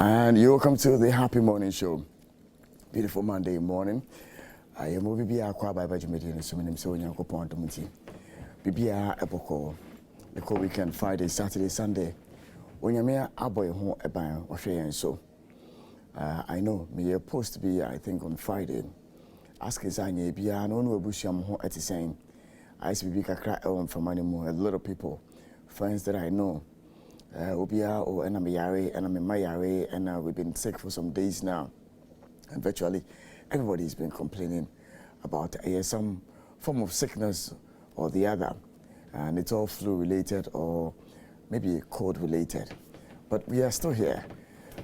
And you're welcome to the Happy Morning Show. Beautiful Monday morning. I am Bibia Kwa by Bajimedi and Suminim Sonia Copon to Muti. Bibia Epoko. The co weekend, Friday, Saturday, Sunday. When you're mere aboy home a ban or share and so. I know me a post to be, I think, on Friday. Asking Zanya Bia no no busham home at the same. I used to be crack from money more a lot of people, friends that I know. Obia or Enamiyare, and I'm in Mayare, and we've been sick for some days now. And virtually everybody's been complaining about some form of sickness or the other. And it's all flu related or maybe cold related. But we are still here,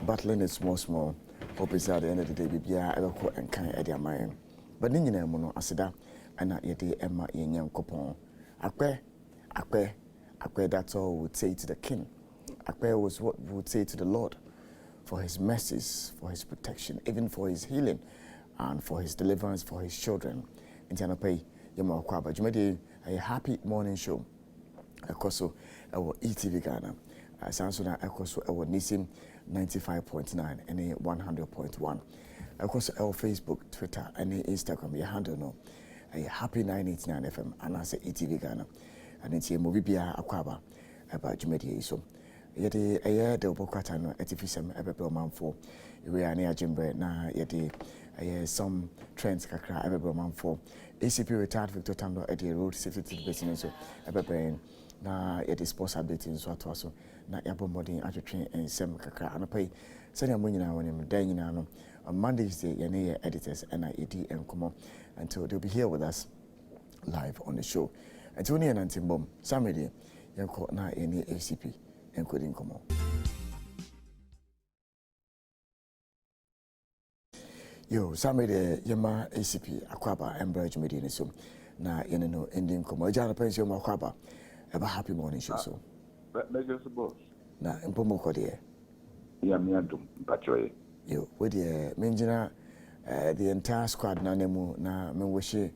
battling it small. Hope it's at the end of the day, we are ever caught and kind of mind. But Nina Mono Asida, and not yet Emma Yen Copon. Akwe, that's all we would say to the king. Akwe was what we would say to the Lord for his mercies, for his protection, even for his healing and for his deliverance for his children. In Tianape, Yama Kwaba, Jumedi, a happy morning show. Ekoso, our ETV Ghana. Sansona Ekoso, our Nisim 95.9 and 100.1. Ekoso, our Facebook, Twitter, and Instagram, your handle no. A happy 989 FM, and I say ETV Ghana. And it's a movie Bia Akwaba about Jumedi. So, yeti eye de obokata no etifisem ebebe manfo we ani ajimbre na yeti some trends kakra ebebe manfo ACP retired Victor Tando at the road safety business so ebebe na yeti sports update nso ato na yabo modern atwetwe ensem kakra anopai senya mo nyina wonim dan nyina no on Mondays day yene editors and ed enkomo until they'll be here with us live on the show until ni anantimbom samedi yanko na any ACP including Como. Yo, Sammy de Yama ACP, Akwaba, and Bridge Medina so. Na yenno ending Como. Jana Pension Akwaba. Have a happy morning show so. Measures boss. Na Mpomo Kodie. Yamiadum, Battery. Yo, with the Minjina, the entire squad Nanemu, na Menwishi,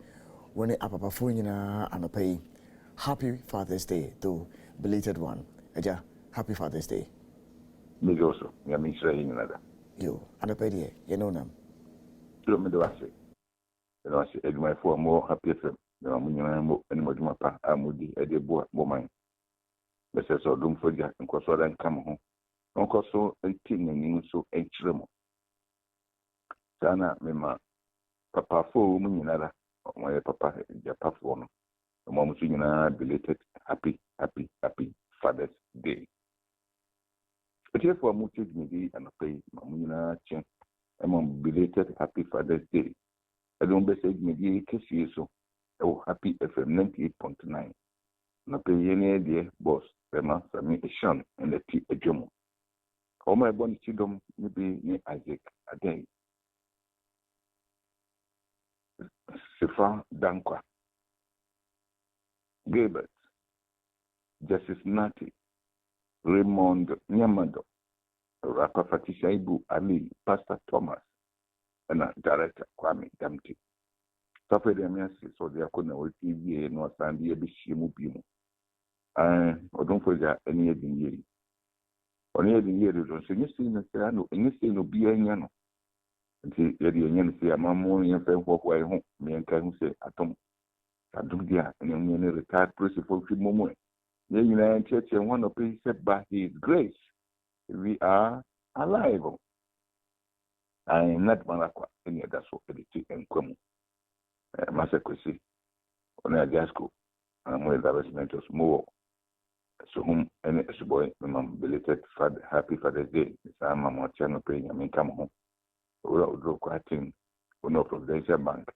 when it up a phone and pay. Happy Father's Day to belated one. Aja. Happy Father's Day. Me also. Yamin saying another. You, and a pay, you know them. You me do I say. You know, I say, my for more happy FM. You know, I'm any more mapa, Amudi, Edebo, woman. But so don't forget, and cause what I come home. Uncle so 18 and so 8 tremo. Sana, Mima, Papa, 4 women, another. My papa, your papa, one. The mom singing belated happy Father's Day. But here for Mutu Midi and a pay Mamuna Chen, among belated happy Father's Day. I don't message Midi Kessie so. Oh, happy FM 98.9. Na pay any dear boss, Rema, Sami, Shan, and the tea a jomo. All my bonny children maybe near Isaac a day. Sifa Dankwa, Gilbert, Justice Nati, Raymond Nyamado, Rapa Fatisha Ibu Ali, Pastor Thomas, and Director Kwame Damti. Suffer them yes, so they are going to TV and was and the Abishimu Bimu. Or don't forget any of the year. Only the year, don't say, you see, and you see, no be a yano. And see, the Yan say, a mamma, and friend walk away home, me and can say, Atom. I do there, and then retired principal for moment. The United Church and one of the said by His grace, we are alive. I am not Malakwa, any other so editing and come. Master Kwesi, on a Gasco, and with the investment of more. So, whom any boy, belated father, happy Father's Day, I'm a channel paying, I mean, come home. We're all drove quite in, for no Providential Bank.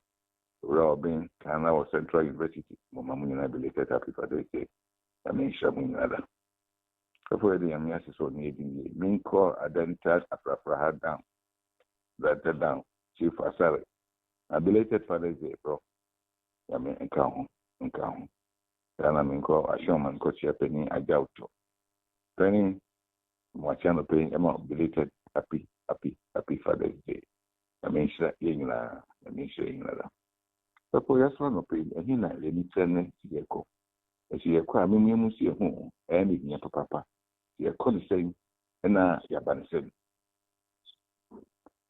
We're all being Canada Central University, Mamma, and I belated happy Father's Day. I mean, Shamun other. Before the young asses on the main call, I then touched after I had down. That down, Chief Asari. I belated Father's Day, bro. I mean, encounter. Then I mean, call a showman, coach, a penny, a doubt. Penny, my channel paying, I'm belated happy Father's Day. I mean, saying that. Before that's one of the and he not let me tell me to go. As you acquire me, you must see a home, and in your papa. You are calling saying, and now you're banishing.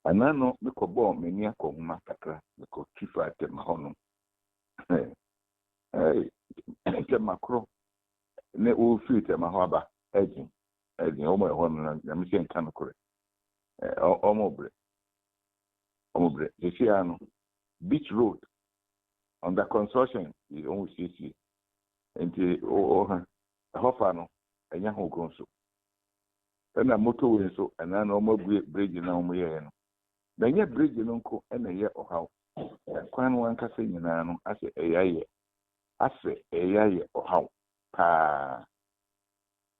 Anano me ko bo me ni akoma kakra me ko twifa tem ho no tem makro ne o fi tem ho aba egin o mo ho no na me se nka no kore o mo bre the ano beach road under construction is on CC enti o hofa no enya ho gronso na motorway so anano mo bridge na mo ye no na nye bridge no nko na ye ohaw kwan wan kasa nyina no ase eyaye ohaw pa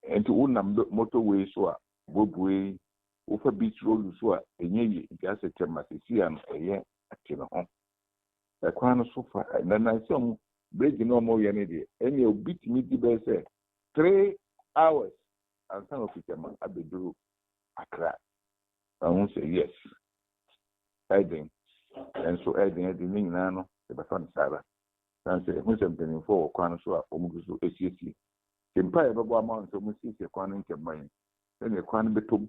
enti unam motorway so a bobue ufa beach road so a enye ase temasisi an eye atino ho kwan so fa na some bridge no mo ye ne de eni obitimi di be say 3 hours and some of them abeduru Accra. I won't say yes. Adding. And so adding no, the Bafan Sara. And say, who's something for Quanaso, Omusu, ACC. Empire of amount of Musisi, Quanin can mine. Then a Quan Betum,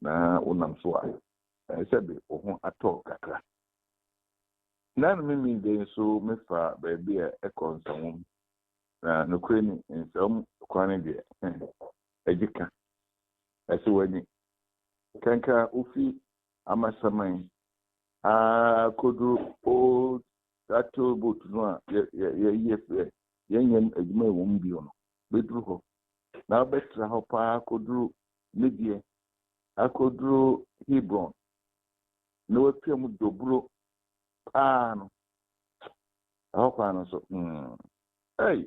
na Unam Soa. I said, oh, I talk Accra. None mean they so me for baby a consum. No crane in some quantity. Ejika. Ese wani. Kanka ufi amasamai. Kodu old that boat no yen ejuma won bi ono. Bedru ho. Na betra ho pa kodu medie. Akodu Hebron. No piam dobro pa no. Akwa no so. Hey.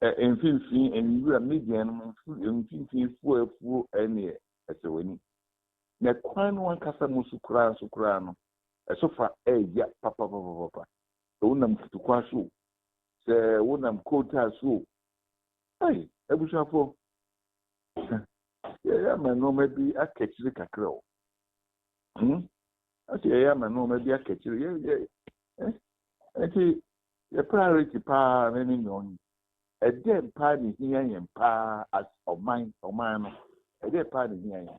Enfimfin enwura media no enfimfin fuafu ene esewani na kwan no ankasa musukura no esofa eya papa wonam futukwa so se wonam kota so ai ebushafo ya ma no mebi akechiri kakra o ati ya ma no mebi akechiri eti ya priority pa nani nyoni Ede pa ni hiya yen pa as oman no ede pa ni hiya yen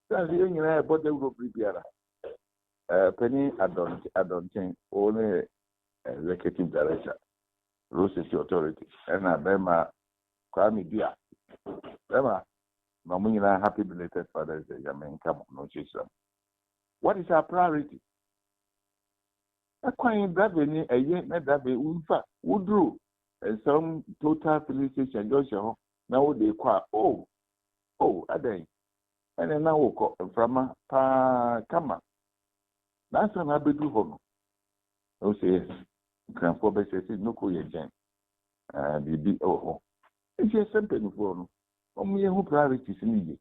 so ye nyina e bode wuro bibiara penny adonten only executive director Road Safety Authority and Bema Kwame Dia Bema no nyina happy belated Father's Day yamen come no chisam. What is our priority? Akwan dabe ni eye na dabe unfa wudru and some total filling station just now they qua oh aday and now ko from pa kama that's an abedu hono no say can for be say no ko ye gen bibi it's just simple for no ye who priorities ni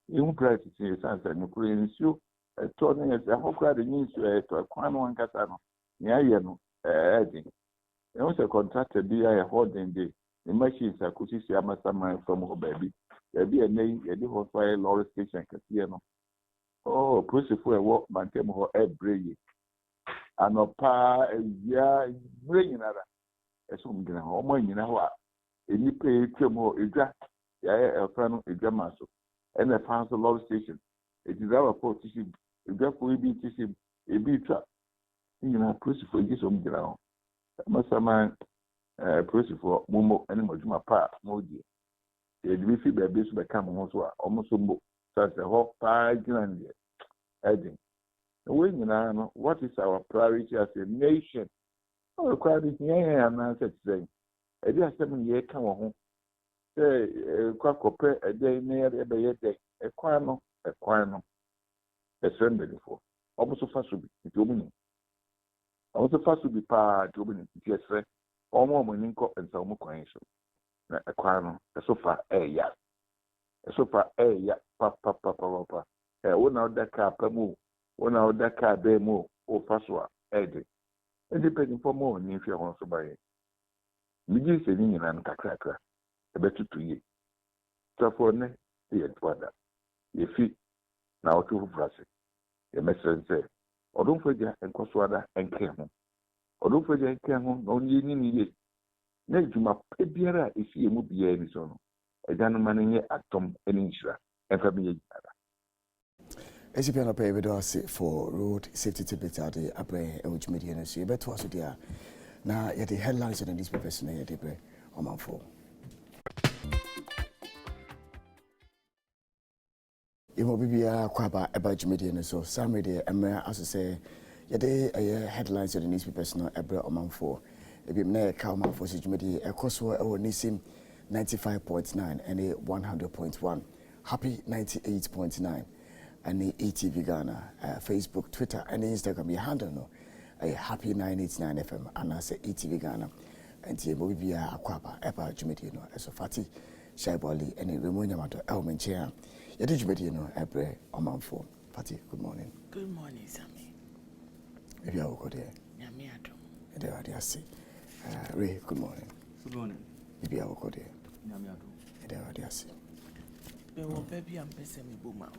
ye who priorities is answer no ko ensure to na ye ho kra de ni to kwan no ankasa no nya ye no there was a contractor be a holding day. The machines are could see Amasama from her baby. There be a name, a different fire Laura Station Casino. Oh, process for a walk, man, came her every year. And a pa, yeah, bringing another. As soon as home, you know what? And you pay more, a draft, a friend, a grandmaster, and a fancy Laura Station. It is our position. A draft will be teaching a big trap. You know, process for this on ground. Masama process for Momo and Mojuma Pa Moji. The Bifi babies become also almost such a whole page and adding. What is our priority as a nation? Oh, quite and answered saying, I just 7 years come home. Say, Quacope a day near a day, a quano, a Sunday before. Almost so fast to be, it will also fast to be pa to be just almost when and some coins. A quano, a sofa, papa. One out that car per move, one out that car be move, or password, Eddie. Independent for more, if you want to buy it. Miji saying in an cracker, a better 2 years. So for ne, the father. Ye feet now to Brassy. The messenger said, or don't forget and Coswada and Camo. Or don't forget Camo, only in ye. Next to my pebiera is ye movie any son. A gentleman in ye at Tom and Insura, and family. SCP no pay we do say for road safety tips at the abre which media no see beto aso dia na ya the headlines in these papers na ya the bre omanfo Imo bibia kwaba eba media no so some media emra aso say ya the headlines in these papers no ebre omanfo ebi na ka omanfo so media ekoso e wo nisim 95.9 and 100.1 happy 98.9 and the ATV Ghana, Facebook, Twitter, and Instagram. You handle no happy 989 FM and I say ATV Ghana and the Bobia Aquaba, Epa Jumedino, as of Fati, Shaiboli, and Remunia Mato Elman Chair. You did Jumedino, Ebre, Omanfo. Fati, good morning. Good morning, Sammy. If you are good there. Yamiato. There are the Assi. Ray, good morning. Good morning. If you are good there. Yamiato. There are the Assi. Baby, I'm Pessamy Buma.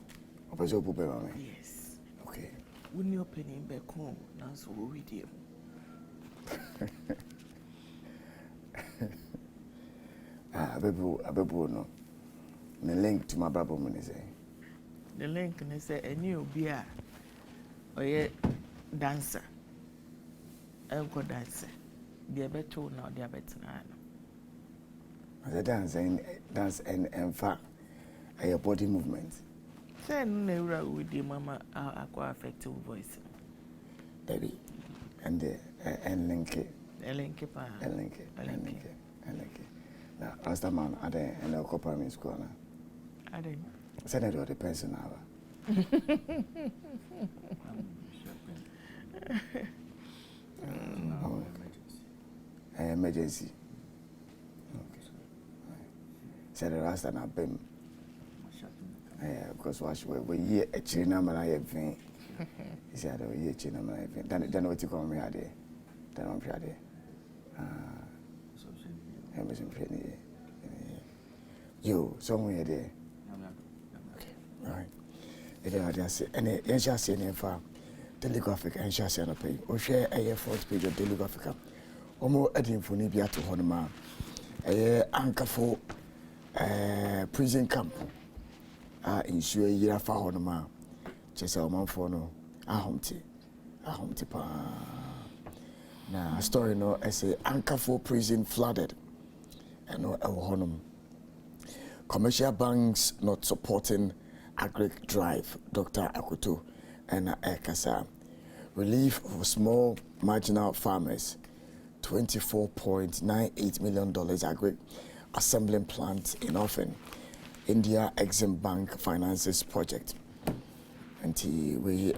Yes. Okay. When you're penning back home, now so we dear. Abebu no. The link to my Bible money say. The link and say a new beer or a dancer. I've got dancer. Be a better now, they are better now. As a dance and fact, a body movement. Then never with the mama aqua affective voice. Baby, and the and link it. A link it. And link it. And link it. And link it. Now, as the man, I didn't and I'll copy me school now. I didn't. Send it to the person now. Emergency. Okay. Said the rest and I been. Because we hear a china man I have been. He said, oh, yeah, china man I have been. Then what you call me, I did. Then I'm proud of it. You, somewhere there. Okay, right. It is just any just any farm. Telegraphic and just on a page. Or share a fourth page of Telegraphic. Or more adding for Nibia to Honoma. A anchor for prison camp. Ensure year for Honoma. Chesa Omanfo no. Ahomti pa. Na story no as a anchor for prison flooded. And no Honum. Commercial banks not supporting Agric Drive, Dr. Akuto and Ekasa. Relief for small marginal farmers, $24.98 million Agric assembling plant in Ofen. India Exim Bank finances project. And we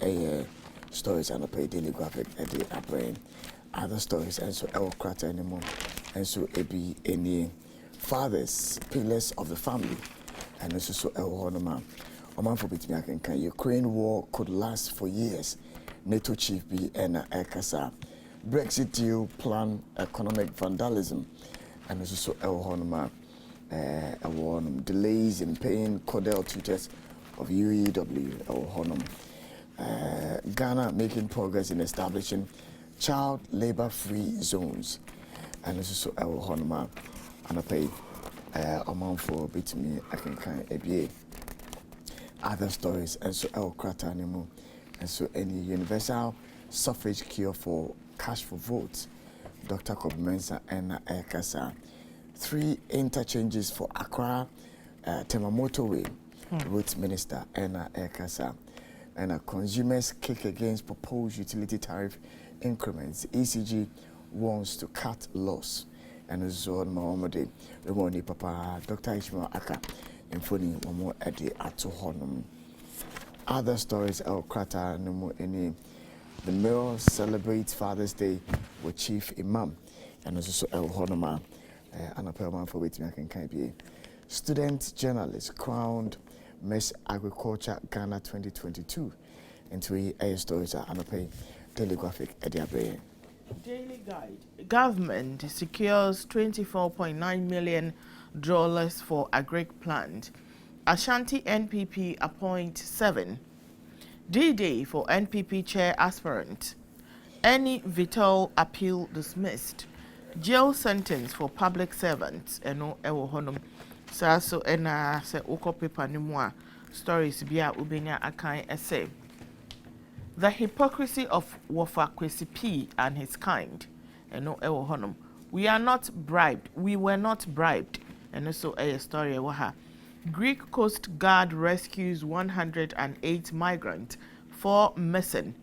stories and pay daily graphic at the brain. Other stories and so El Crata anymore. And so be any fathers, pillars of the family, and also so Honoma. Oman for bit me can Ukraine war could last for years. NATO chief be Ena Ekasa. Brexit deal plan economic vandalism, and also so Honoma. Delays in paying Cordell tutors of UEW Honoma. Ghana making progress in establishing child labor-free zones, and also so Honoma. And I pay amount for bit me I can ABA. Other stories and so El Crata anymore. And so any universal suffrage cure for cash for votes. Dr. Kobumensa and Ekasa. 3 interchanges for Accra Temamoto Way. Roads Minister and Ekasa. And consumers kick against proposed utility tariff increments. ECG wants to cut loss. And so on Mahomode, Remoni Papa, Dr. Ishmael Aka, and Funi Momo Edi Atuhonum. Other stories, El Krata, no any. The mayor celebrates Father's Day with Chief Imam, and also El Honoma, and a permanent for waiting. I can be student journalist crowned Miss Agriculture Ghana 2022. And 3 stories are Anope Telegraphic Ediabre. Daily Guide. Government secures $24.9 million for Agric plant. Ashanti NPP appoint 7. D-Day for NPP chair aspirant. Any vital appeal dismissed. Jail sentence for public servants. Eno ewo honum. So ena se uko paper ni mwa stories bia ubenya akan essay. The hypocrisy of Wofa Kwesi P and his kind. Eno ewo honum. We are not bribed. We were not bribed. And also a story waha. Greek Coast Guard rescues 108 migrants, 4 missing.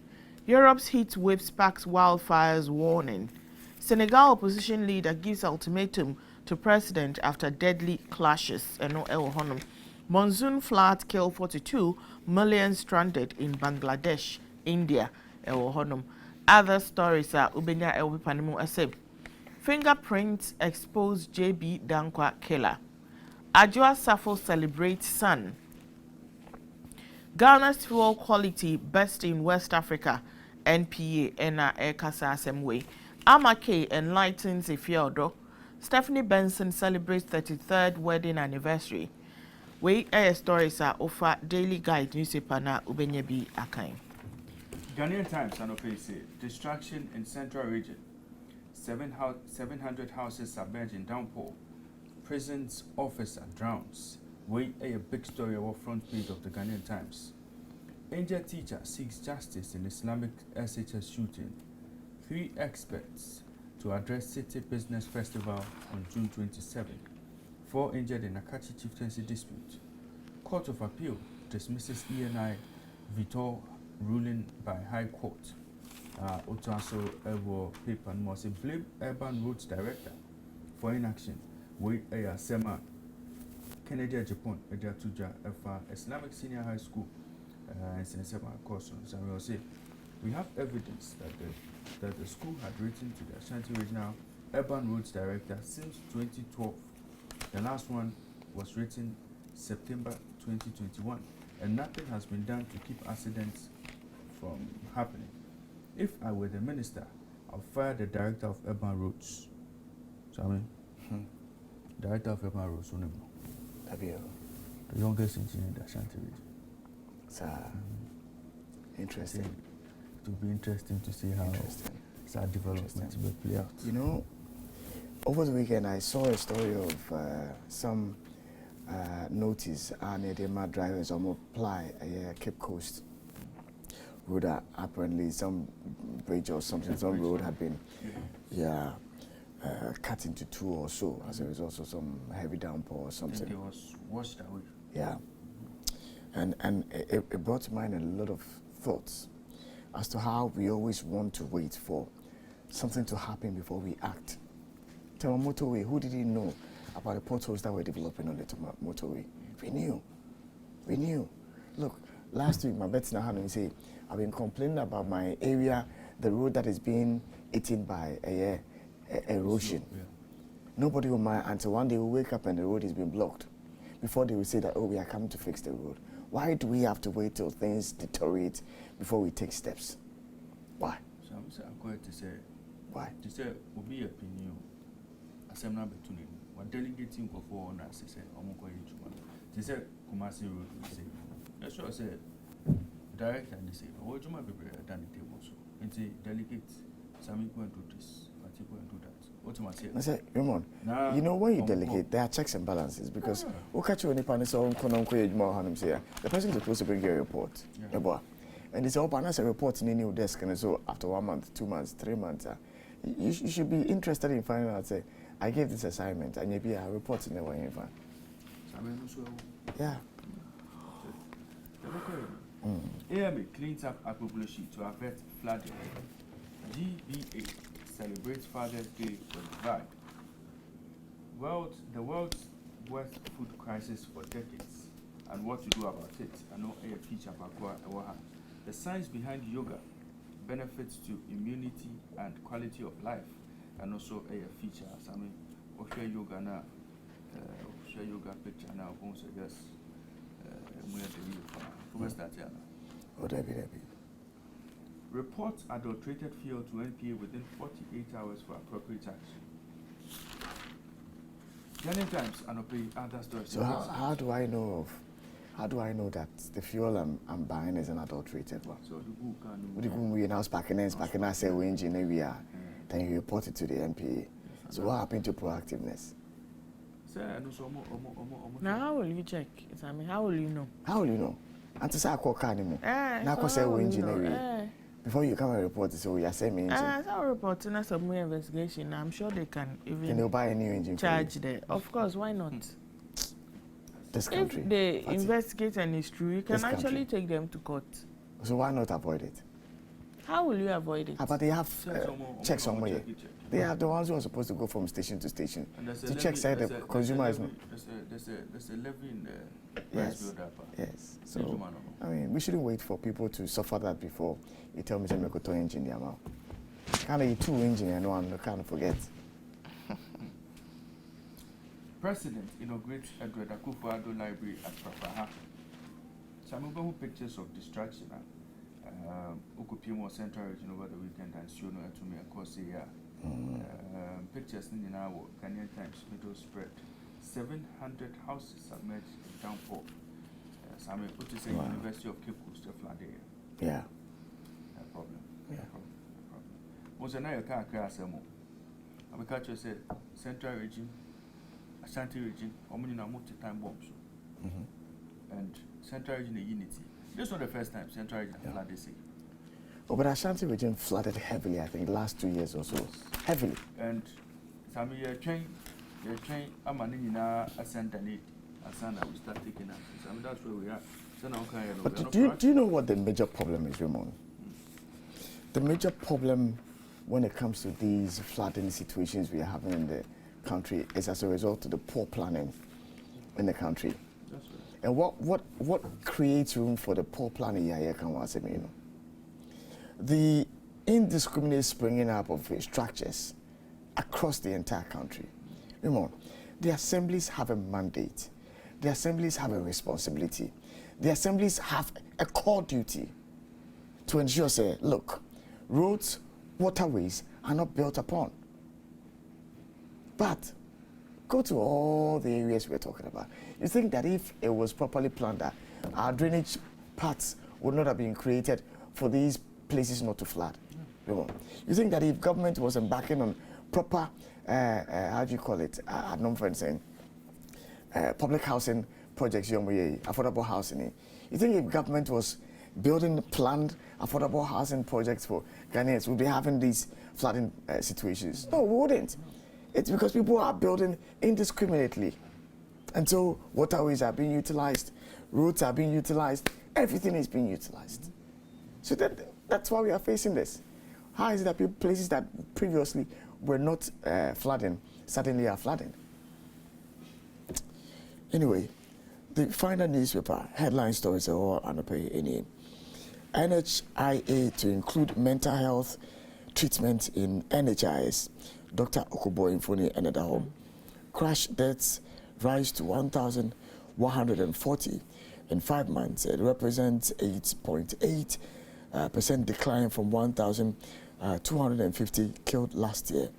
Europe's heat wave sparks wildfires warning. Senegal opposition leader gives ultimatum to president after deadly clashes. Eno ewo honum. Monsoon flood kill 42 million stranded in Bangladesh, India. Ewo honum. Other stories are ubenya ewo panimu ase. Fingerprints expose JB Dankwa killer. Ajua Safo celebrates son. Ghana's fuel quality best in West Africa. NPA Ena Ekasa Asemwe. Amake enlightens Ifeodo. Stephanie Benson celebrates 33rd wedding anniversary. We air stories are offer Daily Guide newspaper na ubenyebi akain. Ghanaian Times and say distraction in central region. 700 houses are burned in downpour. Prison's officer drowns. We a big story about front page of the Ghanaian Times. Injured teacher seeks justice in Islamic SHS shooting. 3 experts to address City Business Festival on June 27. 4 injured in Akachi chieftaincy dispute. Court of Appeal dismisses ENI Vitor ruling by High Court. Also, paper must blame Urban Roads Director for inaction. We a Sema Kennedy Japan Tuja Islamic Senior High School in Sensema Corsons. And we will say we have evidence that the school had written to the Ashanti Regional Urban Roads Director since 2012. The last one was written September 2021, and nothing has been done to keep accidents from happening. If I were the minister, I'll fire the director of urban roads. So I mean, director of urban roads, the youngest engineer in the Ashanti region. Interesting. It will be interesting to see how that development will play out. You know, over the weekend I saw a story of some notice and the mad drivers almost apply Cape Coast road. Apparently some bridge or something, some road had been cut into 2 or so as a result of some heavy downpour or something. It was washed away. Yeah, and it brought to mind a lot of thoughts as to how we always want to wait for something to happen before we act. Tell motorway, who didn't know about the potholes that were developing on the motorway? We knew. Look, last week my Betsy Nahan say, I've been complaining about my area, the road that is being eaten by erosion. Yeah. Nobody will mind until one day we wake up and the road is being blocked. Before they will say that, oh, we are coming to fix the road. Why do we have to wait till things deteriorate before we take steps? Why? So I'm going to say, why? To say, will be opinion. Assembly between one delegating for 4 on as I said, they said, Kumasi Road, we say, that's what I said. Direct and they say, oh, you might be better than the table. So, and say, delegate, some go and do this, but you go and do that. What am I saying? I said, Ramon, you know, when you delegate, there are checks and balances because the person is supposed to bring you a report. Yeah. And it's all as a report in your desk, and so after 1 month, 2 months, 3 months, you should be interested in finding out, say, I gave this assignment, and maybe a report in the way. Yeah. AMA cleans up Akpobloshie to avert flooding. GBA celebrates Father's Day with vibe. The world's worst food crisis for decades and what to do about it. I know a feature about the science behind yoga, benefits to immunity and quality of life, and also a feature. I mean, share yoga now, share yoga picture now. Yes, report adulterated fuel to NPA within 48 hours for appropriate action. Ghanaian Times and other stories. So how do I know that the fuel I'm buying is an adulterated one? So the book we now packing I say we engineer we are. Then you report it to the NPA. So what happened to proactiveness? Now, how will you check? I mean, how will you know? How will you know? And to say I call Canimo. Now, so say how will you engineering. know? Before you come and report it, so we are saying engine. I'll report in a subway investigation. I'm sure they can even Can they buy a new engine? charge there. Of course, why not? This country. If they investigate and it's true, you can This actually country. take them to court. So why not avoid it? How will you avoid it? But they have checks somewhere. They are the ones who are supposed to go from station to station to check say the consumer is not. There's a levy in the Yes. price builder. Yes. So I mean, we shouldn't wait for people to suffer that before you tell me to make a toy engine the amount. Kind of two engine and one can't forget. President inaugurates Edward Akufo-Addo Library at Prapaha. Some pictures of destruction. Ukupimo Central Region over the weekend and show no to me across the year. Pictures in the hour, Ghanaian Times, middle spread. 700 houses submerged in downpour. Some put to say University of Cape Coast flooded. Yeah. No problem. Yeah. No problem. Was another car crash. I'm catcher said Central Region, Ashanti Region, Omni multi-time bombs. And Central Region unity. This is not the first time Central Region flooded. Oh, but Ashanti region flooded heavily, I think, last 2 years or so. Heavily. And some train, I'm an ascent and it, and we start taking action. So that's where we are. So now, but do you know what the major problem is, Ramon? The major problem when it comes to these flooding situations we are having in the country is as a result of the poor planning in the country. That's right. And what creates room for the poor planning here can was the indiscriminate springing up of structures across the entire country. Remember, the assemblies have a mandate. The assemblies have a responsibility. The assemblies have a core duty to ensure, say, look, roads, waterways are not built upon. But go to all the areas we're talking about. You think that if it was properly planned, that our drainage paths would not have been created for these places not to flood? No. You think that if government was embarking on proper, how do you call it, public housing projects, affordable housing, you think if government was building planned affordable housing projects for Ghanaians, we'd be having these flooding situations? No, we wouldn't. It's because people are building indiscriminately. And so waterways are being utilized, roads are being utilized, everything is being utilized. So that's why we are facing this. How is it that places that previously were not flooding suddenly are flooding? Anyway, the final newspaper headline stories are all underpaid in NHIA to include mental health treatment in NHIS. Dr. Okubo Infoni and home. Crash deaths rise to 1,140 in 5 months. It represents 8.8% decline from 1,250 killed last year.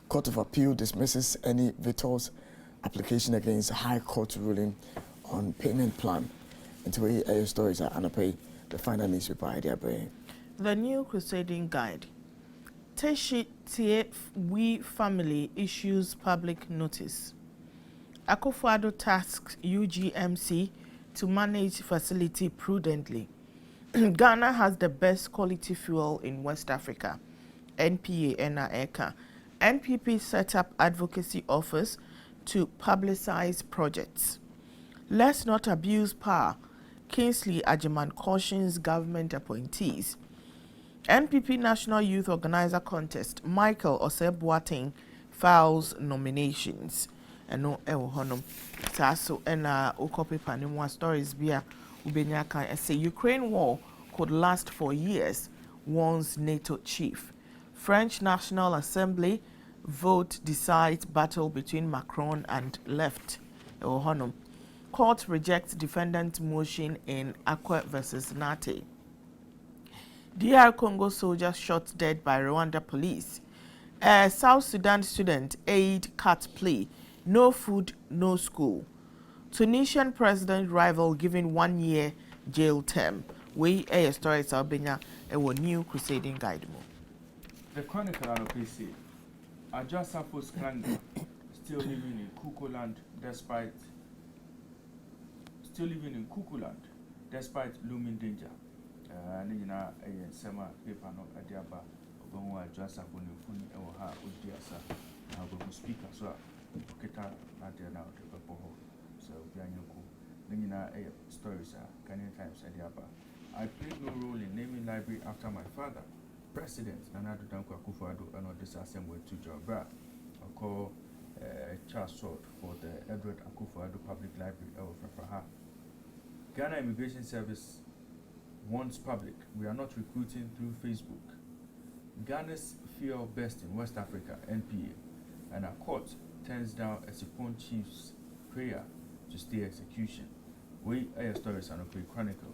Court of Appeal dismisses any Vitol's application against High Court ruling on payment plan. Into a stories are unpaid. The final newspaper idea brain. The New Crusading Guide. Teshi Tie We family issues public notice. Akufo-Addo tasks UGMC to manage facility prudently. Ghana has the best quality fuel in West Africa. NPA NAECA. NPP set up advocacy office to publicize projects. Let's not abuse power. Kingsley Agyemang cautions government appointees. NPP National Youth Organizer Contest, Michael Osei-Boateng files nominations. Eno ewo honom. Saso ena ukope panimwa stories bia ubenyaka say Ukraine war could last for years, warns NATO chief. French National Assembly vote decides battle between Macron and left. Ewo honom. Court rejects defendant motion in Akwa versus Nate. DR Congo soldier shot dead by Rwanda police. South Sudan student aid cut plea. No food, no school. Tunisian president rival given 1 year jail term. We a story Albania a New Crusading Guide. The Chronicle on PC. Aja Safo's scandal still living in Kukuland despite looming danger. Nina a summer paper no adiaba obahu adjust upon your phone or ha udiasa. Now go speaker so oketa na dia na otepo so bianyoku. Nina a stories Ghanaian Times adiaba. I played no role in naming library after my father, President Nana Addo Dankwa Akufo-Addo, and this assembly to Jabra. I call Charles Sword for the Edward Akufo-Addo Public Library of Fafaha. Ghana Immigration Service warns public we are not recruiting through Facebook. Ghana's fear best in West Africa, NPA, and a court turns down a Sipon chief's prayer to stay execution. We are stories and a chronicle.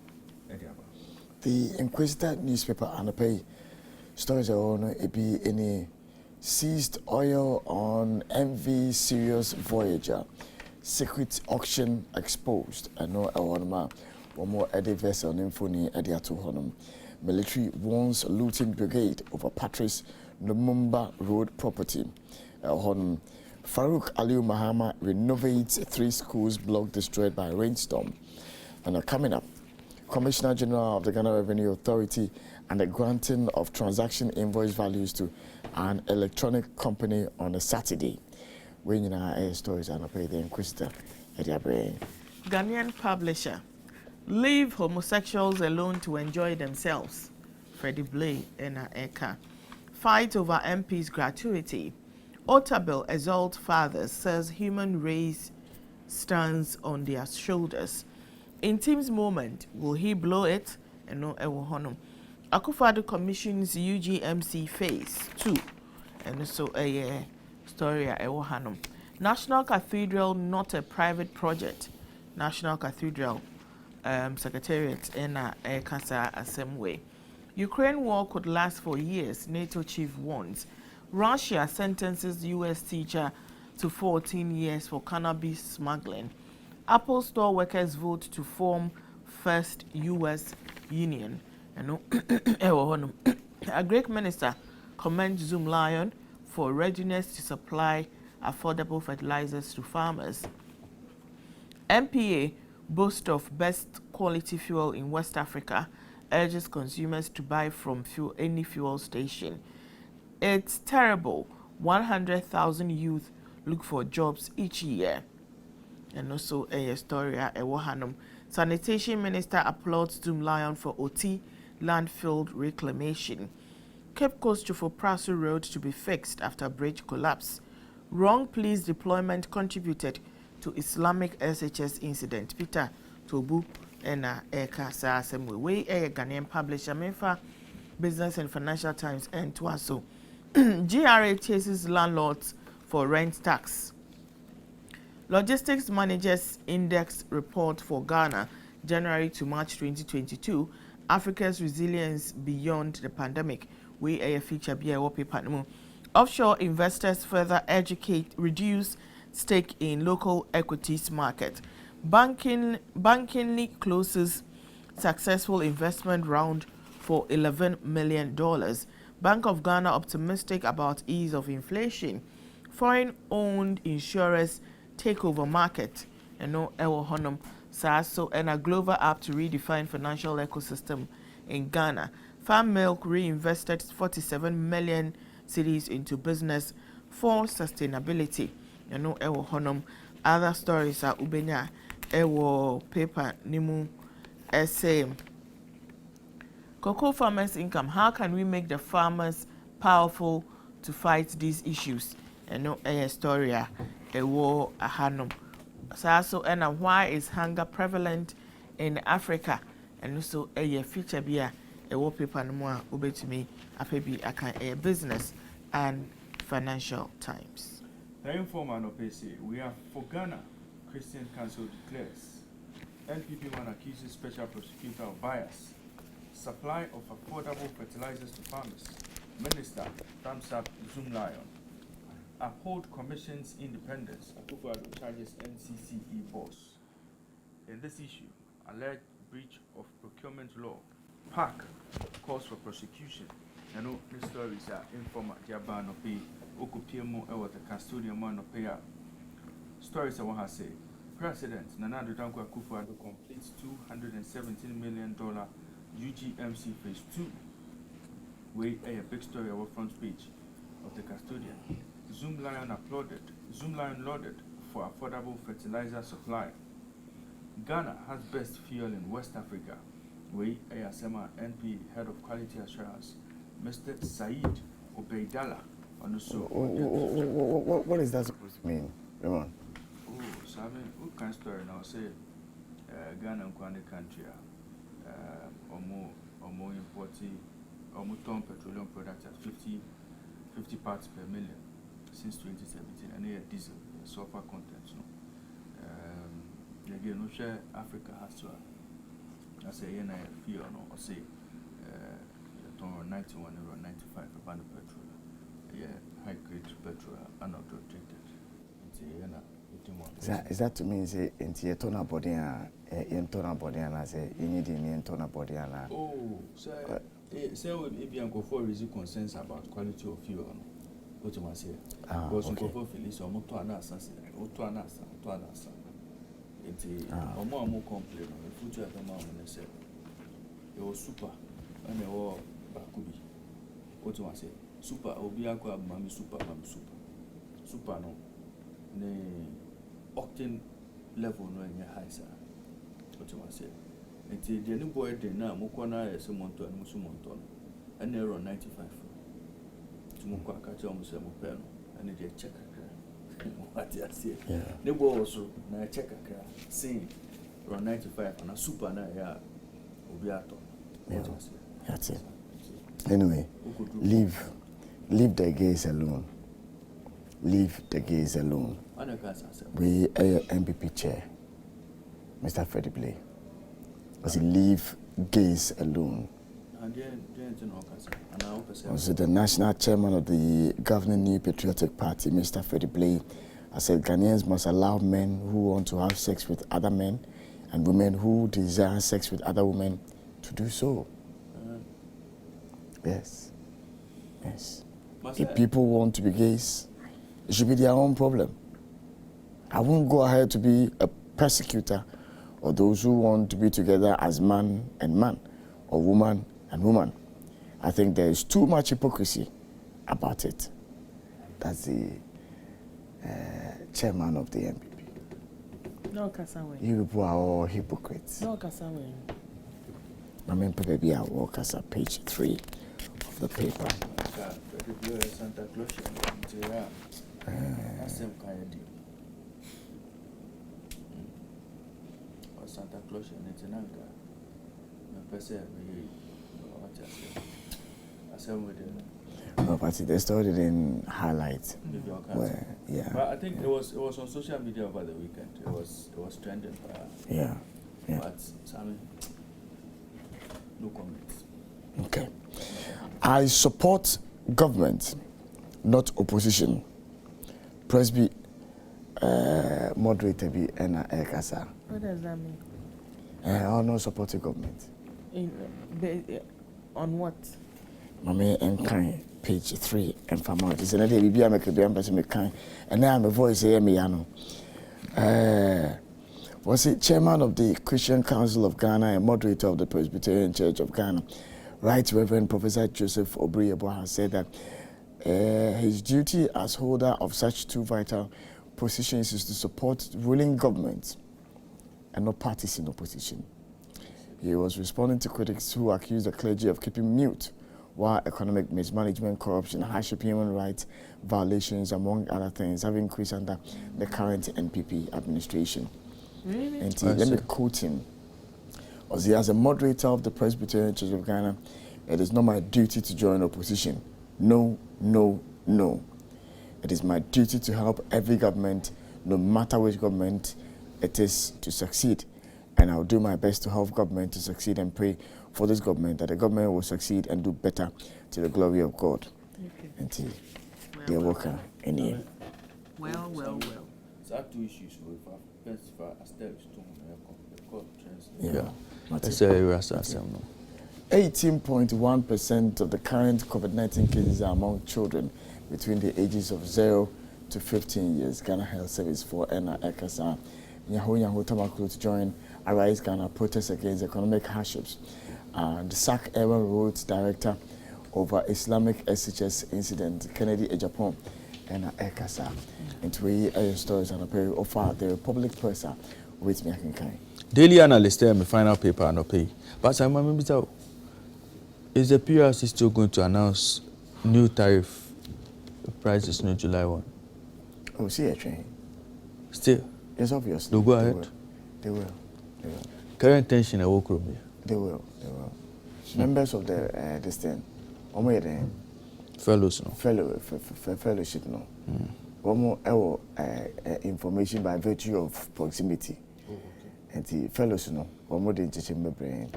The Inquisitor newspaper Anapay stories are on it be any seized oil on MV Sirius Voyager, secret auction exposed, and no one more Eddie vessel infoni Eddie Atuhonum. Military warns looting brigade over Patrice Lumumba Road property. Farouk Aliu Mahama renovates 3 schools block destroyed by rainstorm. And coming up, Commissioner General of the Ghana Revenue Authority and the granting of transaction invoice values to an electronic company on a Saturday. When you know stories and pay the Inquisitor at your brain. Ghanaian publisher. Leave homosexuals alone to enjoy themselves. Freddie Blay and Eka. Fight over MP's gratuity. Otabil exalt fathers, says human race stands on their shoulders. In Tim's moment, will he blow it? And no, Ewo Akufo-Addo commissions UGMC Phase 2. And so a story Ewo National Cathedral, not a private project. National Cathedral Secretariat in a Kasa Assembly. Ukraine war could last for years, NATO chief warns. Russia sentences US teacher to 14 years for cannabis smuggling. Apple store workers vote to form first US union. A Greek minister commends Zoom Lion for readiness to supply affordable fertilizers to farmers. MPA, boast of best quality fuel in West Africa, urges consumers to buy from any fuel station. It's terrible. 100,000 youth look for jobs each year. And also a story at Ewohanum. Sanitation Minister applauds Zoom Lion for OT landfill reclamation. Cape Coast to Praso Road to be fixed after bridge collapse. Wrong police deployment contributed to Islamic SHS incident. Peter Tobu and Eka Saasemwe. We a Ghanaian publisher, Mefa Business and Financial Times and Twaso. GRA chases landlords for rent tax. Logistics Managers Index report for Ghana, January to March 2022. Africa's resilience beyond the pandemic. We a feature BIO paper. Offshore investors further reduce stake in local equities market. Bankingly closes successful investment round for $11 million. Bank of Ghana optimistic about ease of inflation. Foreign-owned insurers takeover market. And no Ewo Honum Saso and a global app to redefine financial ecosystem in Ghana. Farm Milk reinvested 47 million cedis into business for sustainability. And no Ewo Honum. Other stories are Ubenya Ewo paper Nimu essay. Cocoa farmers' income. How can we make the farmers powerful to fight these issues? And no a story Ewo Ahanum. So and why is hunger prevalent in Africa? And also a feature be a paper no more ube to me a business and Financial Times. The informer no PC, we are for Ghana. Christian Council declares NPP man accuses special prosecutor of bias. Supply of affordable fertilizers to farmers. Minister thumbs up Zoom Lion. Uphold Commission's independence. Akufo-Addo charges NCCE boss. In this issue, alleged breach of procurement law. PAC calls for prosecution. I know the stories are informal. Jabba no pay. Okupiemo the custodian man no pay. Stories I want to say. President Nana Addo Dankwa Akufo-Addo completes $217 million UGMC Phase 2. We a big story our front page of the custodian. Zoomlion lauded for affordable fertilizer supply. Ghana has best fuel in West Africa. We ASMA NP Head of Quality Assurance, Mr. Said Obeidala, on the What is that supposed to mean? Come on. Oh, so I mean, what kind of story now? Say, Ghana and Kwani country, more importing, ton petroleum products at 50 parts per million since 2017, and they are diesel, sulfur content. No, again, no share Africa has to. I say, I feel no, or say, ton 91 or 95 a pound of petrol, high grade petrol, unadulterated. Is that to mean say into your tona body and I say you need in tona body and oh, so maybe Uncle for is concerns about quality of fuel. What you must say? Because Uncle for Phyllis or Motoana, it's a more complaint on the future of the mom and say it was super and they were Bakubi. What you must say? Super, Obiako, Mammy Super. No. The octane level no in your high sir. What you must say? And the new boy did now, Mukwana is a monton and Musumonton, and they're on 95. To Mukwa catch almost a mopeno, and they check a crack. What I say? The boy also, now check a crack, saying around 95 and a super na ya Obiato. That's it. Anyway, leave the gays alone. Leave the gays alone. We MPP chair, Mr. Freddie Blay. Leave gays alone. Also, the national chairman of the governing New Patriotic Party, Mr. Freddie Blay, I said Ghanaians must allow men who want to have sex with other men and women who desire sex with other women to do so. Yes. If people want to be gays, it should be their own problem. I won't go ahead to be a persecutor of those who want to be together as man and man or woman and woman. I think there is too much hypocrisy about it. That's the chairman of the MPP. No, Kasawe. You people are all hypocrites. No, Kasawe. I mean, maybe I walk as a page 3 of the paper. Santa Claus, Santa Claus and it's an anchor. No, but they started in highlights. Yeah. But I think it was on social media over the weekend. It was trending. Yeah. But Sammy, no comments. Okay. I support government, not opposition. Presby moderator be Ena Ekasa. What does that mean? I not support the government. On what? Mami Nkai, page 3, and Famount. It's another baby I make a damn person kind. And now I'm a voice here, Miano. Was it chairman of the Christian Council of Ghana and moderator of the Presbyterian Church of Ghana? Right Reverend Professor Joseph Obriabo has said that his duty as holder of such two vital positions is to support ruling governments and not parties in opposition. He was responding to critics who accused the clergy of keeping mute while economic mismanagement, corruption, hardship, human rights violations, among other things, have increased under the current NPP administration. Really? And let me quote him. As a moderator of the Presbyterian Church of Ghana, it is not my duty to join opposition. No. It is my duty to help every government, no matter which government it is, to succeed. And I'll do my best to help government to succeed and pray for this government, that the government will succeed and do better to the glory of God. Okay. And they're working in here. Well. It's our two issues with our steps to Yeah. 18.1% of the current COVID-19 cases are among children between the ages of 0 to 15 years. Ghana Health Service for Ena Ekasa. Nyaho Tamakulu to join Arise Ghana protests against economic hardships. The SAC Aaron Roads Director over Islamic SHS incident, Kennedy Ejapon, Ena Ekasa. Into a stories and a pair of the Republic Press with me. Daily Analyst, my final paper and pay. But I'm a is the PRC still going to announce new tariff prices no July 1? Oh, see a train. Still? Yes, obviously. They'll go ahead? They will. Current tension at Wokrobia? They will. Members of the this thing, fellows, no? Fellowship, no. Information by virtue of proximity. Oh, okay. And the fellows, no. One more than teaching my brain.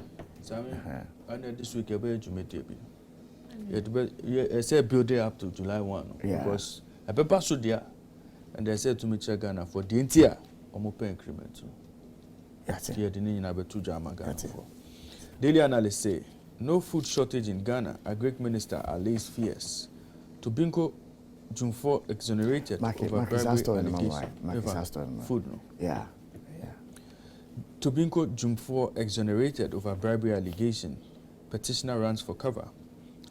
And this week, I said build it up to July 1. Yeah. Because I paper so there, and they said to me, check Ghana for the entire pay increment. That's it. Yeah, the name of two Jama Ghana for. Daily Analyst say, no food shortage in Ghana. Agric Minister allays fears. Tobinko Jumfo exonerated over bribery allegation. Food, no? Yeah. Tobinko Jumfo exonerated over bribery allegation. Petitioner runs for cover.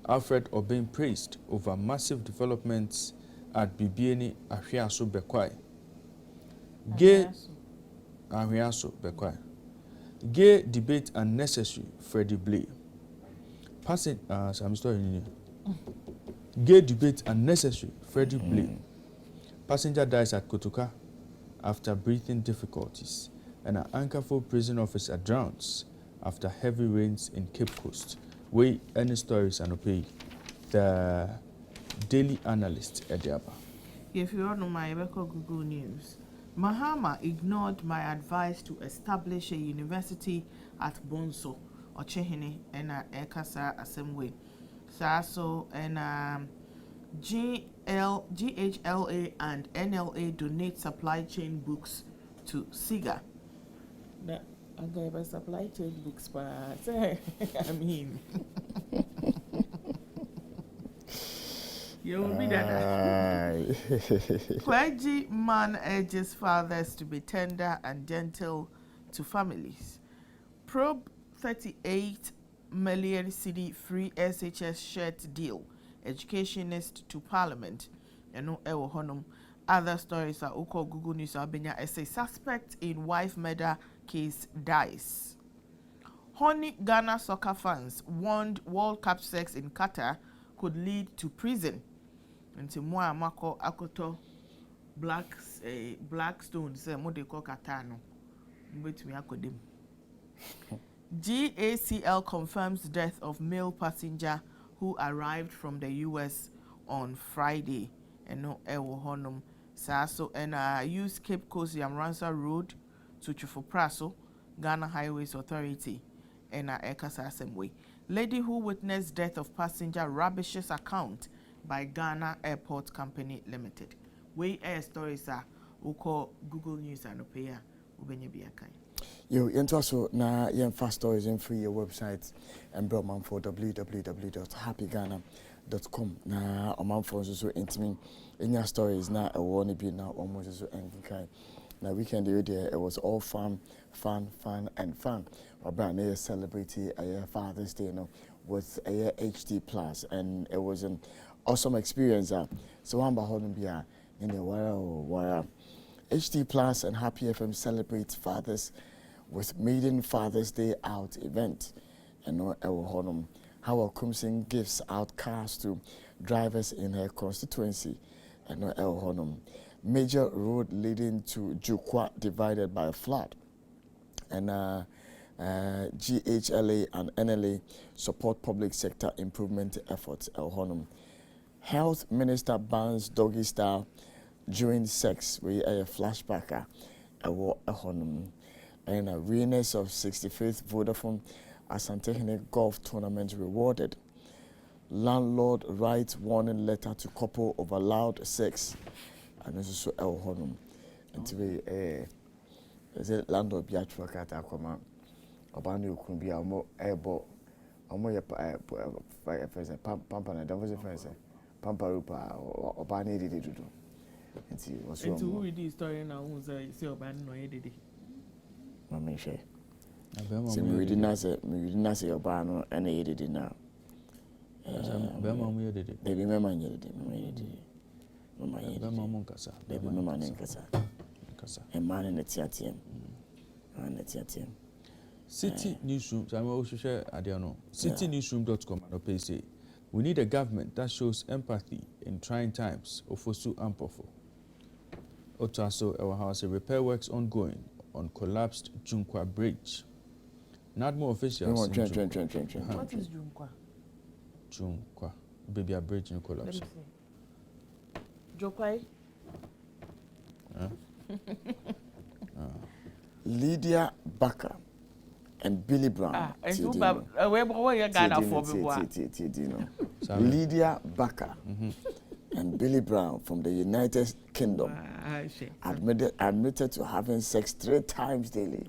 Alfred Obeng praised over massive developments at Bibiani Ahwiaso Bekwai. Ahwiaso Bekwai. Gay debate unnecessary, Freddie Blay. Gay debate unnecessary, Freddie Blay. Passenger dies at Kotoka after breathing difficulties, and an Ankerford prison officer drowns after heavy rains in Cape Coast. We any stories and pay the Daily Analyst at Diaba. If you want to my Google News, Mahama ignored my advice to establish a university at Bonso, Ochehene, and Ekasa Assembly. So and GHLA and NLA donate supply chain books to SIGA. I gave a supply chain books, but I mean, you will be that. Clergy man urges fathers to be tender and gentle to families. Probe 38 million cedi free SHS shirt deal. Educationist to Parliament. Other stories are Oko Google News Albania as a suspect in wife murder case dies. Honey Ghana soccer fans warned World Cup sex in Qatar could lead to prison. Nti Moa Mako Akoto Blackstone say mo de ko Qatar no. Mbetumi akodem. GACL confirms death of male passenger who arrived from the US on Friday. Eno ewo honum saso and use Cape Coast Yamransa Road to Chufupraso, Ghana Highways Authority, and Ekasa Assembly. Lady who witnessed death of passenger rubbishes account by Ghana Airport Company Limited. We air stories are uko Google News and Opea ubenye biakai. You also na yen fast stories in free your website and Broman for www.happyghana.com. Na oman for so intimate in your stories na a warning be now almost so kind. Now weekend there it was all fun. Obama celebrated a Father's Day, with a HD Plus, and it was an awesome experience. So I'm about to in the world. HD Plus and Happy FM celebrate fathers with maiden Father's Day out event, and how Kumsing gives out cars to drivers in her constituency, and major road leading to Jukwa divided by a flood, and GHLA and NLA support public sector improvement efforts. Health Minister bans doggy style during sex with a flashbacker. And a winners of 65th Vodafone Asantehene Golf Tournament rewarded. Landlord writes warning letter to couple over loud sex. And this is Honum. And to be is it landlord be actual cat aquaman? Obanu could be a more airbo. Pampa, and that was a friend. Pampa Rupa or Obani did it. Nti was And to wrong. read the story now, who's a say about no edit. Mama share. Abema So mu me yɛ reading dede. as a me reading as your bar no and a did now. Abema mu yɛ dede. Baby mama nyedi. Mama Abema nyedi. mu nkasa. Baby mama nkasa. Nkasa. A man in the TTM. And the TTM. City Newsroom, so I'm also share Adiano. Citynewsroom.com and Opay say, we need a government that shows empathy in trying times. Ofosu Ampofo. Otaso, our house, repair works ongoing on collapsed Junkwa Bridge. NADMO officials. Train. What is Junkwa? Junkwa. Baby, a bridge in Let collapse. me see. Jokwai? Lydia Bakker and Billy Brown. And you where you got for before. Lydia Bakker and Billy Brown from the United Kingdom admitted to having sex 3 times daily.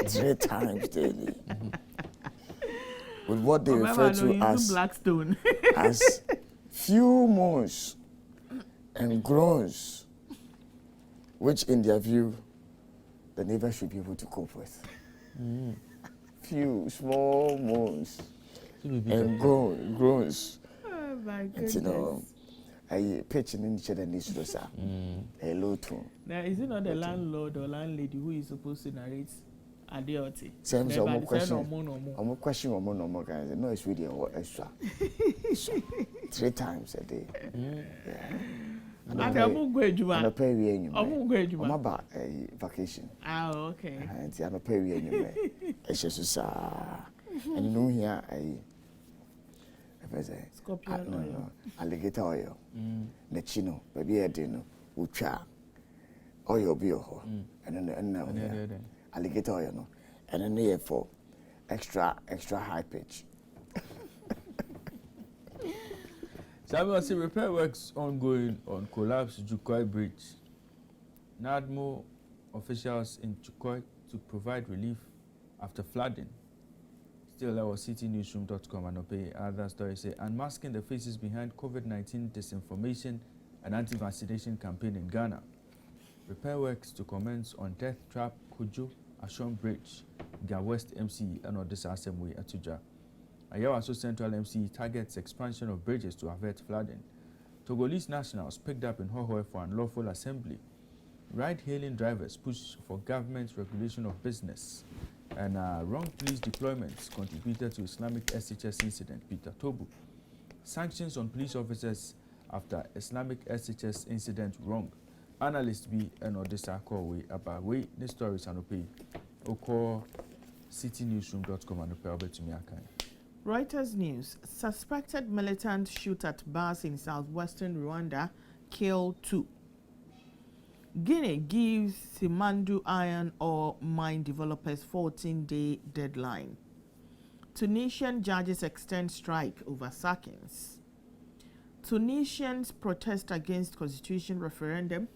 3 times daily. With what they refer to as Blackstone. as few moans and groans, which in their view, the neighbor should be able to cope with. Few small moans and groans. Oh my And goodness. you know, I pitching in each other needs to say a low tone. Now, is it not the landlord or landlady who is supposed to narrate Adeoti? Same so more question. No I'm question no more guys. No, it's really extra. 3 times a day. And I'm going to I'm pay we any. I'm going to I'm about a vacation. Ah, okay. And I'm pay we any. It's just and you know here Scorpion oil. Alligator oil. The chino, baby, I didn't know. Oil be and then alligator oil, no, and then there for extra high pitch. Samuel say repair works ongoing on collapsed Jukwai Bridge. NADMO officials in Jukwai to provide relief after flooding. Still, our citynewsroom.com and Opay other stories say unmasking the faces behind COVID-19 disinformation and anti-vaccination campaign in Ghana. Repair works to commence on Death Trap Kujo Ashon Bridge, Ga West MCE and Odessa Assembly Atuja. Ayawaso Central MCE targets expansion of bridges to avert flooding. Togolese nationals picked up in Hohoe for unlawful assembly. Ride-hailing drivers push for government regulation of business. And wrong police deployments contributed to Islamic SHS incident, Peter Tobu. Sanctions on police officers after Islamic SHS incident wrong. Analyst B and Odessa Corway about way the stories and Opay. Oko citynewsroom.com and Opay Obetumi Akan. Reuters News. Suspected militant shoot at bars in southwestern Rwanda, kill 2. Guinea gives Simandu iron ore mine developers 14-day deadline. Tunisian judges extend strike over sackings. Tunisians protest against constitution referendum.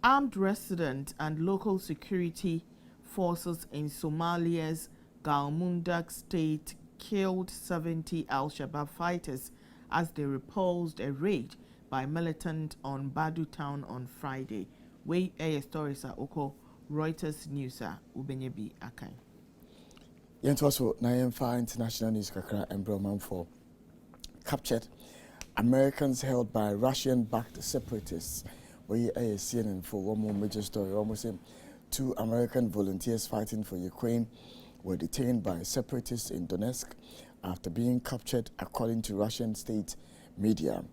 Armed resident and local security forces in Somalia's Galmudug state killed 70 Al-Shabaab fighters as they repulsed a raid by militant on Badu town on Friday. We air stories are oko Reuters News are ubenyebi akai. Yent also Nayemfa International News Kakra and Broman for captured Americans held by Russian-backed separatists. We are CNN for one more major story. Almost 2 American volunteers fighting for Ukraine were detained by separatists in Donetsk after being captured, according to Russian state media.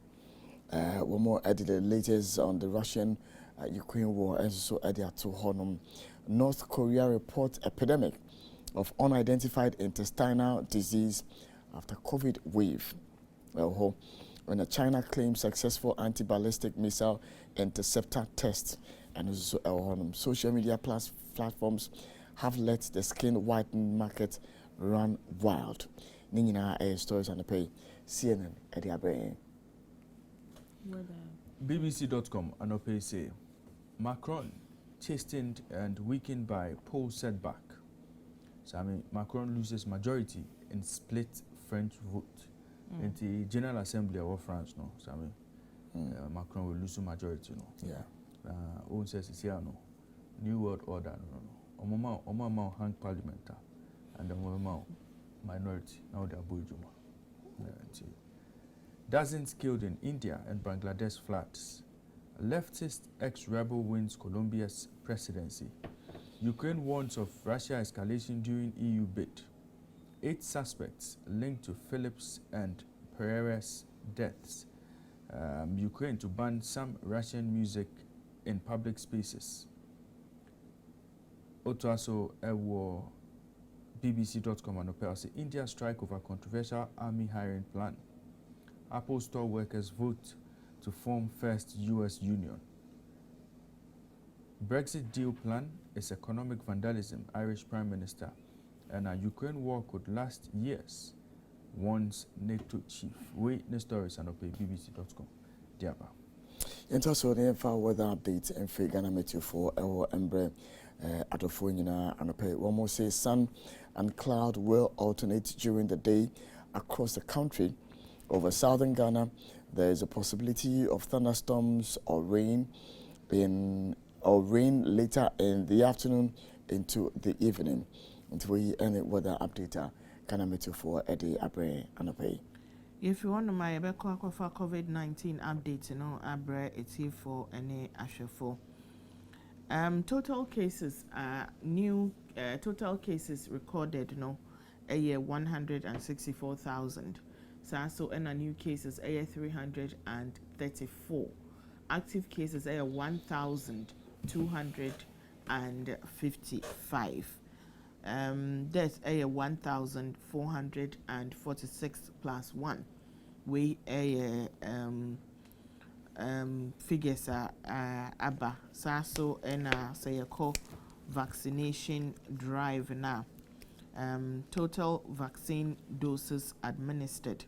One more added the latest on the Russian-Ukraine war, and so added to Honum. North Korea reports epidemic of unidentified intestinal disease after COVID wave. When China claims successful anti-ballistic missile interceptor test, and also social media platforms have let the skin whitening market run wild. Nina stories on the pay CNN at the Abbey. BBC.com and Opay say Macron chastened and weakened by poll setback. So Macron loses majority in split French vote in the General Assembly of France. No, Macron will lose majority. No. Yeah. Own says no. New World Order. No. Omama hang parliament and the minority. Now they are Bujuma. Dozens killed in India and Bangladesh floods. Leftist ex-rebel wins Colombia's presidency. Ukraine warns of Russia escalation during EU bid. 8 suspects linked to Phillips and Pereira's deaths. Ukraine to ban some Russian music in public spaces. Otoaso Ewo BBC.com and Opel say India strike over controversial army hiring plan. Apple store workers vote to form first US union. Brexit deal plan is economic vandalism, Irish Prime Minister. And a Ukraine war could last years, warns NATO chief. Wait, the stories and Opel BBC.com. Diaba. And also the info weather updates and free Ghana Meteo for our Embre Atofo and Opel. One more say sun and cloud will alternate during the day across the country. Over southern Ghana, there is a possibility of thunderstorms or rain later in the afternoon into the evening. Until we end the weather update, Ghana Meteo for Eddie Abre and Opel. If you want to my COVID-19 update, Abre it's here for any Ashefo. Total cases total cases recorded, a year 164,000. So and new cases, a 334. Active cases, a 1,255. Deaths, a 1,446 plus 1. We figures are ABBA. So and say a call vaccination drive now. Total vaccine doses administered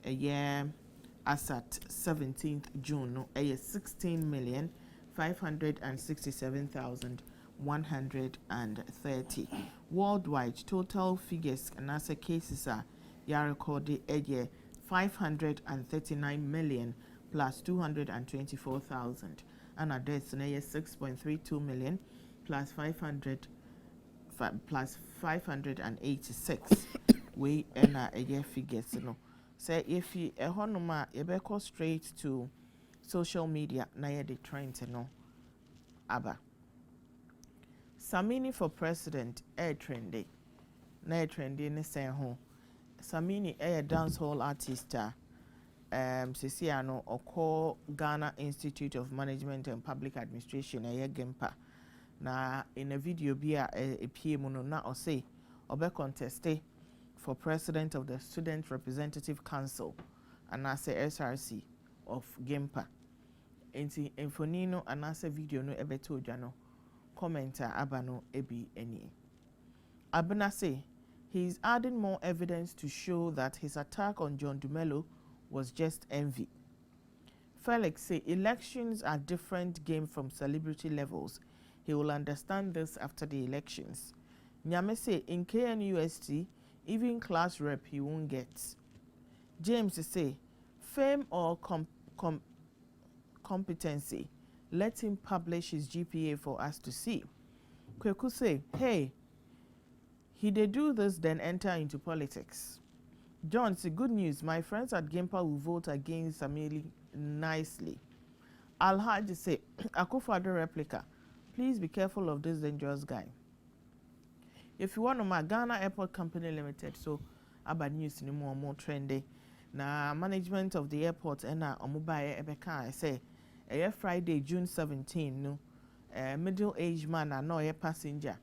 a year as at 17th June, a 16,567,130. Worldwide, total figures and as a cases are recorded a year 539 million plus 224,000, and a deaths in a year 6.32 million plus 586. We enter a year figures, Say if you a honoma, you go straight to social media, na ye the trend to know. Abba. Samini for president, trendy. Na trendy ne say ho. Samini a dancehall artist. Sisiano oko Ghana Institute of Management and Public Administration a Gempa. Na in a video bia a PM na or say obe conteste for president of the Student Representative Council and I say SRC of Gempa. Enti infonino and I say video no ebe to jano commenter abano ebi any. Abena say he is adding more evidence to show that his attack on John Dumelo was just envy. Felix say elections are different game from celebrity levels. He will understand this after the elections. Nyame say in KNUST, even class rep he won't get. James say fame or competency, let him publish his GPA for us to see. Kweku say, hey, he did do this then enter into politics. John say good news, my friends at Gempa will vote against Samili nicely. Alhaji say, Akufo-Addo replica, please be careful of this dangerous guy. If you want to my Ghana Airport Company Limited, so about news ni more trendy. Na management of the airport and omubaye ebeka I say Friday June 17 no middle-aged man and no passenger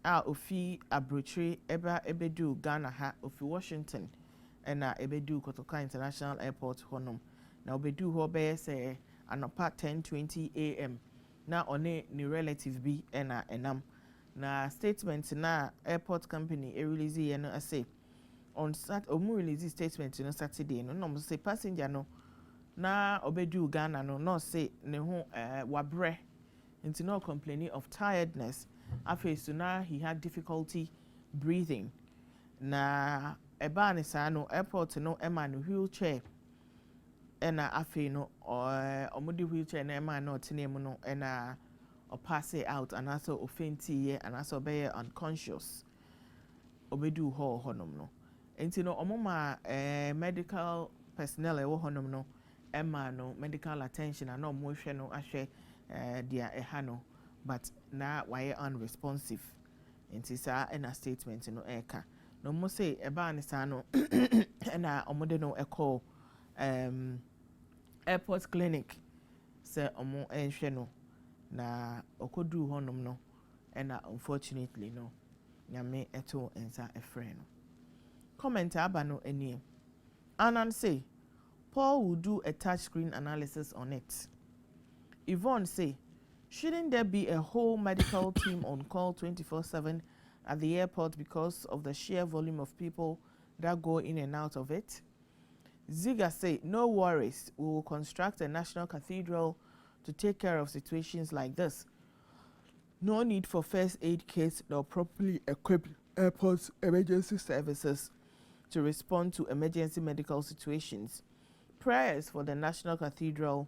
ofi Abrochire ebedu Ghana ha ofi Washington and ebedu Kotoka International Airport honum na obedu ho be say anopa 10:20 AM na one ni relative bi enam na statement na airport company release ye no say on omu release statement no Saturday no say passenger no na obedu Ghana no say ne ho wabre nti no complaining of tiredness after so now he had difficulty breathing na eba ne sa no airport no ema no wheelchair ɛna afei no ɔmo de wheelchair na ɛma na ɔtene mu no ɛna pass it out anaasɛ ɔfɛnti yɛ anaasɛ ɔbɛyɛ unconscious ɔbɛdu hɔ hɔnom no nti no ɔmo ma medical personnel ɛwɔ hɔnom no ɛma no medical attention ana ɔmo hwɛ no ahwɛ deɛ ɛha no but na wayɛ unresponsive nti saa ɛna statement no ɛka na ɔmo sɛ ɛbaa ne saa no ɛna ɔmo de no ɛkɔ airport clinic sɛ ɔmo ɛnhwɛ no na ɔkɔduu hɔnom no ɛna unfortunately no nyame ɛto nsa ɛfrɛ no comment aba no ani Anan say Paul will do a touchscreen analysis on it. Yvonne say, shouldn't there be a whole medical team on call 24/7 at the airport because of the sheer volume of people that go in and out of it? Ziga say, no worries, we will construct a national cathedral to take care of situations like this. No need for first aid kits nor properly equipped airport emergency services to respond to emergency medical situations. Prayers for the National Cathedral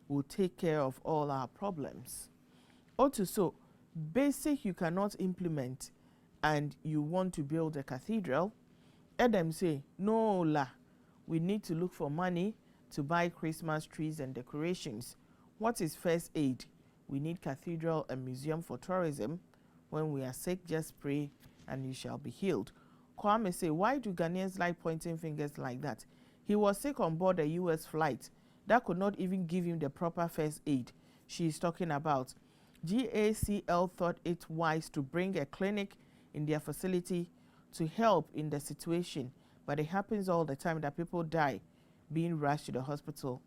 will take care of all our problems. Also, basic you cannot implement and you want to build a cathedral. Adam say, no la, we need to look for money to buy Christmas trees and decorations. What is first aid? We need cathedral and museum for tourism. When we are sick, just pray and you shall be healed. Kwame say, why do Ghanaians like pointing fingers like that? He was sick on board a US flight that could not even give him the proper first aid she is talking about. GACL thought it wise to bring a clinic in their facility to help in the situation, but it happens all the time that people die being rushed to the hospital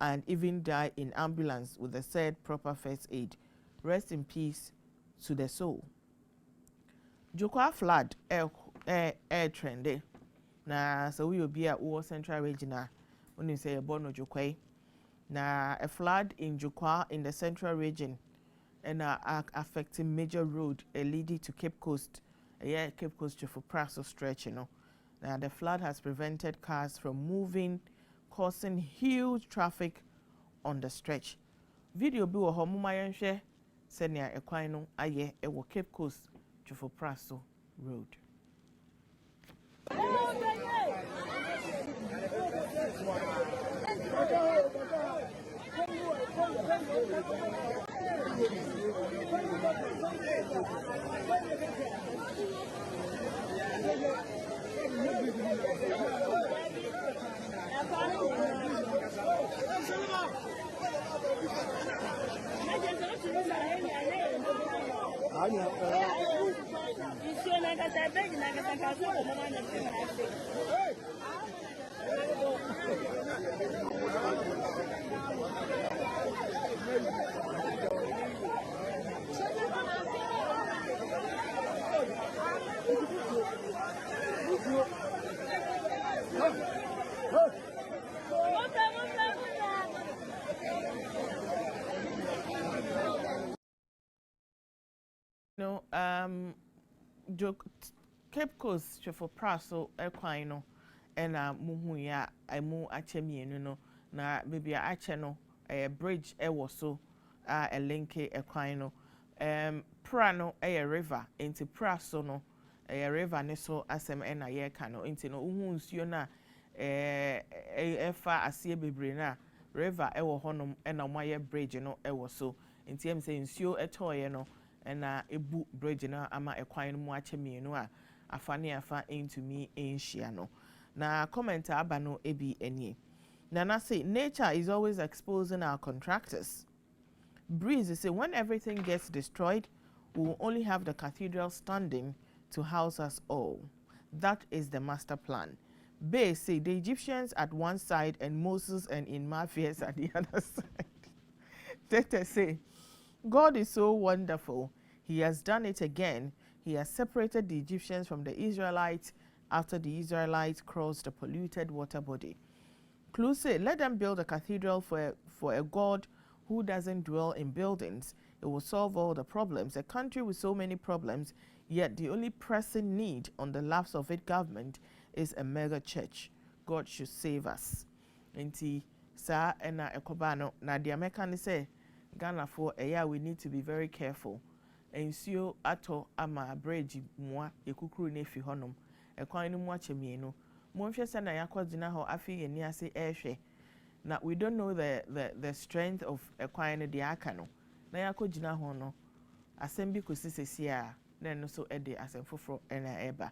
and even die in ambulance with the said proper first aid. Rest in peace to the soul. Jokwa flood air trend na so we will be at Central Region when you say Bono Jokwe. Na a flood in Jokwa in the Central Region and affecting major road leading to Cape Coast, Cape Coast to Praso stretch, you know. Now the flood has prevented cars from moving, causing huge traffic on the stretch. Video bi wo ho mumayen hwe senia ekwan no aye ewo Cape Coast to Praso road. No, Cape Coast for Praso Equino and Muhu ya mu achemienu no na maybe acheno a bridge so a linke equino Prano a river into Praso no a river neso asem ena ye kano into no nsuo na efa asie bebre na river ewo honom ena moye bridge no ewo so nti em say nsuo etoye no ena ebu bridge na ama ekwan mu achemienu a afane afa into me enhia no na comment aba no ebi enie Nana say nature is always exposing our contractors. Breeze say when everything gets destroyed we will only have the cathedral standing to house us all. That is the master plan. Bay say the Egyptians at one side and Moses and in Mafias at the other side. Tete say God is so wonderful. He has done it again. He has separated the Egyptians from the Israelites after the Israelites crossed the polluted water body. Clue say, let them build a cathedral for a God who doesn't dwell in buildings. It will solve all the problems. A country with so many problems, yet the only pressing need on the laps of its government is a mega church. God should save us. Nti Sa ena ekoba no na dia meka ne say Ghana for we need to be very careful. Ensuo ato ama bridge mua ekukuru na efi honom. Ekwan no mu achemienu. Monhwe se na yakodina ho afi ye ni ase ehwe. Na we don't know the strength of ekwan no de aka no. Na yakodina ho no asem bi kosisesi a na no so ede asem foforo ena eba.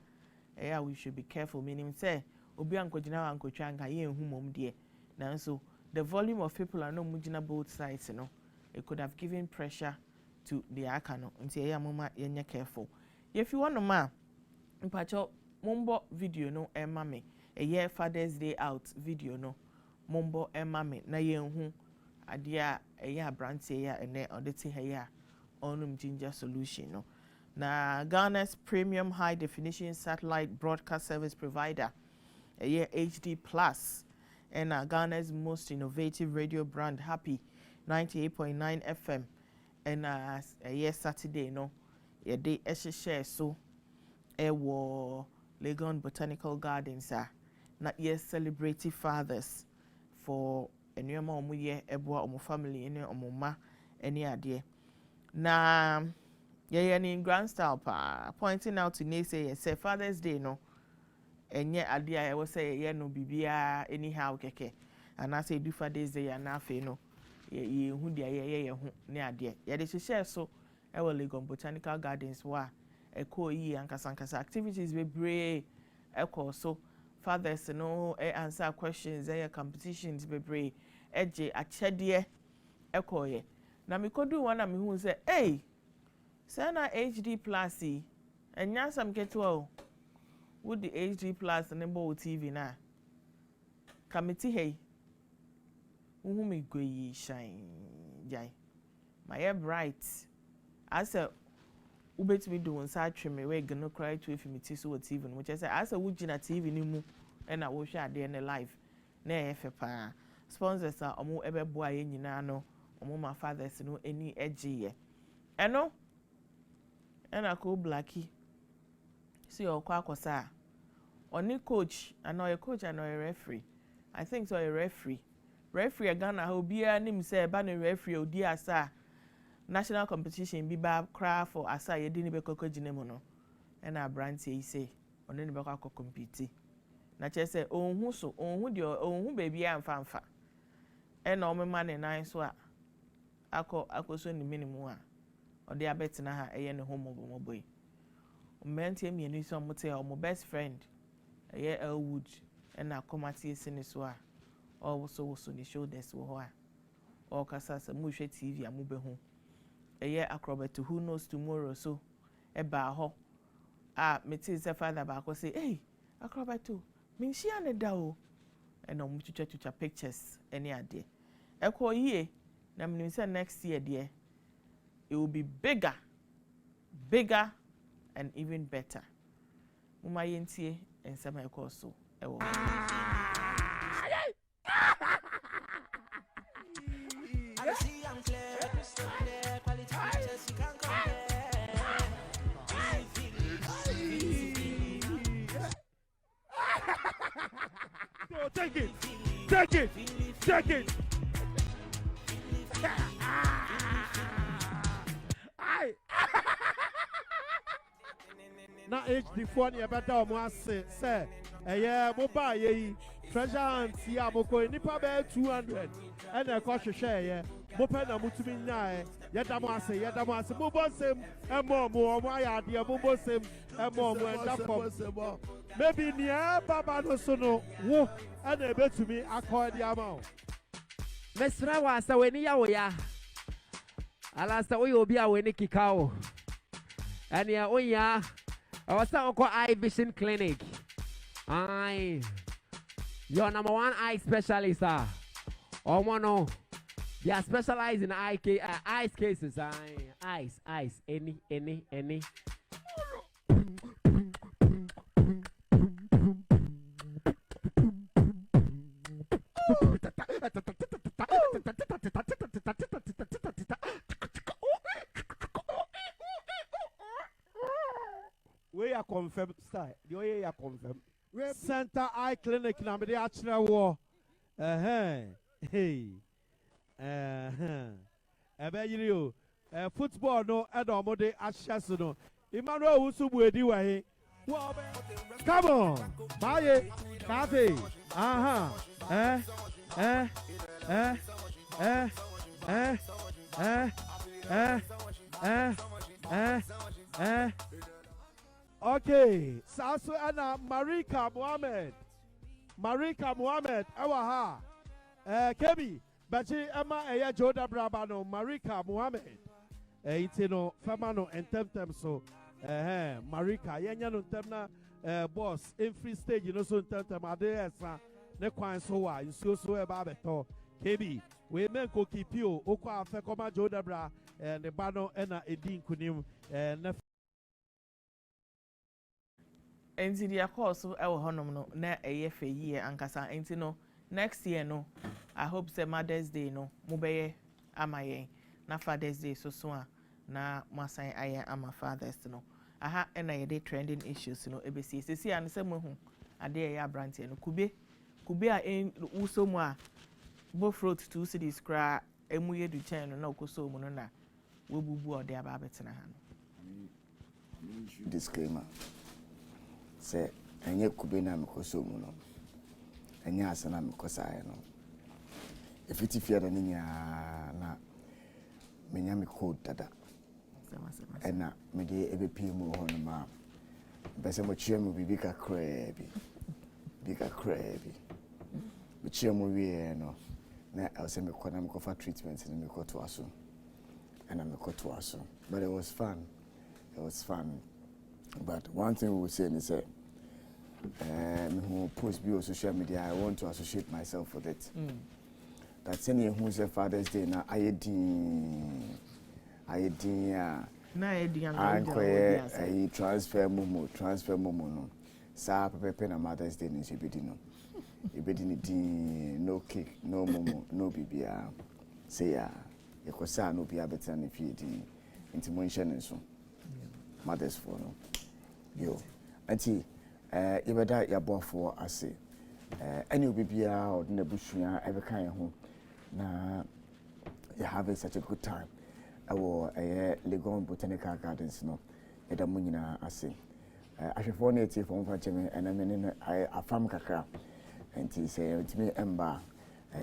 We should be careful, meaning say obi ankogina wa ankotwa anka ye enhu mom de. Nanso the volume of people are no mujina both sides, you know. It could have given pressure to the akano. Nti ya mama yenye careful. If you want to ma, mpacho mumbo video no mame. A Father's Day out video no. Mumbo mame na yenhu adia branti ya ene odeti heya onum ginger solution no. Na Ghana's premium high definition satellite broadcast service provider HD Plus and Ghana's most innovative radio brand Happy 98.9 FM and Saturday no day share so war Legon Botanical Gardens not yet celebrating fathers for enyoma omu ye eboa omu family ene omu ma eni ade na in grand style pointing out to say Father's Day no enye ade a we say ye no bibia anyhow keke and I say do Father's Day ya na afi no ye hu dia ye hu ne ade ye de share so e wo Legon Botanical Gardens wa eko yi ankasa activities be brave eko so fathers no answer questions competitions be brave eje achede eko ye na me kodu one na me hu say hey sana HD Plus enya sam keto with the HD Plus and the TV na committee hey who me go shine jai my bright as a ubet me do inside trim me we gonna cry to if me so TV which I say as a would na TV ni mu and I will share there in live na efe pa sponsors are omo ebe boa ye nyina no omo my fathers no any edge ye eno and I call Blackie see your kwakosa oni coach and no a coach and no a referee. I think so a referee a Ghana ho bia nim say ba no referee odi asa national competition bi ba cry for asa ye di ni be kokko ginemo no and a brand say oni ni be kwa compete na che say onhu so onhu de onhu ba bia amfa and no me man nan so a akoso ni minimum a odi abetina ha eye ne homo boy menti emienu so mote o best friend Elwood and na committee siniswa also ni shoulders wo ha or kasa sa mu hwe TV amube ho acrobat who knows tomorrow so ba ho meti se father ba ko say hey acrobat me shia ne da o and no mutucha pictures any ade ye na me say next year there it will be bigger and even better muma yentie and some so ewo Take it. Na HD4 ni ebeda omo ase say mobile yi treasure hunt ya moko nipa be 200 and e ko hwehwe mo pe na mutumi nya yeda mo ase mo bosem omo ayade mo bosem omo enda kom maybe near baba no so no wo and e betumi akọ di ama mesra wa asa weni ya wo ya ala asa wo obi a weni kikao and ya onya I was talking about Eye Vision Clinic. Your number one eye specialist, no. They are specialized in eyes cases. Eyes, any. We are confirmed style. The way you are confirmed. Center Eye Clinic na me dey actually war. Hey. Ebe yiri o. Football no edo de ahyase no. Emmanuel Usubu edi wa he. Come on. Baye. Cafe. Aha. Eh. Okay, Sasu Anna Marika Mohammed, ewa ha. Kebi, Bachi Emma Eya Joda Brabano, Marika Mohammed. Itino, Famano, and Temtem so. Marika, Yanya no Temna, boss, in free stage, you know, so Temtem, Adesa, Nequan Soa, you so Babeto. Kebi, we men ko keep you, Okwa Fekoma Joda Bra, and the Bano Ena Edin Kunim, and Enti dia course ɛwɔ hɔnom no na ɛyɛ fɛ yie ankasa enti no next year no I hope say Mother's Day no mobɛyɛ ama yɛn na Father's Day so a na masan ayɛ ama fathers no aha ɛna yɛde trending issues no ebesi sesi an sɛ mohu ade ɛyɛ abrante no kube a wuso mu a both road 2 cities kra emu yɛ du chain no na okoso mu no na wobubu ɔde aba abetena ha no disclaimer say enye kube na mekoso mu no enye asana mekosae no efiti fia da nya na menya me code dada ena me de ebepi mu ho no ma bese mo chia mu bibi kakra bi me chia mu wie no na else me kona me kofa treatment ni me koto aso ena me koto aso but it was fun but one thing we will say is that who post be on social media, I want to associate myself with it. That's any who's a Father's Day now. I transfer momo no. Sa pepe na Mother's Day ni sebedino. Ebedini di no cake, no momo, no bibia. Say ya, yekosa no bia better ni fie di into mention so. Mothers for no. Yo, auntie, ibeda ya bofo ase. Any bibia or na bushua every kind home. Na you having such a good time. Awo Legon Botanical Gardens no. Eda mu nyina ase. Ahwefo na etie fo mfa cheme ena me afam kakra. Enti say ntimi emba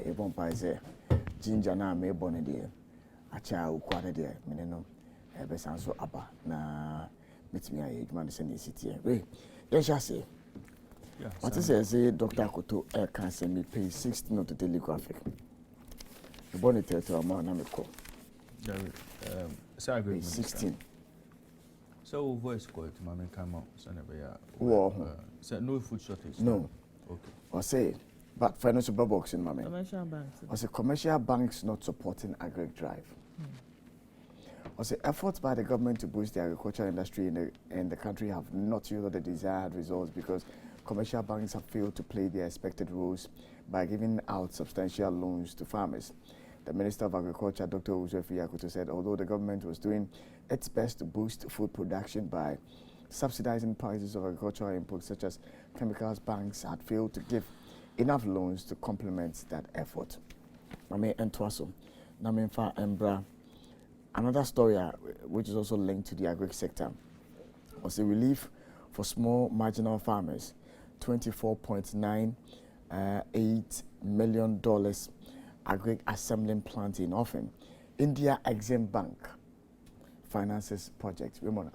ebon pa say ginger na me bone de acha ukwade de me no ebe sanso aba na metimi aye djuma de se ne sitie we yes I say what is say Dr. Koto can send me pay 16 of the Daily Graphic the bone tell ma na me call say agree 16 so voice call to mama come out so never ya say no food shortage no okay or say but financial box in mama commercial banks or say commercial banks not supporting agri drive or say efforts by the government to boost the agricultural industry in the country have not yielded the desired results because commercial banks have failed to play their expected roles by giving out substantial loans to farmers. The Minister of Agriculture, Dr. Uzofi Yakuto, said although the government was doing its best to boost food production by subsidizing prices of agricultural inputs such as chemicals, banks had failed to give enough loans to complement that effort. Another story which is also linked to the agri sector was the relief for small marginal farmers, $24.98 million agri assembling plant in Offen. India Exim Bank finances projects. No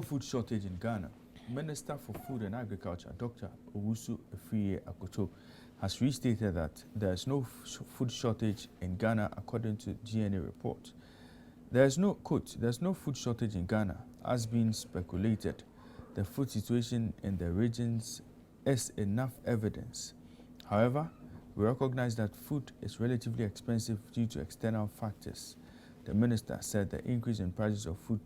food shortage in Ghana. Minister for Food and Agriculture, Dr. Owusu Efiye Akoto, has restated that there is no food shortage in Ghana according to GNA report. There is no, quote, there's no food shortage in Ghana, as being speculated. The food situation in the regions is enough evidence. However, we recognize that food is relatively expensive due to external factors. The minister said the increase in prices of food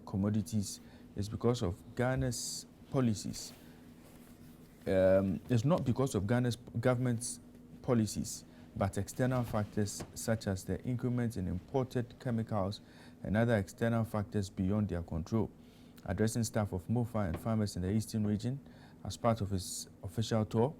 commodities is because of Ghana's policies. It's not because of Ghana's government's policies, but external factors such as the increment in imported chemicals and other external factors beyond their control. Addressing staff of MOFA and farmers in the eastern region as part of his official tour,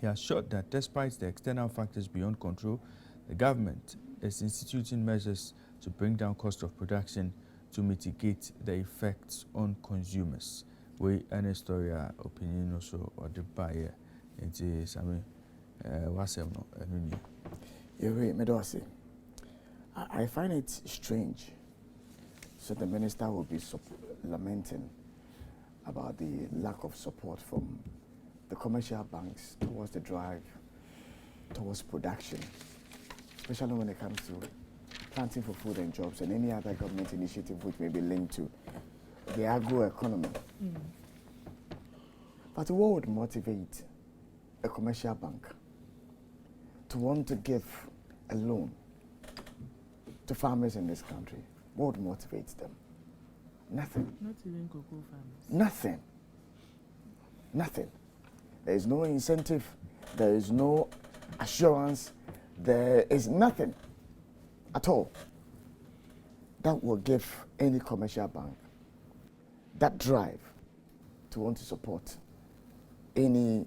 He assured that despite the external factors beyond control, the government is instituting measures to bring down cost of production to mitigate the effects on consumers. We any story opinion also or the buyer into some wasem no. I find it strange. So the minister will be lamenting about the lack of support from the commercial banks towards the drive towards production, especially when it comes to planting for food and jobs and any other government initiative which may be linked to the agro economy. But what would motivate a commercial bank to want to give a loan to farmers in this country? What motivates them? Nothing. Not even cocoa farmers. Nothing. Nothing. There is no incentive. There is no assurance. There is nothing at all that will give any commercial bank that drive to want to support any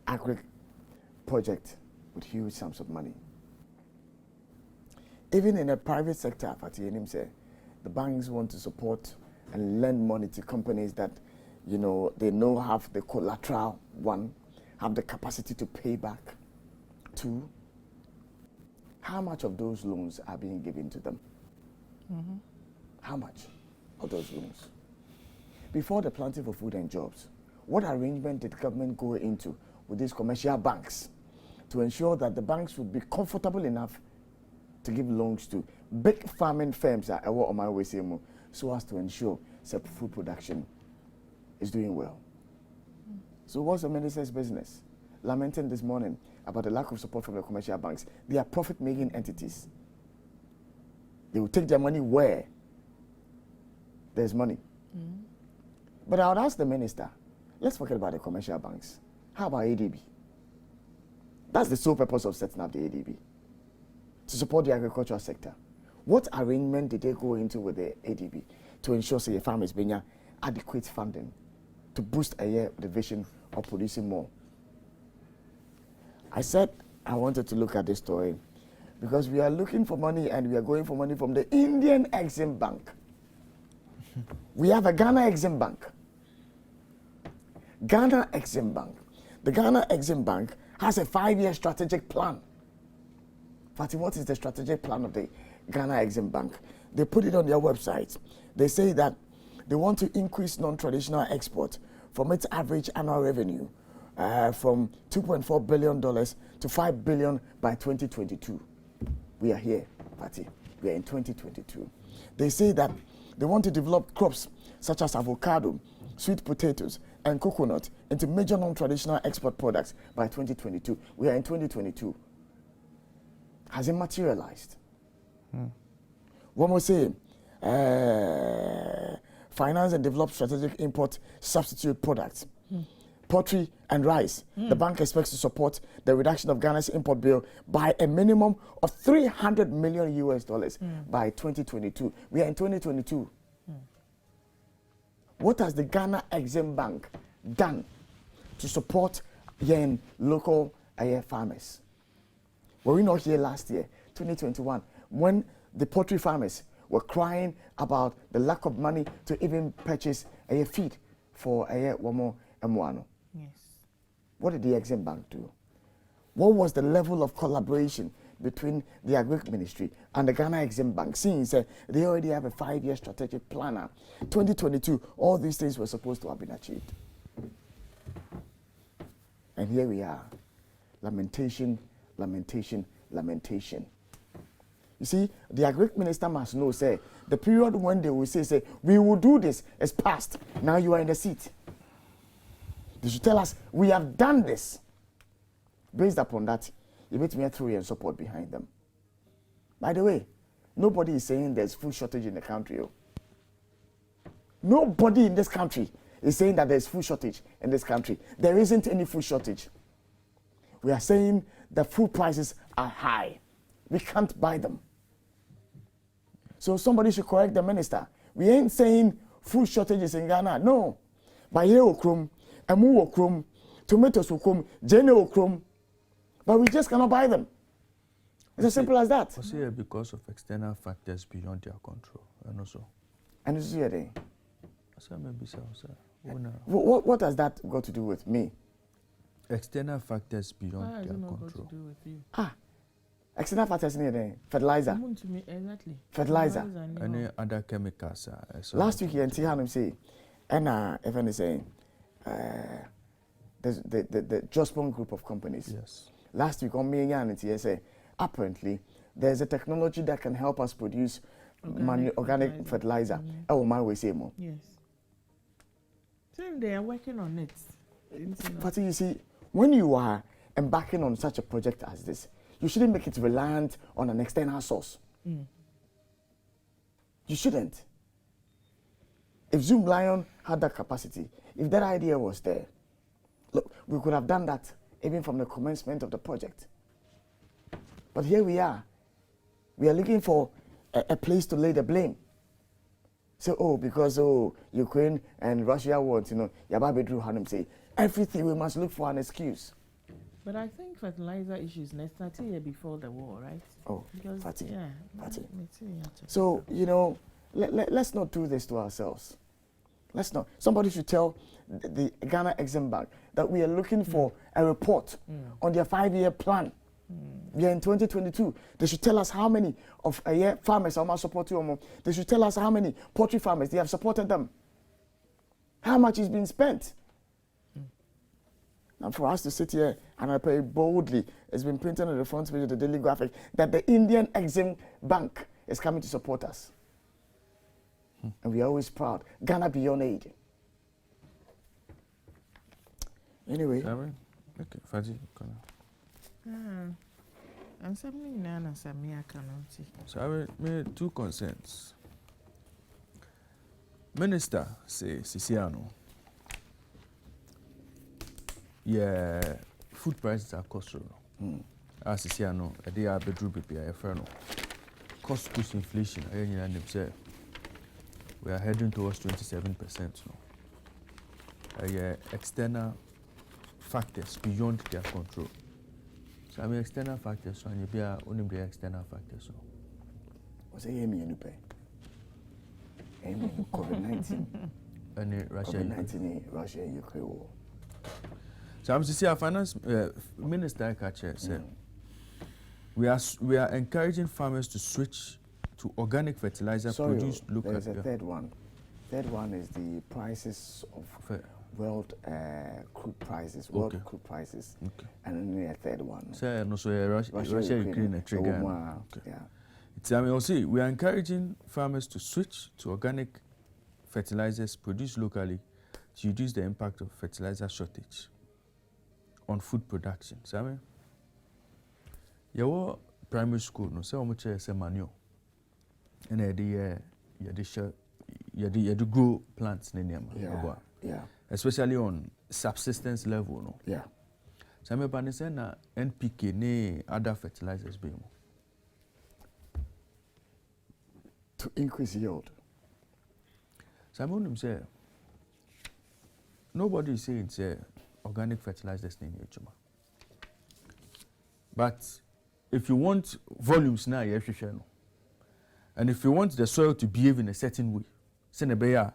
agri project with huge sums of money. Even in the private sector, the banks want to support and lend money to companies that, they know have the collateral, one, have the capacity to pay back, two, how much of those loans are being given to them? How much of those loans? Before the planting for food and jobs, what arrangement did government go into with these commercial banks to ensure that the banks would be comfortable enough to give loans to big farming firms that are on my way so as to ensure that food production is doing well? So what's the minister's business? Lamenting this morning about the lack of support from the commercial banks. They are profit-making entities. They will take their money where there's money. But I would ask the minister, let's forget about the commercial banks. How about ADB? That's the sole purpose of setting up the ADB, to support the agricultural sector. What arrangement did they go into with the ADB to ensure the farmers being adequate funding to boost the vision of producing more? I said I wanted to look at this story because we are looking for money and we are going for money from the Indian Exim Bank. We have a Ghana Exim Bank. Ghana Exim Bank. The Ghana Exim Bank has a 5-year strategic plan. Fatih, what is the strategic plan of the Ghana Exim Bank? They put it on their website. They say that they want to increase non-traditional export from its average annual revenue from $2.4 billion to $5 billion by 2022. We are here, Fatih. We are in 2022. They say that they want to develop crops such as avocado, sweet potatoes, and coconut into major non-traditional export products by 2022. We are in 2022. Has it materialized? One more say, finance and develop strategic import substitute products, poultry and rice. The bank expects to support the reduction of Ghana's import bill by a minimum of $300 million by 2022. We are in 2022. What has the Ghana Exim Bank done to support local farmers? Were we not here last year, 2021, when the poultry farmers were crying about the lack of money to even purchase feed for Wamo Mwana? Yes. What did the Exim Bank do? What was the level of collaboration between the Agri Ministry and the Ghana Exim Bank, since they already have a 5-year strategic plan? 2022, all these things were supposed to have been achieved. And here we are. Lamentation, lamentation, lamentation. You see, the Agri Minister must know, say, the period when they will say, we will do this is past. Now you are in the seat. They should tell us, we have done this. Based upon that, you bet me throw your support behind them. By the way, nobody is saying there's food shortage in the country. Nobody in this country is saying that there's food shortage in this country. There isn't any food shortage. We are saying the food prices are high. We can't buy them. So somebody should correct the minister. We ain't saying food shortages in Ghana. No. By here okrum, emu okrum, tomatoes will come, jenny will come, but we just cannot buy them. It's as simple as that. Was here because of external factors beyond their control, and also. And this is your day. So maybe so, sir. What has that got to do with me? External factors beyond Why has their it not got control. to do with you? External factors in there. Fertilizer. Come on to me, exactly. Fertilizer. and Any all. other chemicals? Last week, you say, and everyone is saying, there's the Jospon group of companies. Yes. Last week on me and say, apparently, there's a technology that can help us produce organic fertilizer. Oh, my way say more. Yes. So they are working on it. But you see, when you are embarking on such a project as this, you shouldn't make it reliant on an external source. You shouldn't. If Zoom Lion had that capacity, if that idea was there, look, we could have done that even from the commencement of the project. But here we are. We are looking for a place to lay the blame. So, because Ukraine and Russia want, Yababe Drew Hanum say, everything we must look for an excuse. But I think fertilizer issues started here before the war, right? Oh, Because, Fatty. yeah. Fatty. Material. So, let's not do this to ourselves. Let's not. Somebody should tell the Ghana Exim Bank that we are looking for a report on their 5-year plan. We are in 2022. They should tell us how many of farmers are supporting. They should tell us how many poultry farmers they have supported them. How much is being spent. And for us to sit here and I pray boldly, it's been printed on the front page of the Daily Graphic that the Indian Exim Bank is coming to support us. And we are always proud. Ghana beyond aid. Anyway. Okay, Faji. And something Nana Samia cannot see. So I made 2 concerns. Minister say Sisiano. Yeah, food prices are costly. As Sisiano, a day I bedroom baby I friend. Cost push inflation. We are heading towards 27% now. External factors beyond their control. So I mean external factors, so you be only the external factors. What's a year you pay? COVID-19. And Russia. COVID-19, Russia, Ukraine war. So I'm to see our finance minister said we are encouraging farmers to switch to organic fertilizer produced locally. There's a third one. Third one is the prices of world crude prices. World crude prices. Okay. And then a third one. So Russia, Ukraine, a trigger. Yeah. I mean, see, we are encouraging farmers to switch to organic fertilizers produced locally to reduce the impact of fertilizer shortage on food production. So I mean, your primary school no say much say manure. And you grow plants in them. Yeah. Especially on subsistence level, no. Yeah. So I'm about to say na NPK ne other fertilizers be more. To increase yield. So I'm going to say nobody is saying say organic fertilizers in nature. But if you want volumes now, you have to share no. And if you want the soil to behave in a certain way, send a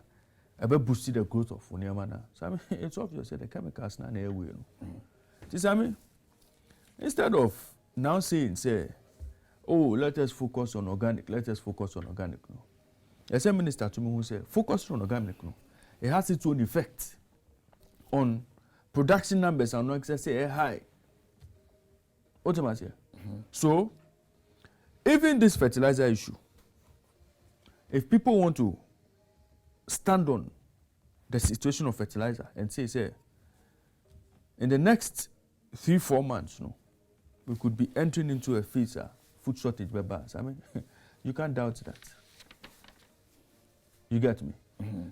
boost the growth of Unyamana. So I mean, it's obvious that the chemicals now near way. I mean, instead of now saying, oh, let us focus on organic, let us focus on organic. No. There's a minister to me who said, focus on organic. No. It has its own effect on production numbers and not excessively high. What am I saying? So, even this fertilizer issue, if people want to stand on the situation of fertilizer and say, in the next 3-4 months, no, we could be entering into a phase of food shortage by bars. I mean, you can't doubt that. You get me?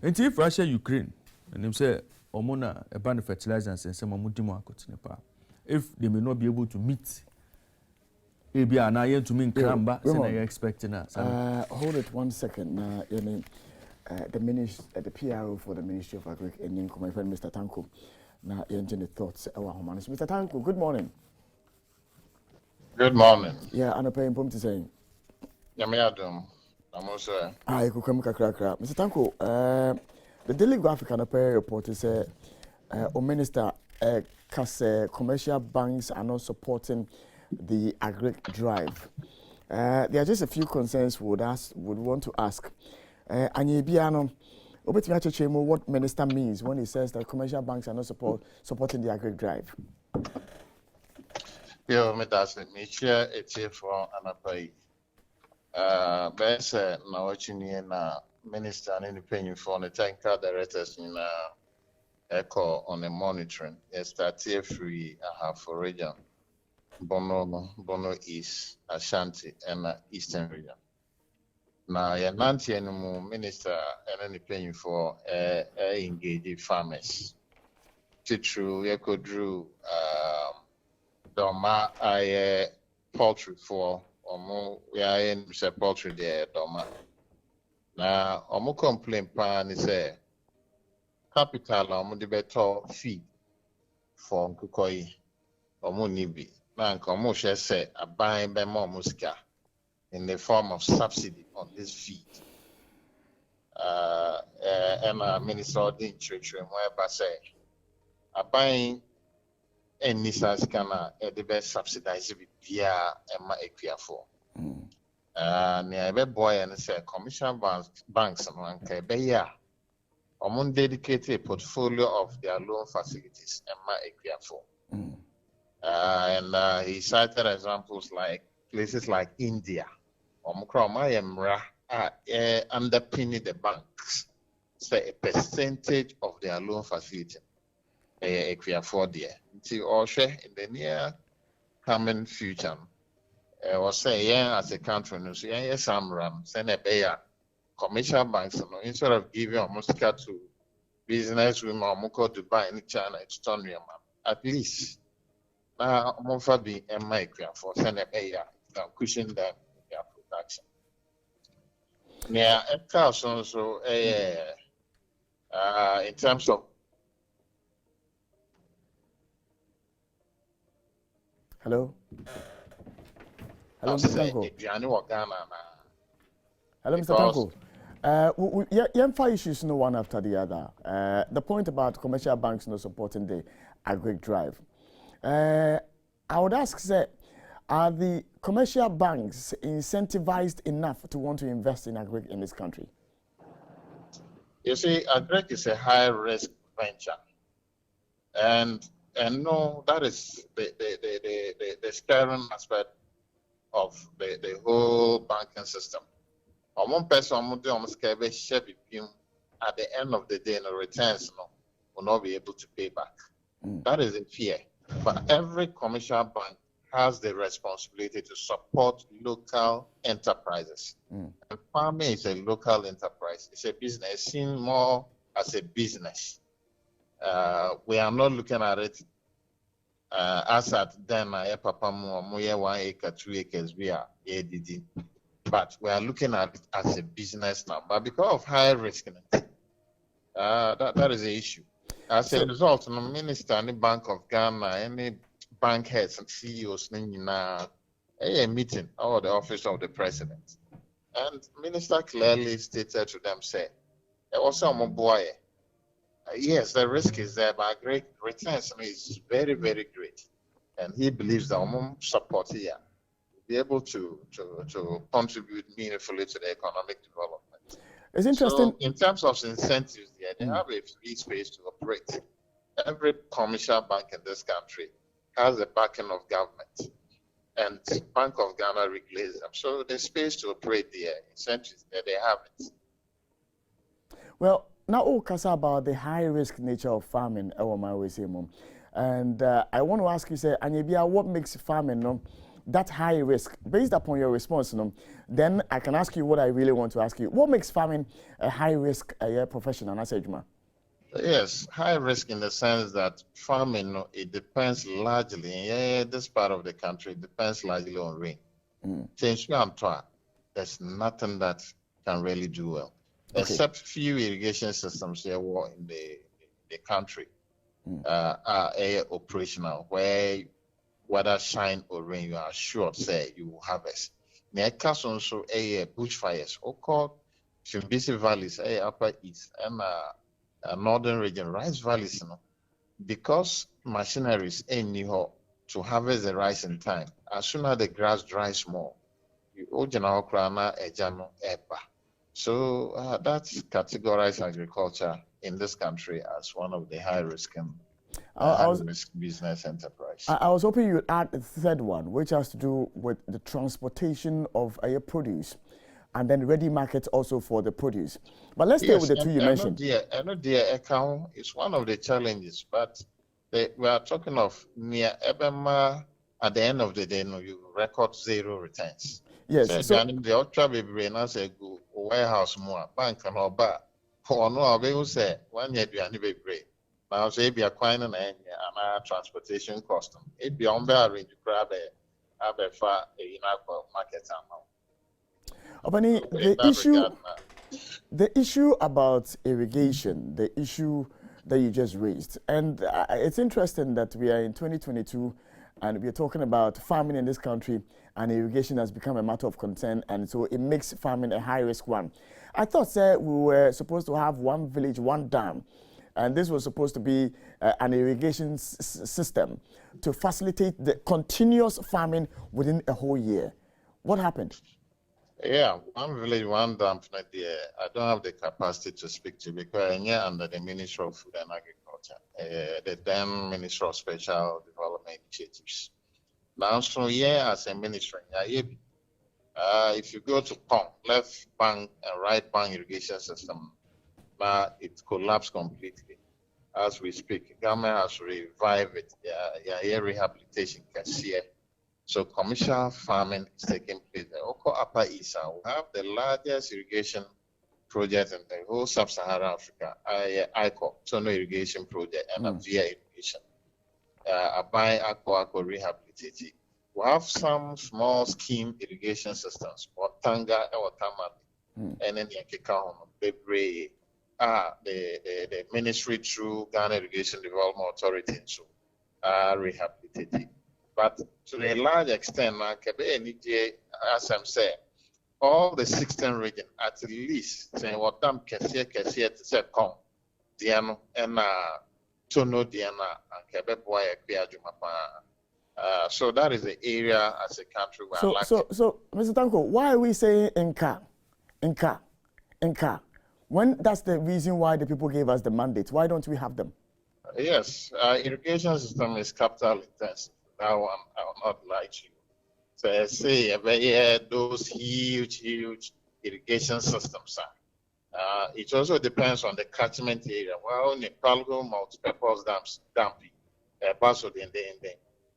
And if Russia, Ukraine, and they say, Omona, a band of fertilizers and some if they may not be able to meet, maybe an iron to mean cramba, so you're expecting us. Hold it 1 second. The PRO for the Ministry of Agriculture, my friend Mr. Tanko, na yɛngye thoughts ɛwɔ ahoma no so. Mr. Tanko, good morning. Good morning. Yeah, anɔpa yi mpom te sɛn? Nyame adom. Namoso. Yɛkɔkam kakrakra. Mr. Tanko, the Daily Graphic anɔpa report sɛ Minister commercial banks are not supporting the agri drive. There are just a few concerns would want to ask. Anyebiano, what minister means when he says that commercial banks are not supporting the agri drive. Yo, me that's it. Me share it here for anapai. Best na watching na minister and independent for the technical directors in echo on the monitoring. Start here free for region. Bono East, Ashanti, and Eastern region. Now, your nanti and minister and any paying for engaging farmers. True, you could do Doma, I poultry for or more. We are in poultry there, Doma. Now, omo complaint pan is a capital omo the better fee for Nkukoi omo nibi. Now, omo share say a buying by more musika in the form of subsidy on this feed. And minister didn't church where say a buying and Nissan scanner at the best subsidized via Emma Equia for. Near boy and say commercial banks and Kebeya or dedicated a portfolio of their loan facilities Emma Equia for. And he cited examples like places like India. Underpinning the banks, say a percentage of their loan facility. For there. Until in the near coming future, was say as a country, some ram, send a bayer, commercial banks, instead of giving almost to business women or to buy in China, it's turn your man. At least now, more be a micro for send a bayer, cushion them their production. Near a thousand, so in terms of Hello, Mr. Tanko. Hello, Mr. Tanko. Five issues, no one after the other. The point about commercial banks not supporting the agri drive. I would ask, sir, are the commercial banks incentivized enough to want to invest in agri in this country? You see, agri is a high risk venture, and no, that is the scaring aspect of the whole banking system. One person at the end of the day, the returns will not be able to pay back. That is a fear. But every commercial bank has the responsibility to support local enterprises. And farming is a local enterprise. It's a business, seen more as a business. We are not looking at it as at then papa mo 1 acre, 2 acres we are ADD. But we are looking at it as a business now. But because of high risk, that is the issue. As a result, the minister, any Bank of Ghana, any bank heads and CEOs, a meeting or the office of the president. And minister clearly stated to them, say, it was some boy. Yes, the risk is there, but great returns is very, very great. And he believes that support here will be able to contribute meaningfully to the economic development. It's interesting. So in terms of incentives, they have a free space to operate. Every commercial bank in this country has the backing of government, and the Bank of Ghana regulates them. So there's space to operate there. Incentives there, they have it. Well, now all kasa about the high risk nature of farming, and I want to ask you, say, Anyebia, what makes farming that high risk? Based upon your response, then I can ask you what I really want to ask you. What makes farming a high risk profession? And I said, yes, high risk in the sense that farming, it depends largely, this part of the country, it depends largely on rain. There's nothing that can really do well. Okay. Except few irrigation systems here in the country. are operational, where whether shine or rain, you are sure say you will harvest. Nekas also bushfires, called Fimbisi valleys, upper east and northern region, rice valleys, because machineries anyhow to harvest the rice in time. As soon as the grass dries more, you ojana okrana ejano eba. So that's categorized agriculture in this country as one of the high risk and high-risk business enterprise. I was hoping you'd add the third one, which has to do with the transportation of produce and then ready markets also for the produce. But let's stay with the two you mentioned. I know the account is one of the challenges, but we are talking of near Ebema at the end of the day, you record zero returns. Yes. So the ultra baby say go warehouse more bank and all back. For no, we will say 1 year do any baby. Now, say be acquiring an transportation cost. It be on the range grab a far market amount. The issue about irrigation, the issue that you just raised, and it's interesting that we are in 2022 and we're talking about farming in this country, and irrigation has become a matter of concern, and so it makes farming a high-risk one. I thought, sir, we were supposed to have one village, one dam. And this was supposed to be an irrigation system to facilitate the continuous farming within a whole year. What happened? Yeah, one village, one dam. I don't have the capacity to speak to because I'm under the Ministry of Food and Agriculture, the then Ministry of Special Development Initiatives. Now, so as a ministry, if you go to POM, left bank and right bank irrigation system, it collapsed completely. As we speak, government has revived it. Rehabilitation cashier. So commercial farming is taking place. The Oko Upper East we have the largest irrigation project in the whole sub-Saharan Africa. ICO, Tono Irrigation Project, and via irrigation. Abai Aqua rehabilitated. We have some small scheme irrigation systems, Watanga or Tamale, and then Yakika, Bebre. The ministry through Ghana Irrigation Development Authority so rehabilitated. But to a large extent, as I'm saying, all the 16 regions, at least, saying what them Kessie to say come, Diano and Tono Diana and Quebec boy so that is the area as a country where So Mr. Tanko, why are we saying Inca? When that's the reason why the people gave us the mandate, why don't we have them? Yes, irrigation system is capital intensive. That one, I will not lie to you. So I say, those huge irrigation systems are. It also depends on the catchment area. Well, Nepalgo multi-purpose dams, dumping,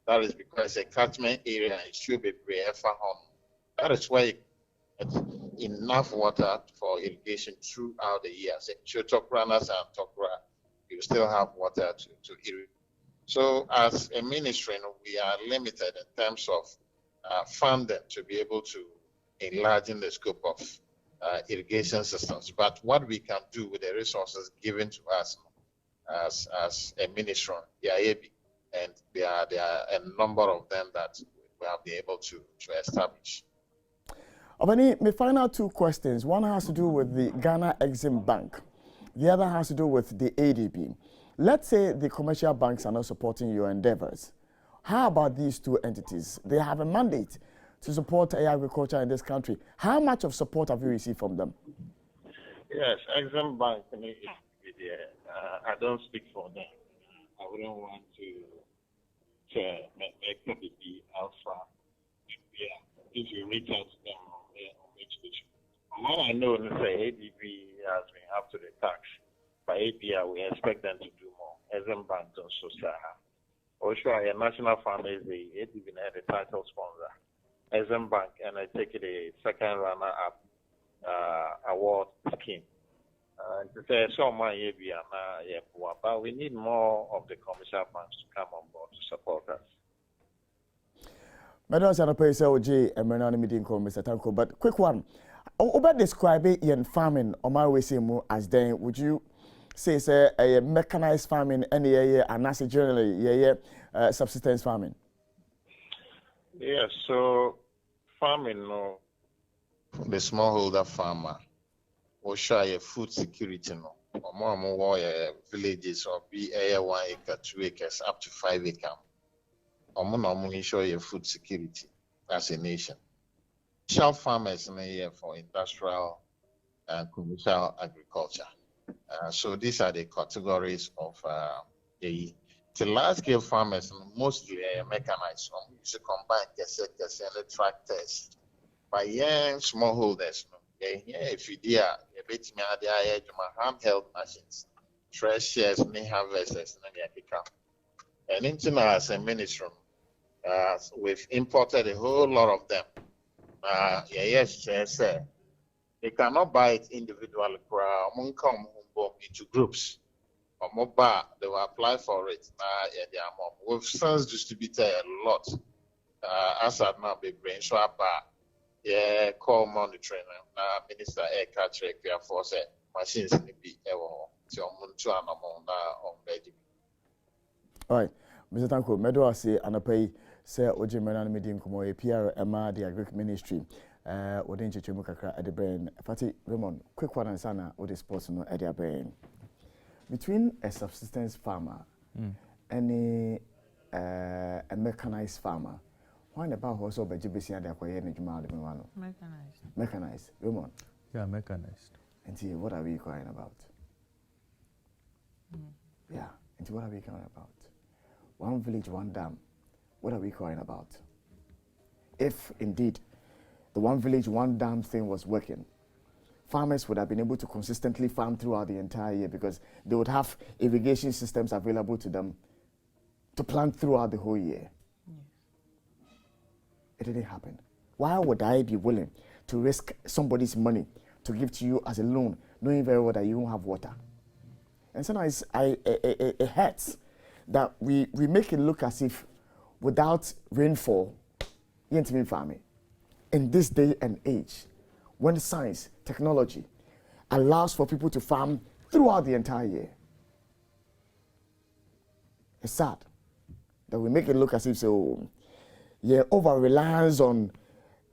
that is because a catchment area it should be home. That is why enough water for irrigation throughout the year. So Chotopranas and Tokra, you still have water to irrigate. So as a ministry, we are limited in terms of funding to be able to enlarge in the scope of irrigation systems. But what we can do with the resources given to us as a ministry, and there are a number of them that we have been able to establish. Obani, my final two questions. One has to do with the Ghana Exim Bank. The other has to do with the ADB. Let's say the commercial banks are not supporting your endeavors. How about these two entities? They have a mandate to support agriculture in this country. How much of support have you received from them? Yes, Exim Bank, I don't speak for them. I wouldn't want to make the alpha. If you reach out to them, what I know is that ADB has been up to the tax. By APR, we expect them to do more. Exim Bank also Saha. Also, a national fund is the ADB and the title sponsor. Exim Bank, and I take it a second runner-up award scheme. To say so my but we need more of the commercial banks to come on board to support us. Madam Sanapay Oji Emerana meeting call Mr. Tanko, but quick one. About describe it in farming on my way as then would you say a mechanized farming and and generally subsistence farming? Yeah, so farming, no, the smallholder farmer will share food security, no. Or more villages or be 1 acre, 2 acres, up to 5 acres. Or more ensure your food security as a nation. Shell farmers in a year for industrial and commercial agriculture. So these are the categories of the large scale farmers, mostly mechanized. We used to combine the tractors by smallholders. If you do, handheld machines, threshers, harvesters, and internal as a ministry, we've imported a whole lot of them. They cannot buy it individually. Come into groups. They will apply for it. We've since distributed a lot. As I've now been brain so call monitoring. Minister Eka for machines in the be all right, Mr. Tanko, Medo say anapay say Oji Menan Medium Komo PR Emma the Agric Ministry. Wodin Chichimu kakra at the brain. Fati Raymond, quick one and sana with the sports no at the brain. Between a subsistence farmer and a mechanized farmer, why about also by GBC and the acquired Mechanized. Mechanized. Raymond. Yeah, mechanized. And see, what are we crying about? Yeah, and what are we crying about? One village, one dam. What are we crying about? If indeed the one village, one dam thing was working, farmers would have been able to consistently farm throughout the entire year because they would have irrigation systems available to them to plant throughout the whole year. It didn't happen. Why would I be willing to risk somebody's money to give to you as a loan, knowing very well that you don't have water? And sometimes it hurts that we make it look as if without rainfall, you ain't even farming. In this day and age, when science, technology allows for people to farm throughout the entire year, it's sad that we make it look as if over reliance on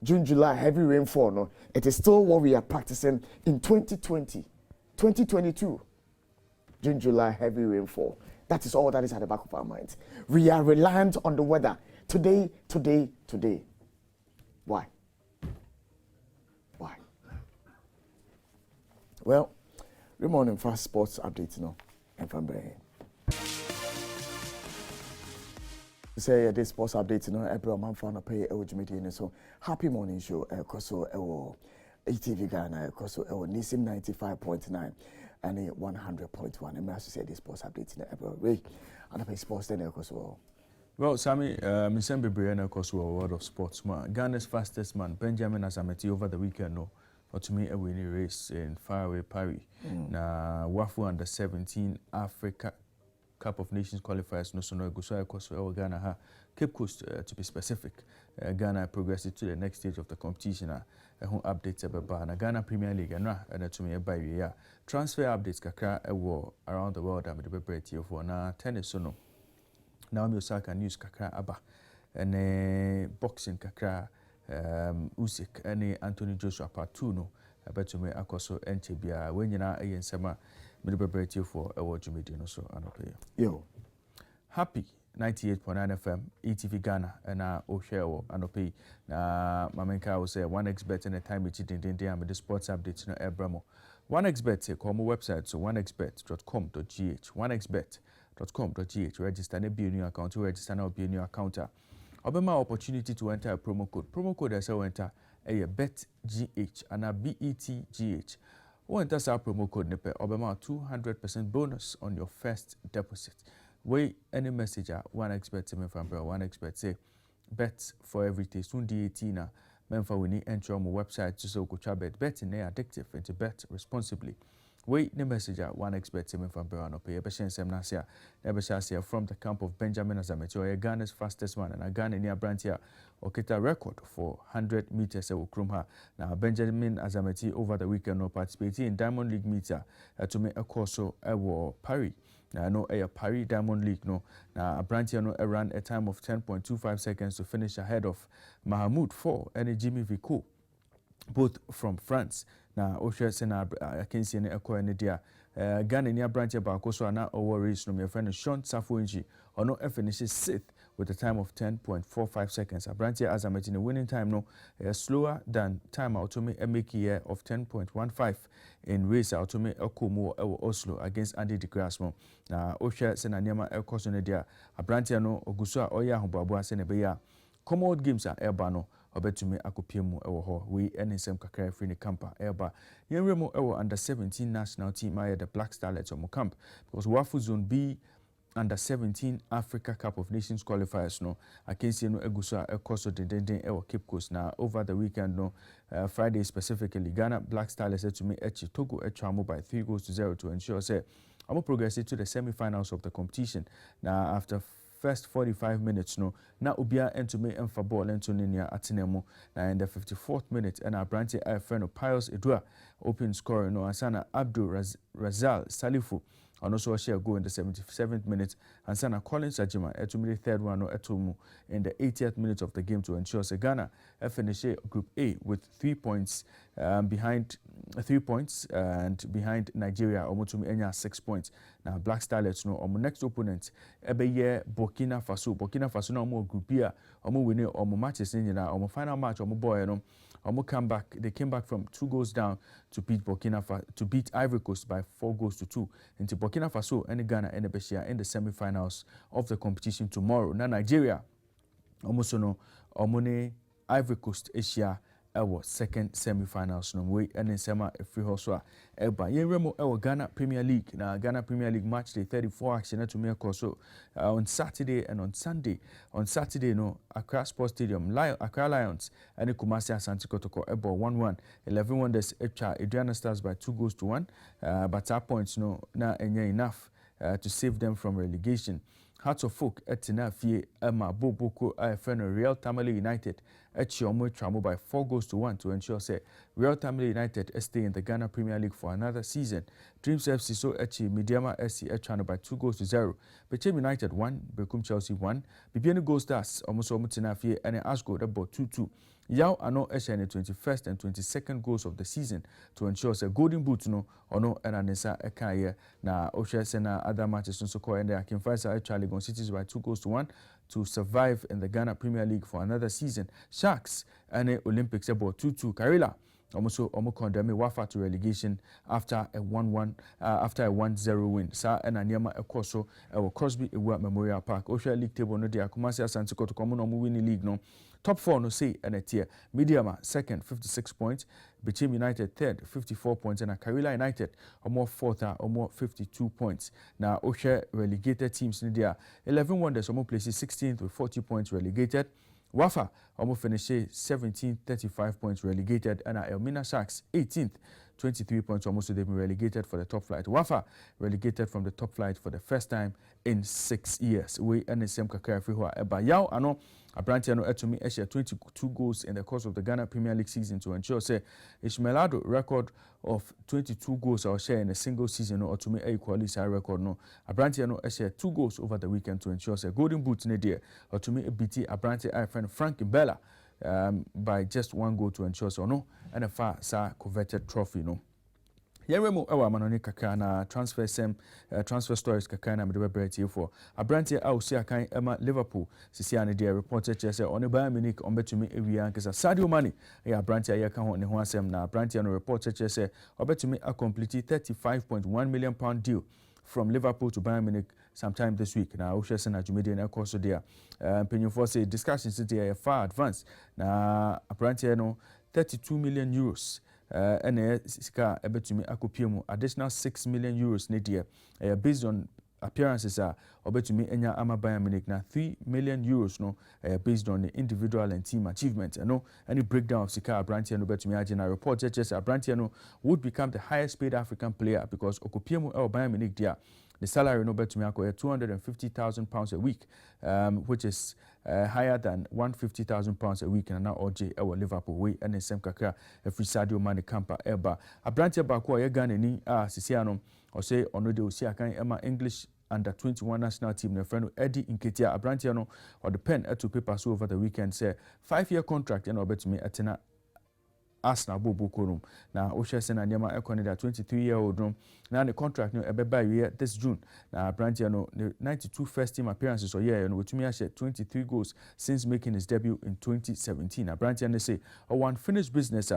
June, July, heavy rainfall. No, it is still what we are practicing in 2020, 2022. June, July, heavy rainfall. That is all that is at the back of our minds. We are reliant on the weather today. Why? Well, good morning, Fast Sports Update, and from Brain. Say this sports update, every month for pay Ojimidi, so happy morning show, Koso ATV Ghana, Koso Nisim 95.9 and 100.1. And I say this sports update in every week, and I pay sports then, Koso. Well, Sammy, Misembe Brianna Koso, world of sports, Ghana's fastest man, Benjamin Azameti, over the weekend, or to me a winning race in faraway Paris. Na Wafu under 17 Africa Cup of Nations qualifiers no sono Gusaya Koso Ghana ha Cape Coast to be specific. Ghana progressed to the next stage of the competition. Updates about na Ghana Premier League and to me by year. Transfer updates kakra around the world and the preparatory for na tennis sono. Naomi Osaka news kakra aba and boxing kakra. Usyk and Anthony Joshua part 2 no about me akoso NTBA when you na sema preparatory for award Jumedi so anopay. Yo. Happy 98.9 FM ETV Ghana and Oshewo anopay na mamenka will say 1xbet and a time it didn't the sports updates no Ebramo. 1xbet call my website so 1xbet.com.gh 1xbet.com.gh register and be a new account to register now be a new accounter. Obama opportunity to enter a promo code. Promo code as I enter a BETGH and a BETGH. Who enters our promo code nepe Obama 200% bonus on your first deposit. Way any messenger 1xbet me from 1xbet say bet for every day soon D18 memfa we need enter on my website to so go bet in addictive and to bet responsibly. Wait, the message one expert Tim from Berano pay a patient Nasia, never from the camp of Benjamin Azameti, or Ghana's fastest man, and a Ghana near Brantia, Okita record for 100 meters at Ukrumha. Now, Benjamin Azameti over the weekend no participating in Diamond League meter to make a course so Paris. Now, I know a Paris Diamond League no. Now, Brantia no ran a time of 10.25 seconds to finish ahead of Mahamoud 4 and Jimmy Vico, both from France. Now, Osha Sena, I can see any echo in the dia. Ghana near Branch about Koso na over race no, my friend Sean Safuinji, or no finishes 6th with a time of 10.45 seconds. A Branch as I'm in a winning time, no, slower than time out to me a make year of 10.15 in race out to me Okumo Oslo against Andy de Grasmo. Now, Osha Sena Niama El Cosonedia, a Branch no, Ogusua, Oya, Hubabua Senebeya. Commode games are Erbano. Obetumi akopiemu ewo ho we ene nsem kakra free ne campa eba yenremo ewo under 17 national team aye the Black Starlets omo camp because wafu zone B under 17 Africa Cup of Nations qualifiers no akensi no eguso ekoso denden ewo Cape Coast na over the weekend no Friday specifically Ghana Black Starlets to me echi Togo etwamo by 3-0 to ensure say omo progress to the semi-finals of the competition. Now after first 45 minutes no na ubia into me emfa ball into ninia atinemu na in the 54th minute and our branch I friend of Pius Edua open scorer no Ansana Abdul Razal Salifu and also share goal in the 77th minute and Sana Collins Ajima etumili the third one no etumu in the 80th minute of the game to ensure Ghana finish Group A with 3 points behind 3 points and behind Nigeria omotumi enya 6 points. Now Black Starlets no omo next opponent ebeye Burkina Faso na omo group B omo win omo matches ni na omo final match omo boy no omo they came back from 2 goals down to beat Ivory Coast by 4-2 into Burkina Faso and Ghana and Beshia in the semi-finals of the competition tomorrow. Now Nigeria omo so no omo ne Ivory Coast Asia our second semi-finals no way and in sema free horse eba yenremo our Ghana Premier League. Now Ghana Premier League match day 34 action to me so on Saturday and on Sunday. On Saturday no Accra Sports Stadium Accra Lions and Kumasi Asante Kotoko eba 1-1 11 Wonders Adriana Stars by 2-1 but our points no na enya enough to save them from relegation. Hearts of Folk etina fie Emma Boboko friend Real Tamale United Chiomo Tramo by 4-1 to ensure say Real Tamale United stay in the Ghana Premier League for another season. Dreams FC so Mediama SC Chano by 2-0. Bechem United 1, Bekum Chelsea 1. Bibiani Gold Stars almost Omutina fie and Ashgo about 2-2. Yao ano in the 21st and 22nd goals of the season to ensure say golden boot no ono enanesa ekaye na Osha Sena other matches so called and they can find Charlie Gon Cities by 2-1 to survive in the Ghana Premier League for another season. Sharks and Olympics about 2-2 Karila also condemn Wafa to relegation after a 1-0 win. Sa and Anyama Ekoso Crosby Memorial Park. Osha League table no dia Kumasi Asante Kotoko no winning league no. Top 4 no say and a tier. Mediama second 56 points. Bechem United third 54 points and Karila United more fourth or more 52 points. Now Osha relegated teams in there 11 Wonders more places 16th with 40 points relegated. Wafa almost finished 17th 35 points relegated and Elmina Sharks 18th 23 points almost they've been relegated for the top flight. Wafa relegated from the top flight for the first time in 6 years. We and the same kakara free eba yao ano Abrantia no etumi esha 22 goals in the course of the Ghana Premier League season to ensure say Ishmaelado record of 22 goals or share in a single season or to me equally high record no. Abrantia no esha 2 goals over the weekend to ensure say golden boot ne there or to me BT Abrantia I friend Frank Bella by just 1 goal to ensure so no and a far sa coveted trophy no. Yeremo ewa manoni kaka na transfer stories kaka na medebe breti for Abrantia ausi akan Emma Liverpool sisi ane dia reported say on Bayern Munich on betumi ewia nkesa Sadio Mane ya Abrantia ya kan ho ne ho asem na Abrantia no reported say obetumi a complete £35.1 million deal from Liverpool to Bayern Munich sometime this week. Now, Osha na Jumedi na course there. Penyon say discussions there far advanced. Na Abrantia no 32 million euros. And sika ebetumi akopiemu additional 6 million euros ne dear based on appearances are obetumi enya ama Bayern Munich na 3 million euros no based on the individual and team achievement. No any breakdown of Sika Abrantia no obetumi agena report just Abrantia no would become the highest paid African player because Okupiemu Bayern Munich dia the salary no betumi akọ £250,000 a week, which is higher than £150,000 a week and now OJ ewo Liverpool way and same kakra free Sadio Mane camper eba Abrantia ba ko ye Ghana ni sisia no or say ono de osi akan ema English under 21 national team na friend Eddie Nketiah Abrantia no or the pen to paper so over the weekend say 5-year contract and obetumi atena Arsenal Bobo Korum. Now, Osha and Yama Econida, 23-year-old room. Now, the contract no by year this June. Now, Brantiano, the 92 first team appearances or year, and with me, 23 goals since making his debut in 2017. Now, Brantiano say, one finished business.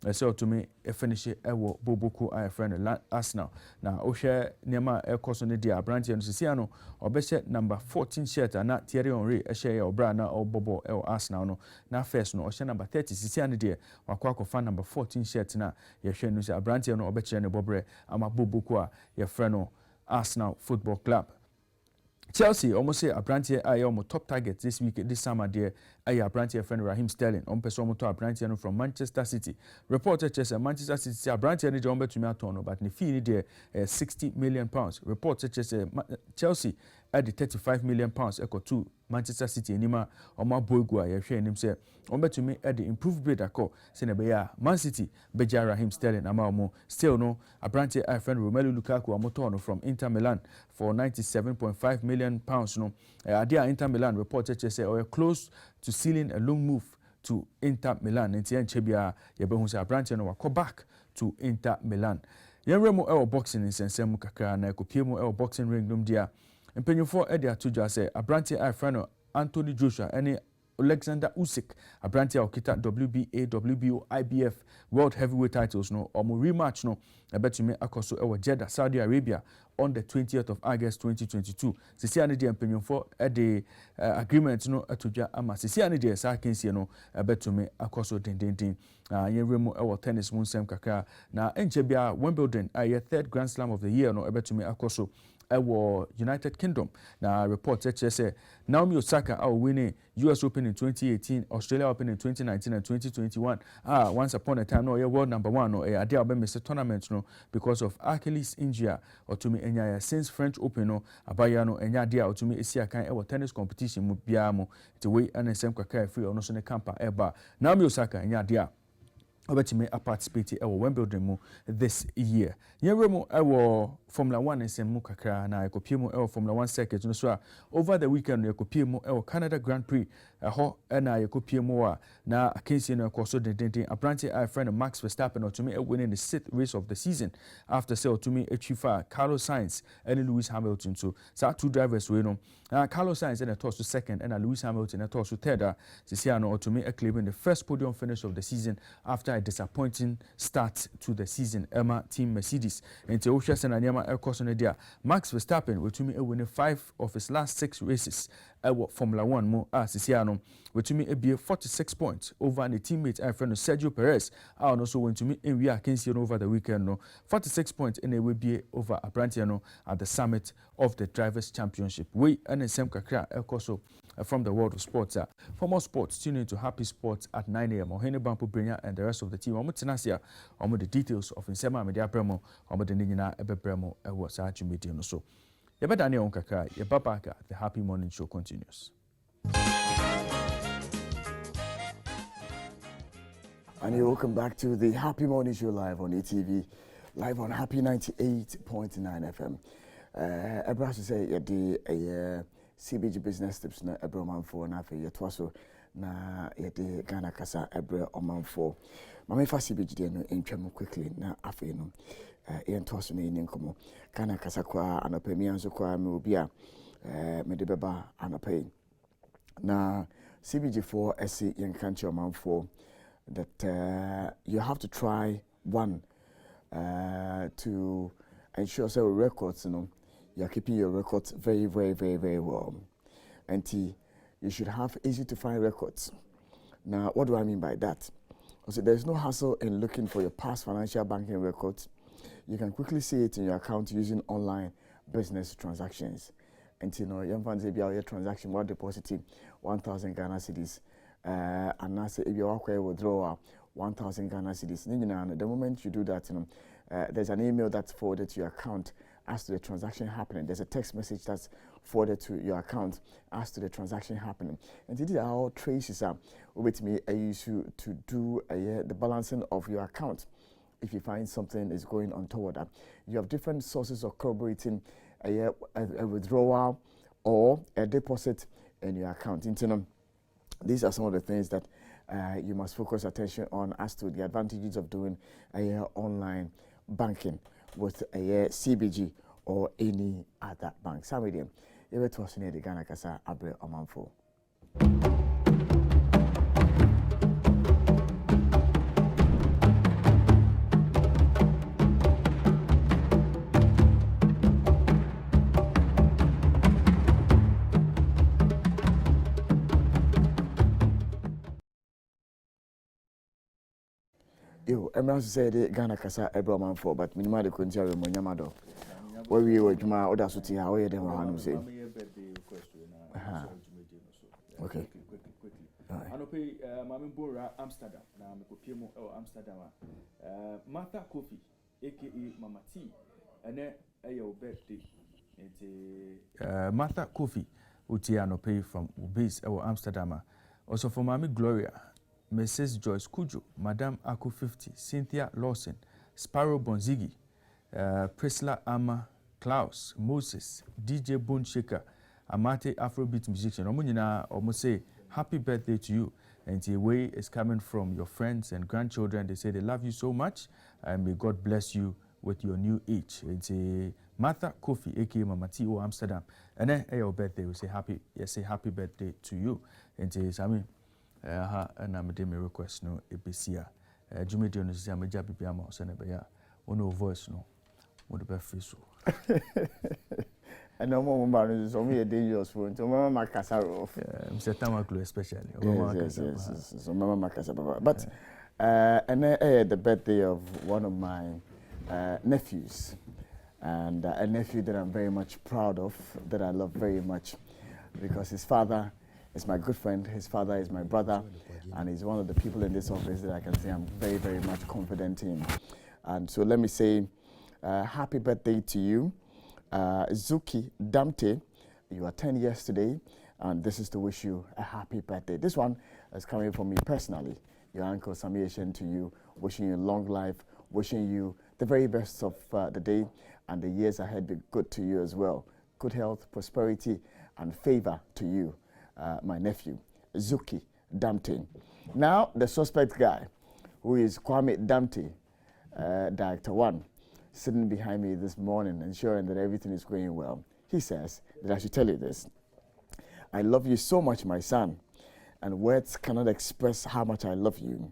I saw to me a finish ewo Boboko I friend Arsenal. Now, Osha Yama Ecosone dia Brantiano Siciano, or best number 14 shirt, and not Thierry Henry, a share or Brana or Bobo El Arsenal. No, now first no, Osha number 30, Siciano dear, or Quaco fan number 14 shirt na ye hwe no say Abrantiano obeche ne bobre ama Boboko ye friend Arsenal Football Club. Chelsea almost say Abrantia are almost top target this week this summer there. Abrantia friend Raheem Sterling on person to Abrantia from Manchester City. Reported Chelsea Manchester City Abrantia ni jombe to me atono but ni fee ni there £60 million. Reported Chelsea at the £35 million equal to Manchester City anima oma boygua ye hwe nim say ombe to me at the improved bid akọ say na be ya Man City beja Raheem Sterling ama omo still no Abrantia friend Romelu Lukaku omoto from Inter Milan for £97.5 million no adia Inter Milan reported say or close to sealing a loan move to Inter Milan nti enchebia ye be hu say Abrantia no wakọ back to Inter Milan yenremo e boxing nsensem kakra na ekopiemu e boxing ring dum dia Mpenyufo Eddie Atuja say Abrantia Afrano Anthony Joshua any Alexander Usyk Abrantia okita WBA, WBO, IBF World Heavyweight titles no omo rematch no ebetumi akoso ewo Jeddah Saudi Arabia on the 20th of August 2022. Sisi ane de mpenyufo Eddie agreement no atuja ama sisi ane de sa kensie no ebetumi akoso dendendin yenremu ewo tennis munsem kakra na enchebia Wimbledon aye third Grand Slam of the year no ebetumi akoso ewo United Kingdom. Now report say Naomi Osaka winning US Open in 2018, Australia Open in 2019 and 2021. Once upon a time no world number 1 no ade obe miss tournament no because of Achilles injury or to me enya since French Open no abaya no enya dia or to me esi akan ewo tennis competition mu bia mo the way NSM kwaka free ono so ne camper eba Naomi Osaka enya dia obetime a participate ewo Wimbledon mu this year. Yenremo ewo Formula 1 nsem mu kakra na ekopiemu ewo Formula 1 circuit no so over the weekend no ekopiemu ewo Canada Grand Prix ho na ekopiemu na akensi no ekoso dendenden Abrantia friend Max Verstappen or to me winning the 6th race of the season after say to me achieve Carlos Sainz and Lewis Hamilton. So two drivers we know Carlos Sainz and a toss to second and Lewis Hamilton a toss to third. Sisiano to me claiming the first podium finish of the season after a disappointing start to the season. Emma Team Mercedes and Teosha Senanyama Ercosonedia Max Verstappen will to me winning 5 of his last 6 races Formula 1 mo Sisiano with to me be 46 points over the teammate friend Sergio Perez. I also went to me in we are Kensiano over the weekend no 46 points in a will be over Abrantiano at the summit of the Drivers' Championship. We and Sem Kakra Ercoso from the world of sports. For more sports, tune in to Happy Sports at 9 a.m. Ohene Bampo Brenya and the rest of the team. Omutenasia, omo the details of Nsema Media Bremo, omo the Nina Ebe Bremo, was Media no so. Yabadani on Kakra, Yababaka, the Happy Morning Show continues. And you're welcome back to the Happy Morning Show live on ATV, live on Happy 98.9 FM. Ebra say the CBG business tips na Ebra Omanfo na fe yetwaso na yede Ghana kasa Ebra Omanfo. Mama fa CBG de no entwam quickly na afi no yentwaso na yin nkomo. Ghana kasa kwa anapemi anso kwa me obi a me de beba anapai. Na CBG4 SC yenkanche Omanfo that you have to try one to ensure so records, you know, you're keeping your records very, very, very, very well. And you should have easy to find records. Now, what do I mean by that? So there's no hassle in looking for your past financial banking records. You can quickly see it in your account using online business transactions. And you know, young fans, if you have transaction, what depositing 1,000 Ghana cedis, and now say if you walk away withdraw 1,000 Ghana cedis. The moment you do that, you know, there's an email that's forwarded to your account as to the transaction happening. There's a text message that's forwarded to your account as to the transaction happening. And these are all traces with me. I use to do the balancing of your account. If you find something is going untoward, you have different sources of corroborating a withdrawal or a deposit in your account. These are some of the things that you must focus attention on as to the advantages of doing online banking with a CBG or any other bank. Samedium, you were to the Ghana Kasa Abre Omanfo. I'm not saying Ghana Kasa Abre Omanfo, but minimum the Kunja Monyamado. Where we were Juma or that's what you are them on say. Okay. I know pay Mammy Bora Amsterdam. Now I'm Pimo or Amsterdam. Martha Kofi, aka Mama T, and then a birthday. It's Martha Kofi, Utiano pay from base or Amsterdam. Also for Mammy Gloria, Mrs. Joyce Kujo, Madame Aku 50, Cynthia Lawson, Sparrow Bonzigi, Priscilla Ama, Klaus, Moses, DJ Bone Shaker, Amate Afrobeat musician. Omunina almost say happy birthday to you. And the way is coming from your friends and grandchildren. They say they love you so much, and may God bless you with your new age. It's a Martha Kofi, aka Mama T O Amsterdam. And then your birthday, we say happy birthday to you. And it's I mean, and I'm a request no ebesia. Jumedi on the Amaja Bibiama Senebeya. Ono voice no. What the best face. And no more man is only a dangerous one. So Mama Macasaro. Mr. Tamaklu especially. Yes. So Mama Macasaro. But and then the birthday of one of my nephews, and a nephew that I'm very much proud of, that I love very much, because his father is my good friend, his father is my brother, and he's one of the people in this office that I can say I'm very, very much confident in. And so let me say happy birthday to you, Zuki Damte. You are 10 years today, and this is to wish you a happy birthday. This one is coming from me personally, your uncle Samiation, to you, wishing you long life, wishing you the very best of the day, and the years ahead be good to you as well. Good health, prosperity, and favor to you. My nephew, Zuki Damte. Now, the suspect guy, who is Kwame Damte, Director 1, sitting behind me this morning, ensuring that everything is going well. He says that I should tell you this. I love you so much, my son, and words cannot express how much I love you.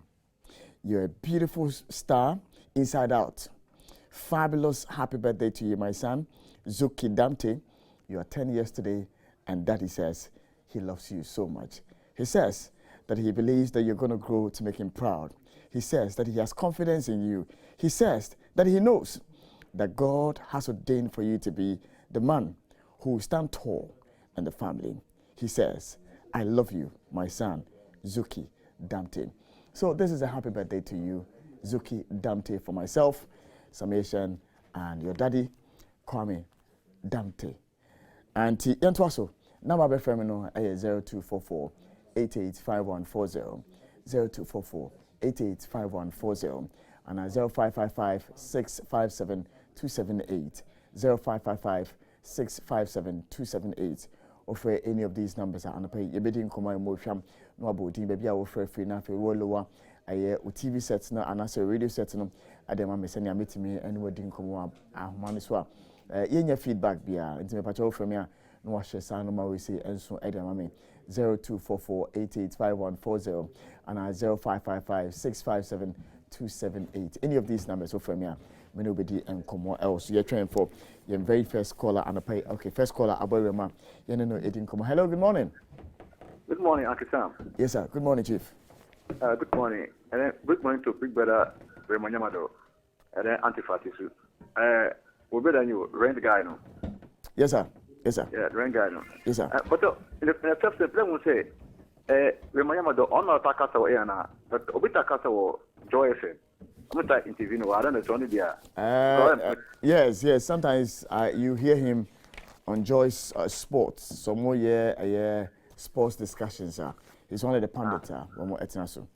You're a beautiful star, inside out. Fabulous happy birthday to you, my son, Zuki Damte. You are 10 years today, and Daddy says he loves you so much. He says that he believes that you're going to grow to make him proud. He says that he has confidence in you. He says that he knows that God has ordained for you to be the man who will stand tall in the family. He says, I love you, my son, Zuki Damte. So this is a happy birthday to you, Zuki Damte, for myself, Samation, and your daddy, Kwame Damte. And Yantuaso, number be femino 0244 885140, 0244 885140, and 0555 657 278, 0555 657 278. Offer any of these numbers and pay your bidding command motion. No about baby, I offer free now for lower. I TV sets now and as a radio set no. I dem am send meet me and wedding come maniswa. Your feedback be into my patrol from here. No share sound number we say and so Edamame 0244 885140 and 0555 657 278. Any of these numbers offer me. Nobody and come else. You're trying for your very first caller and a pay. Okay, first caller, Aborema. You know, Edin come. Hello, good morning. Good morning, Uncle Sam. Yes, sir. Good morning, Chief. Good morning. And then good morning to Big Brother Raymond Yamado. And then Antifatisu. We better you rent guy no. Yes, sir. Yes, sir. Yeah, Rengano. Yes, sir. But in the first step, let me say, remember the honor Takasa or but Obitakasa or Joy FM. I'm not interviewing, I don't know, it's only there. Yes. Sometimes you hear him on Joyce Sports. So more sports discussions. He's one of the pundits. One more etnaso.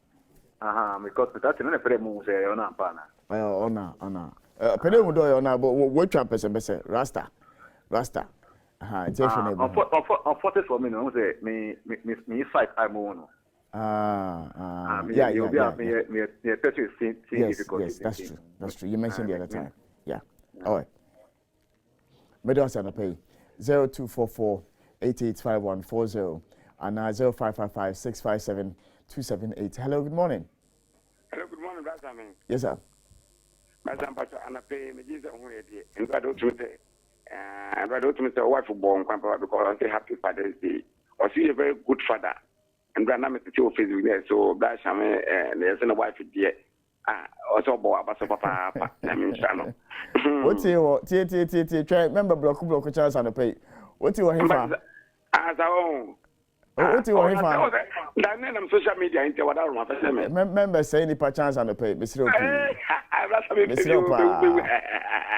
Because that's in a pretty move, honor. Honor. Pede mu do honor, but what trap person be say Rasta. It's definitely. On 40 for me, no, say me fight I'm on. Yeah. Yes, that's true. You mentioned the other time. Yeah. All right. Medo sana pay 0244 885140 and 0555 657 278. Hello, good morning. Hello, good morning, Brother. Yes, sir. Brother, I pay me Jesus who is here. And I don't say wife born because I say happy Father's Day. Or see a very good father. And grandma is still Facebook there, so that's there's a wife here. Also, boy, papa. I mean, Shano. What's your try? Remember, block chance on the pay. What's your him? As our own. What's your him? I'm social media into what I want to say. Remember, saying the chance on the pay, Mr.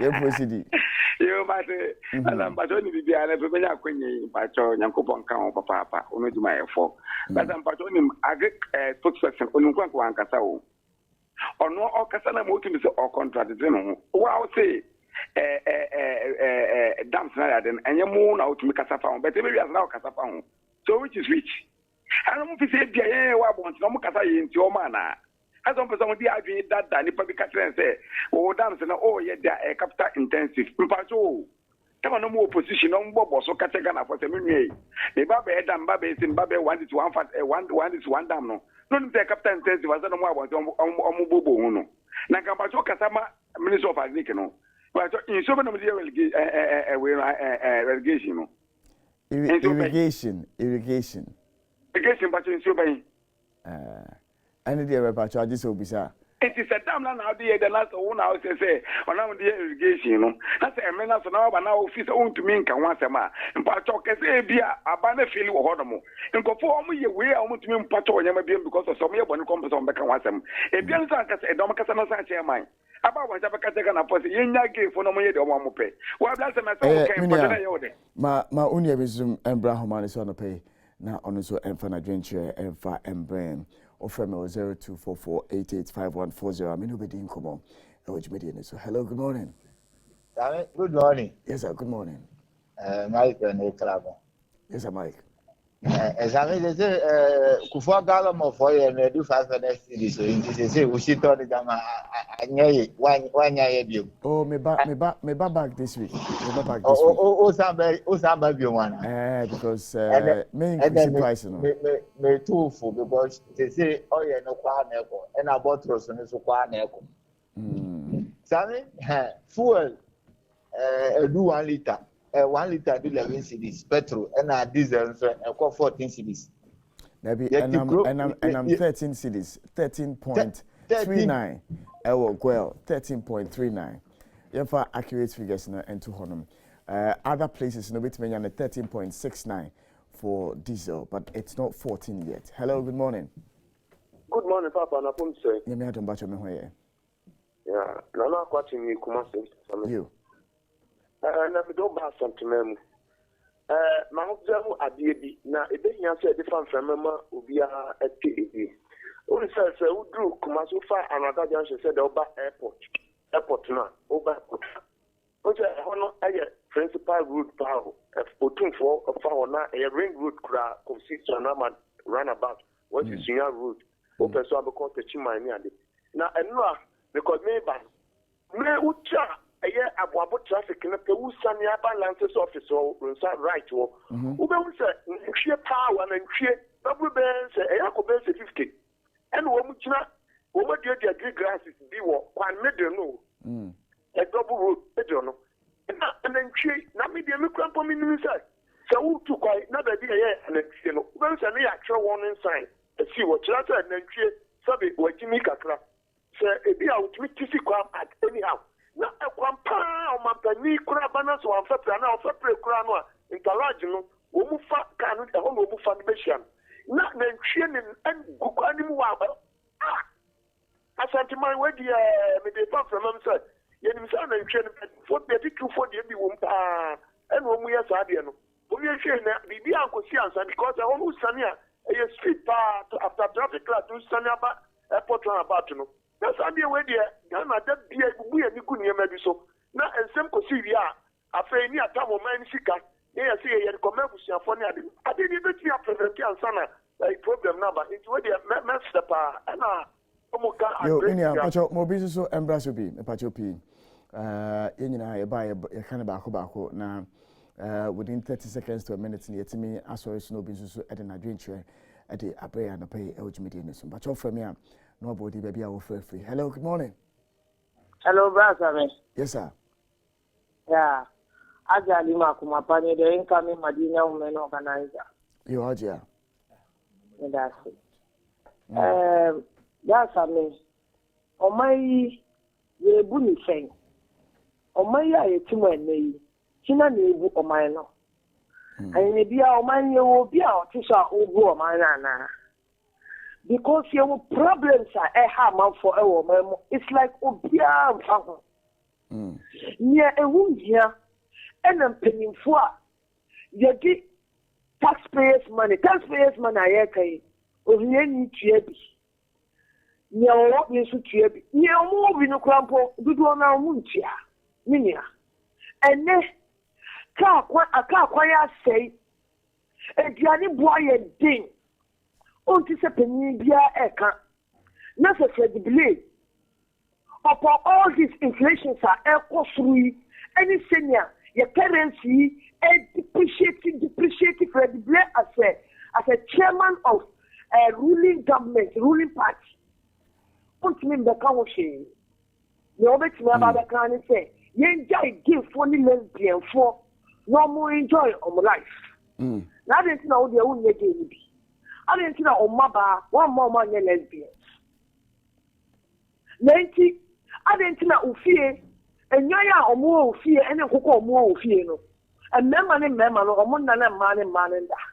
You proceed. You might say, but only be a little queen, Pacho, Yankopon, Papa, only to my fault. But I'm patroning a great spokesperson on Unquan Casao. Or no, or Casana motives or contract. Wow, say, damn snare, and your moon out to make Casafon, but maybe as now Casafon. So which is which? I don't know if you say, I want no more Casa into your manner. As on for some of the arguing that the public and say, oh, damn, oh, yeah, they are capital intensive. Pacho, come on, no more position on Bob or so Catagana for the minute. The Babe Adam Babe in Babe one is one dam. No, don't take capital intensive as I don't want on Bobo Uno. Nakapacho Casama, Minister of Agriculture. But in so many relegation. Irrigation. Irrigation, but in so many. Any day about charges will be sir. It is a damn land out there, the last one house say, on our irrigation. That's a man of now, but now office own to me can once a man. And Patok as a beer, a banner feel or Hodomo. And go for me, we are almost mean Pato and Yamabian because of some year when comes on back and once them. A Bianca, a Domacasana Sanche mine. About what I can post a young gay for no money or one pay. Well, that's a matter Ma unia resume and Brahman is on the pay. Now on so Enfana Drencher and Fa and Brain. Offer me 0244 885140. I mean, nobody in common. So, hello, good morning. Good morning. Yes, sir, good morning. Mike and Ekrabo. Yes, sir, Mike. As I mean, Kufa Galamo for you and do 5 cities. So, you say, we should tell them, I know one year. Oh, me back this week. Somebody one. Because main price, me too full because they say, oh, yeah, no quaneko, and I bought Ross and it's a quaneko. Sammy, fuel, do 1 liter. 1 liter do 11 cities, petrol, and I diesel, and 14 cities. Maybe, and I'm 13 cities, 13.39. Well, 13.39. If I accurate figures and 200. Other places, no bit many 13.69 for diesel, but it's not 14 yet. Hello, good morning. Good morning, Papa. Na pum say. You may have to batch me here. Yeah, Nana watching me Kumasi. You. Na me do ba something. Ma ho jamu adie bi na ebe nya say different from mama obi a eti. Only say we do Kumasi fa another junction say the Oba airport na Oba airport. Oje hono aye principal route power otum for na a ring route kra consists na roundabout what is your route o person abeko te chima ni ade na enura because me ucha aye aboabo traffic na pe usani balance office o right wo ube wu say nhwe power na nhwe double be say aye ko be 50 and wo mu china wo ma dia green grasses bi wo kwan me de no a double road no and then tree na me dey me krampo me nim say so who to quite na be dey and tree no when say me actual warning sign see what you say and tree so be what me kakra say e bi a utimi tisi kwa at anyhow na e kwampa o mampani kura bana so an fepra na o fepra kura asanteman wadi me de fa from am say ye nim say na ntwe no for be ti for de bi wo mpa e no mu ye sa de no obi e hwe na bibi ankosi ansa because e ho sane a e street pa after traffic light to sane aba airport run about no na sa de we de na da bia gugu ye ni gu niam bi so na ensem kosi wi a afei ni atamo man sika ye say ye recommend busuafo ne ade ni be ti a present ansa na like problem number it we de master pa na yo inia pacho mobi so embrace bi pacho pi yenyina ye ba ye kan baako na within 30 seconds to a minute ni yetimi asori so no bi so e de na dwenchwe e de abre na pay e ojimedi ne so pacho from here no body baby a wo free. Hello, good morning. Hello, brother. Yes sir. Yeah. Ajali makuma pani the incoming Madina women organizer. You Ajia. That's it. That's me. O my ye buni sen. O my ya timu ene. China ne bu o my no. Ani bia o my ye wo bia o tisha ogu o my na. Because your problems are man for our memo. It's like obia mfa. Nya ehun hia ena mpanyimfo a yedi taxpayers money ayekai ohie ni tua bi. Nya wo bi so tua bi. Nya mo bi no krampo dudu na mo ntua. Minia. Ene ka kwa ya sei. Eduane boa ye din. Onti se penny bia eka. Na se credibility. Upon all these inflations are equal through any senior, your currency and depreciating credibility as a chairman of a ruling government, ruling party. Put me in the country. You always remember the kind of say, you enjoy give funny lesbian for no more enjoy of life. Now they know their own negative. I didn't know Maba, one more man lesbians. 90, I didn't know Ufie, and Yaya or more Ufie, and a Hoko more Ufie. And member, or Munda man and that.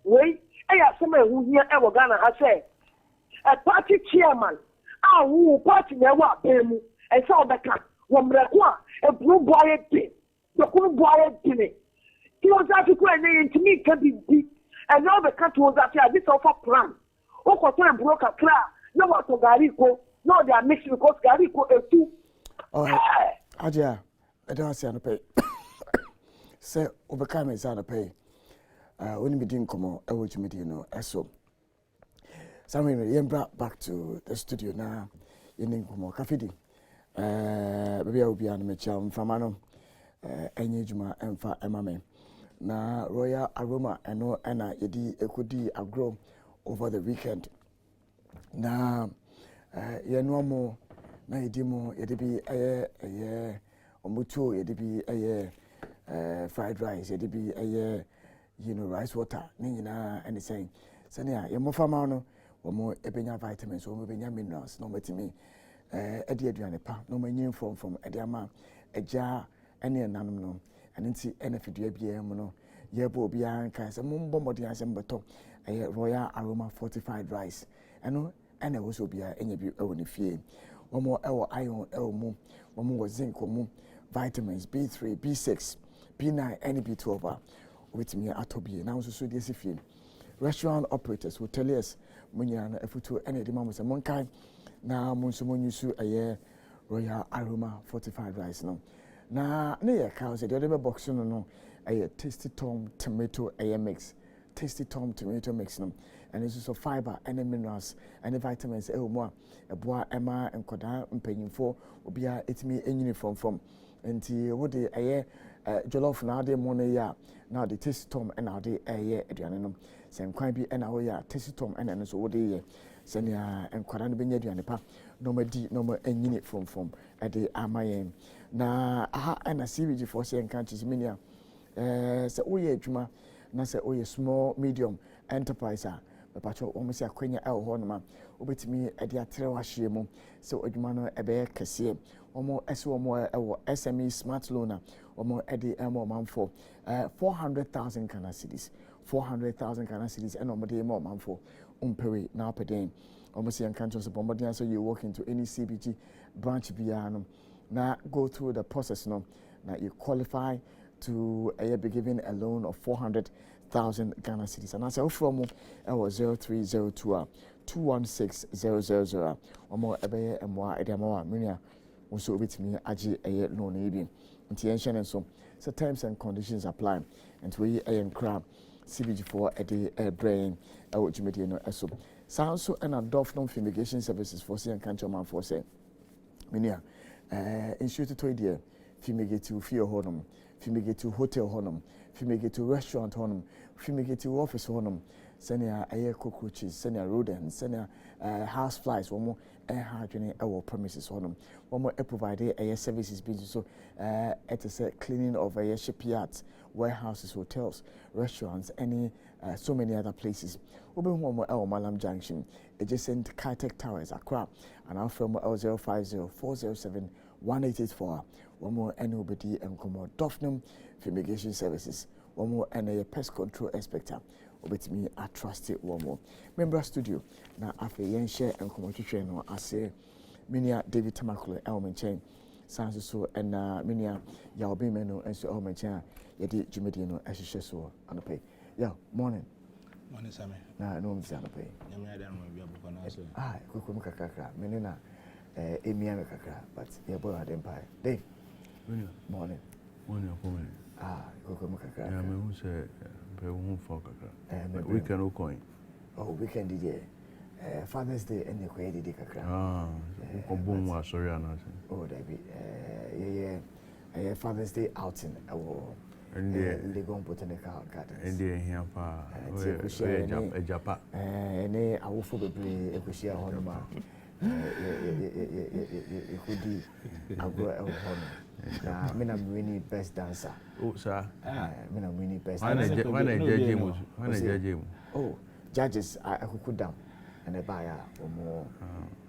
Wait, I have somebody who here ever gonna have said. A party chairman, who party never pay and saw the cat, one a blue boy thing, the cool boy thing. He was African and to me can be deep. And now the cat was at this offer plan. Oko time broke a car. No what to Gariko. No, they are mixing because Gariko is too. Oh, Aja, I don't see an pay. Say, overcome is on pay. When we didn't come on, I would meet you know, so. Something you brought back to the studio now. You didn't come on, Cafidi. Maybe I will be on the channel from Mano, Enijma, and for Emma. Na Royal Aroma eno ena yedi ekudi agro over the weekend na yenu mo na yedi mo yedi bi eye omutu yedi bi fried rice yedi bi rice water ni nyina ene sen sene ye mo fama no wo mo ebenya vitamins wo mo benya minerals no metimi edi aduane pa no manyin from edi ama eja ene nanom no anti enafidua bia mu no yebo bia nka se mombo modi asem beto Royal Aroma fortified rice eno ene wo so bia enya bi ewo ne fie womo ewo iron ewo mu womo wo zinc mu vitamins B3 B6 B9 and B12 with me atobie na so dey fie restaurant operators will tell us munya na efutu ene de mamu se monkai na monso monyusu Royal Aroma fortified rice no na ne ye ka say the other box no tasty tom tomato mix tasty tom tomato mix no and it's also fiber and minerals and vitamins mo eboa ema enkoda mpanyimfo obia etimi enyini from enti wo de jollof na de mo no ya na de tasty tom and na de aduane no se nkwan bi na wo ya tasty tom and no so wo de ye senia enkwara no benya aduane pa no madi no mo enyini from de amayen na aha na CBG for say encourage minia se oye adwuma na se oye small medium enterprise a bepacho o mo se akwanya ho no ma obetimi de atere wahye mu se adwuma no ebe kese omo ese omo SME smart loan a omo de emo manfo 400,000 Ghana cedis 400,000 Ghana cedis and omo de emo manfo umpewe na opeden almost young countries of Bombardier, so you walk into any CBG branch beyond now go through the process now you qualify to be given a loan of 400,000 Ghana cedis. And I say from 0302 216 or more and more edamwa minia also with me aji a loan even intention and so terms and conditions apply and we a crab CBG4 a day brain which you know so sounds so and adopt non fumigation services for say and country man for say minia institute to idea fumigate to fear honum fumigate to hotel honum fumigate to restaurant honum fumigate to office honum senior air cockroaches senior rodents senior house flies one more air hygiene our premises honum one more provide air services business so it is a cleaning of air shipyards warehouses hotels restaurants any so many other places obi one more El Malam Junction adjacent Kitech Towers Accra and our firm L050-407-1884 one more NOBD and Komo Dofnum fumigation services one more NA pest control inspector with me I trust it one more member studio now after yen share and Komo no I say minia David Tamakule Elman Chain sounds so and minia Yaobi Meno and so Elman Chain yedi Jumedino Ashisha so on the pay morning Same. Na no mti anape. Nyame ada no bia boko na so. Kukum kakaka. Menina emia me kakra but ye boy adem pai. Dave. Morning. Morning. Kukum kakra. Yeah, me who say be who for kakra. Weekend o coin. Oh, weekend DJ. Father's Day and the did kakra. Ko bom wa sorry ana. Oh, David. Father's Day outing. And the botanical gardens. And they here pa. Japa. And I will for the play a Kushia Honoma. It could be a go out Honor. I mean, I'm really best dancer. Oh, sir. I mean, I'm really best dancer. When I judge him. Oh, judges, I could down and a buyer or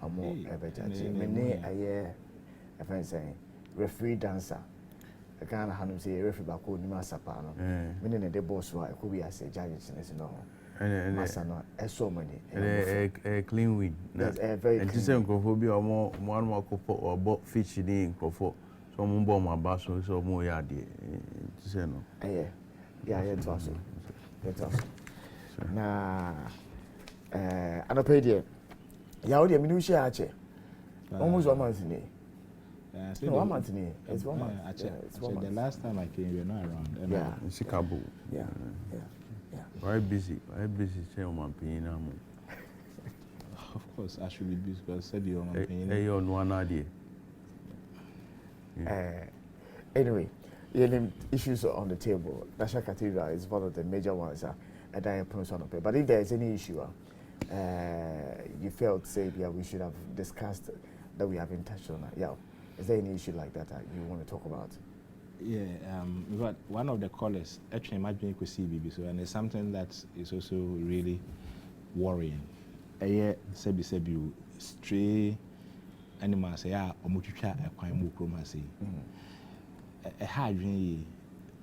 more ever judge. Many a year, a friend saying, referee dancer. I can't have say referee back on the Sapano. Meaning the boss who could be as a judge in no. And Masano, so many. A clean win. That's a very and this is phobia or more one more couple or bought fish in Kofo. So bomb my bass so more yard. Yeah, it's awesome. It's awesome. Nah, I don't pay dear. Yaudi, Minutia Ache. Almost 1 month in no, 1 month in it's 1 month. It's 1 month. The last time I came, you're not around. Yeah, in Chicago. Yeah. Very busy. Chairman Pina. Of course, I should be busy because said you're on pain. Hey, on one idea. Anyway, issues on the table. National Cathedral is one of the major ones. But if there is any issue, you felt, say, we should have discussed that we haven't touched on. Is there any issue like that you want to talk about? Yeah, but one of the callers actually imagine you could see BB, so and it's something that is also really worrying. Sebi stray animals omuchucha ekwan mu Kumasi.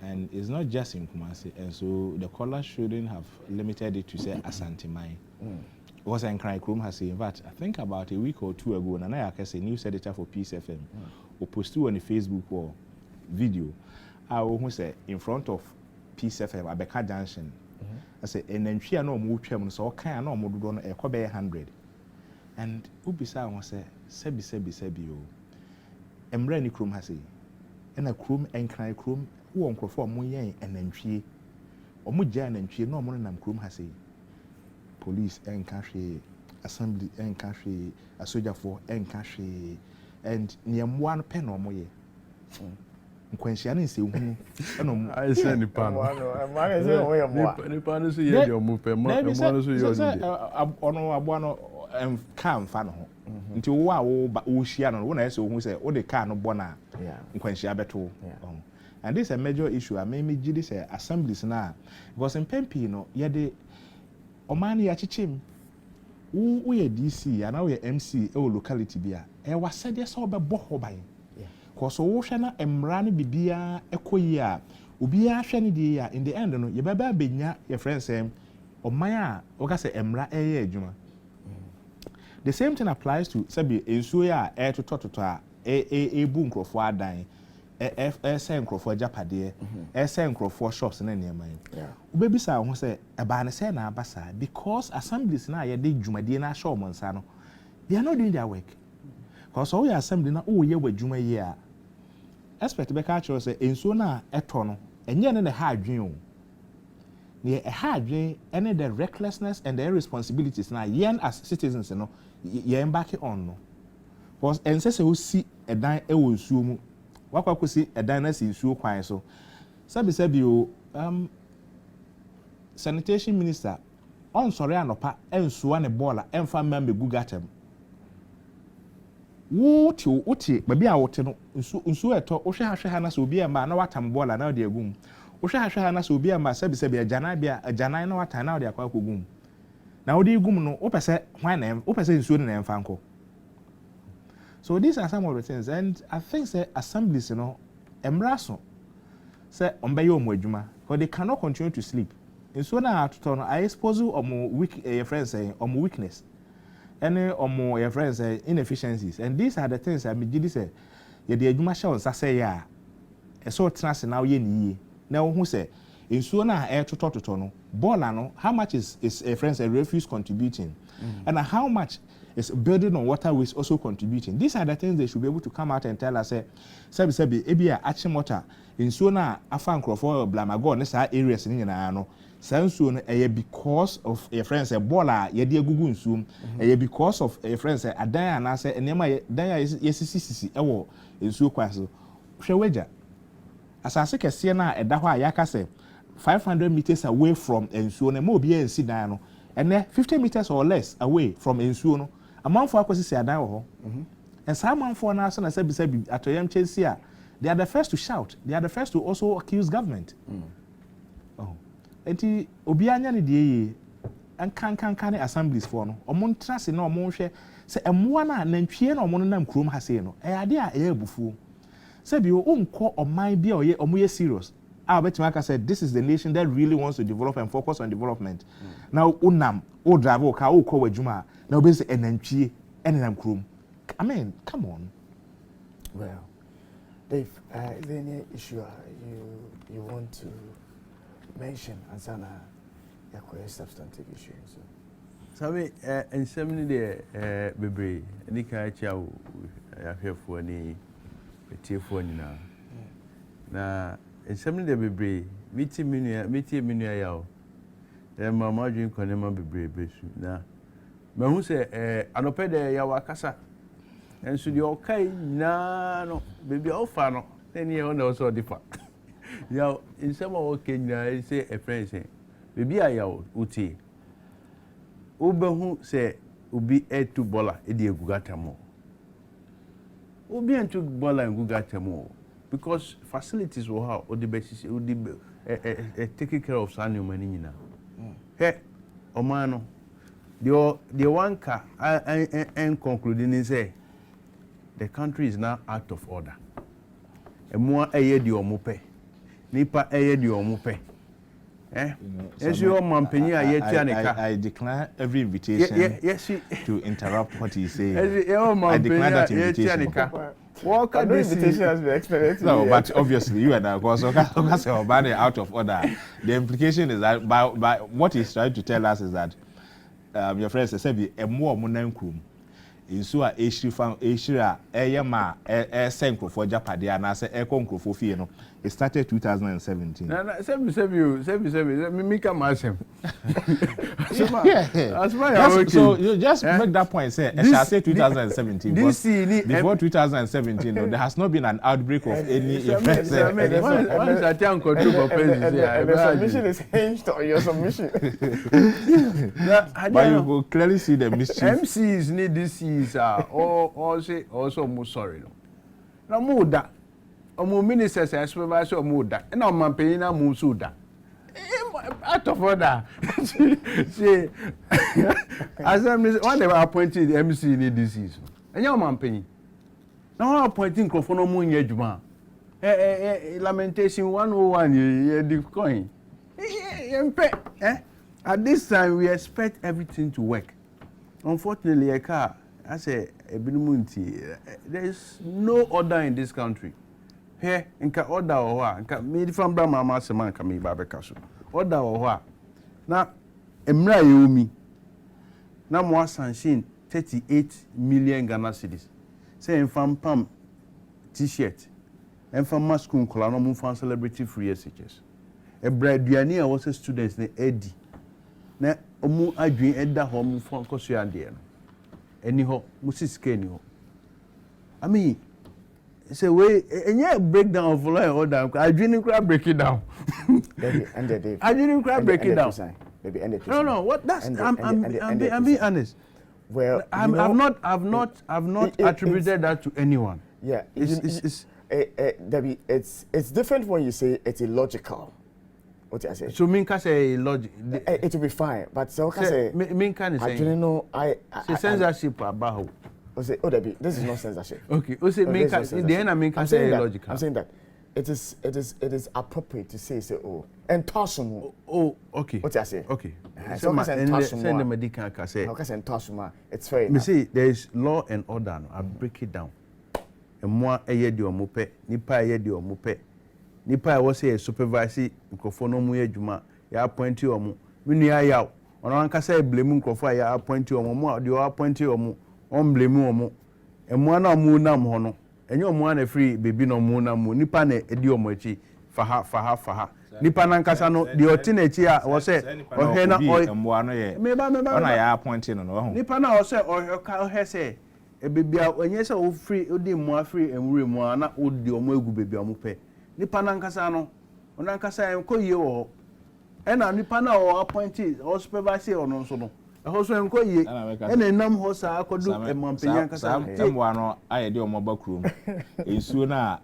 And it's not just in Kumasi, and so the caller shouldn't have limited it to say Asantemai. Was in Cry Chrome has in fact, I think about a week or two ago, and I a news editor for Peace FM, or posted on the Facebook or video. I will say in front of Peace FM, Abeka Junction. I say, and then she no more chairman, so can no more do a cobe 100. And Ubisa was say, Sebi, Emrani Chrome has and a Chrome and Cry Chrome, who won't perform more yang and then she, or Mujan and she no more than Chrome has police and country assembly and country a soldier for and country and near 1 pen or more. Nkwanhyia se hu ɛno I say ni pan ni pan so ye de omo pe mo so ye ono aboa no ka mfa no ho nti wo a wo hia no wo na se hu se wo de car no bɔ na nkwanhyia beto and this is a major issue I may give this assemblies na because in Pempi no ye de Omani ya chichim wo ye DC ana wo ye MC e locality bia e wasede so obebo ho ban cause wo hwe na emra ne bibia ekoyi a obia hwe ne die a in the end no ye baba benya ye friends oman a wo ka se emra eye adwuma The same thing applies to Sabi Ensuya air to Totota, a boom crop for dying, a same crop for Japade, a same crop for shops in any mind. Baby Sa who say a banasena basa because assemblies now ye did Jumadina show Monsano. They are not doing their work. Because all your assembly now, oh, you were Juma year. Expect the culture say Ensuna etono, and yen in a hard dream. Near a hard dream, and the recklessness and the irresponsibilities now, yen as citizens, you know, ye embark on. No. Because and says who see a dine, a will assume what I could see a diners in Sue Quine. So, Sabi, sanitation minister, on Sorianopa, and Suane Bola, and family Gugatem. Wuti, baby, I would tell Unsueto, Osha will be a man, no watam bola now, dear goom. Osha will be a masabi, a janabia, a janino, what I now, dear Quaku. Now, dear goom, no, Opasa, why name, Opasa in Sweden and Franco. So, these are some of the things, and I think the assemblies, you know, embrasso. Say, Ombayo Mojuma, because they cannot continue to sleep. In Sweden, I suppose, or more weak, a friend say, or more weakness. Any or more your friends inefficiencies, and these are the things I mean. Say, yeah, the Juma shows I say, yeah, a sort of trans now ye. Now, who say, in Suana air to Totono, Bolano, how much is a friends a refuse contributing, and how much is building on waterways also contributing? These are the things they should be able to come out and tell us. Sabi, Ebia, Achimota, in Suana, Afan Crawford, Blamago, Nessa areas in Yano. Soon because of a friend say bola ye dear gugun soon because of a friend say a diana say and nema dia yes ewo ensuo kwaso hweweja asase kese na eda ho ayaka say 500 meters away from ensuo na mo bia ensi dan no and 50 meters or less away from ensuo no amanfo akwesi say adan ho and some amanfo na so na sabi atoyam chesi a they are the first to shout, they are the first to also accuse government. Enti obi anya ne de an kan assemblies for no omon trase na omon hwe se emwa na nantwie na omon nam krom ha se no e ade a e abufu se bi o nko oman bi a omoye serious a betima aka said this is the nation that really wants to develop and focus on development. Now unam o drive o ka o ko wadwuma na obi se enantwie enam krom. I mean, come on. Well, Dave, is there any issue you want to mention as an substantive issue? Sabe, and some day, Bebre, any kacha, I have for any telephone now. Now, and some day, Bebre, meeting me yao. Then my margin can never be brave. Now, but who say, I don't pay the Yawakasa. And so the okay, no, baby, all fun, then you know so different. Now, in some okay, I say a friend say, baby, I yaw, uti. Uber who say, ubi a two bola, a dear Gugatamo. Ubi and two bola and Gugatamo. Because facilities will have, or the basis would be taking care of Sanyo Manina. Hey, Omano, the one car, and concluding is say, the country is now out of order. And more a year di omupe. Nipa a year di omupe. As your mampany, I declare every invitation to interrupt what he says. I declare that invitation. What kind of invitation has been expected? No, but obviously you and I, because out of order. The implication is that by what he's trying to tell us is that your friend said, a more monankum. In so a Ashira, Ayama, a Sanko for Japadi, and I say a conco for Fiano. It started 2017. So you just make that point, say, I shall say 2017. Before 2017, there has not been an outbreak of any event. The submission is hinged on your submission. But you will clearly see the mischief. MCs need this also most sorry. No more that. Omo ministers and supervisors or more that. And I'm paying a musuda. Out of order. See, as one ever appointed MC in this season. And your man paying. Now appointing Crofono Munyejuma. Lamentation 101, the coin. At this time, we expect everything to work. Unfortunately, I say there is no order in this country. Here, nka order or what? Nka me from Brahma Masaman nka me babekaso. Order or what? Now, emra yomi. Now mo sanction 38 million Ghana cedis. Say enfam pam t-shirt. Enfam maskun kola no mo fan celebrity free SHS. Ebra aduane a wo se students na edi. Na omu adwen eda ho mo fan koso ande no. Eni ho mo siske ni ho. I mean, say we any breakdown of law and order. I didn't break it down. Baby, I didn't break it down. Baby, end it. No. What? That's I'm being honest. Well, I've not attributed that to anyone. Yeah, it's Debbie, it's different when you say it's illogical. What I say? So Minka say logic. It will be fine, but so can say Minka is saying. I didn't know. I censorship about. Oh, Debbie, this is not censorship. Okay. Minka. In the end, Minka say illogical. I'm saying that it is appropriate to say oh and tossum. Oh, okay. What I say? Okay. So send the medical can say. Okay, send tossum. It's fair. Me say there is law and order. I break it down. And more eye di omope, nipa eye di omope. Nipa was say supervise microphone no mu adwuma ya appoint omo. Me nua yaw. Ono anka say blame microphone ya appoint omo. Mo di appoint omo. On blame omo. Emo na omo nam ho no. Enye omo na free baby no omo nam mo. Nipa na edi omo achi. Faha. Nipa na nkasa no di oti na achi a wo say ohe na emo no ye. Me ona ya appoint no no ho. Nipa na wo say ohe say ebibia onye se o free odi mu afree enwure mu ana odi omo egu bebia omo pe nipa na nkasa no ona nkasa en ko yie wo e na nipa na o appointee o supervise ono nso no e ho so en ko yie e na nam ho sa akodu emampenya nkasa emo ano aye de omo bakrom ensuo na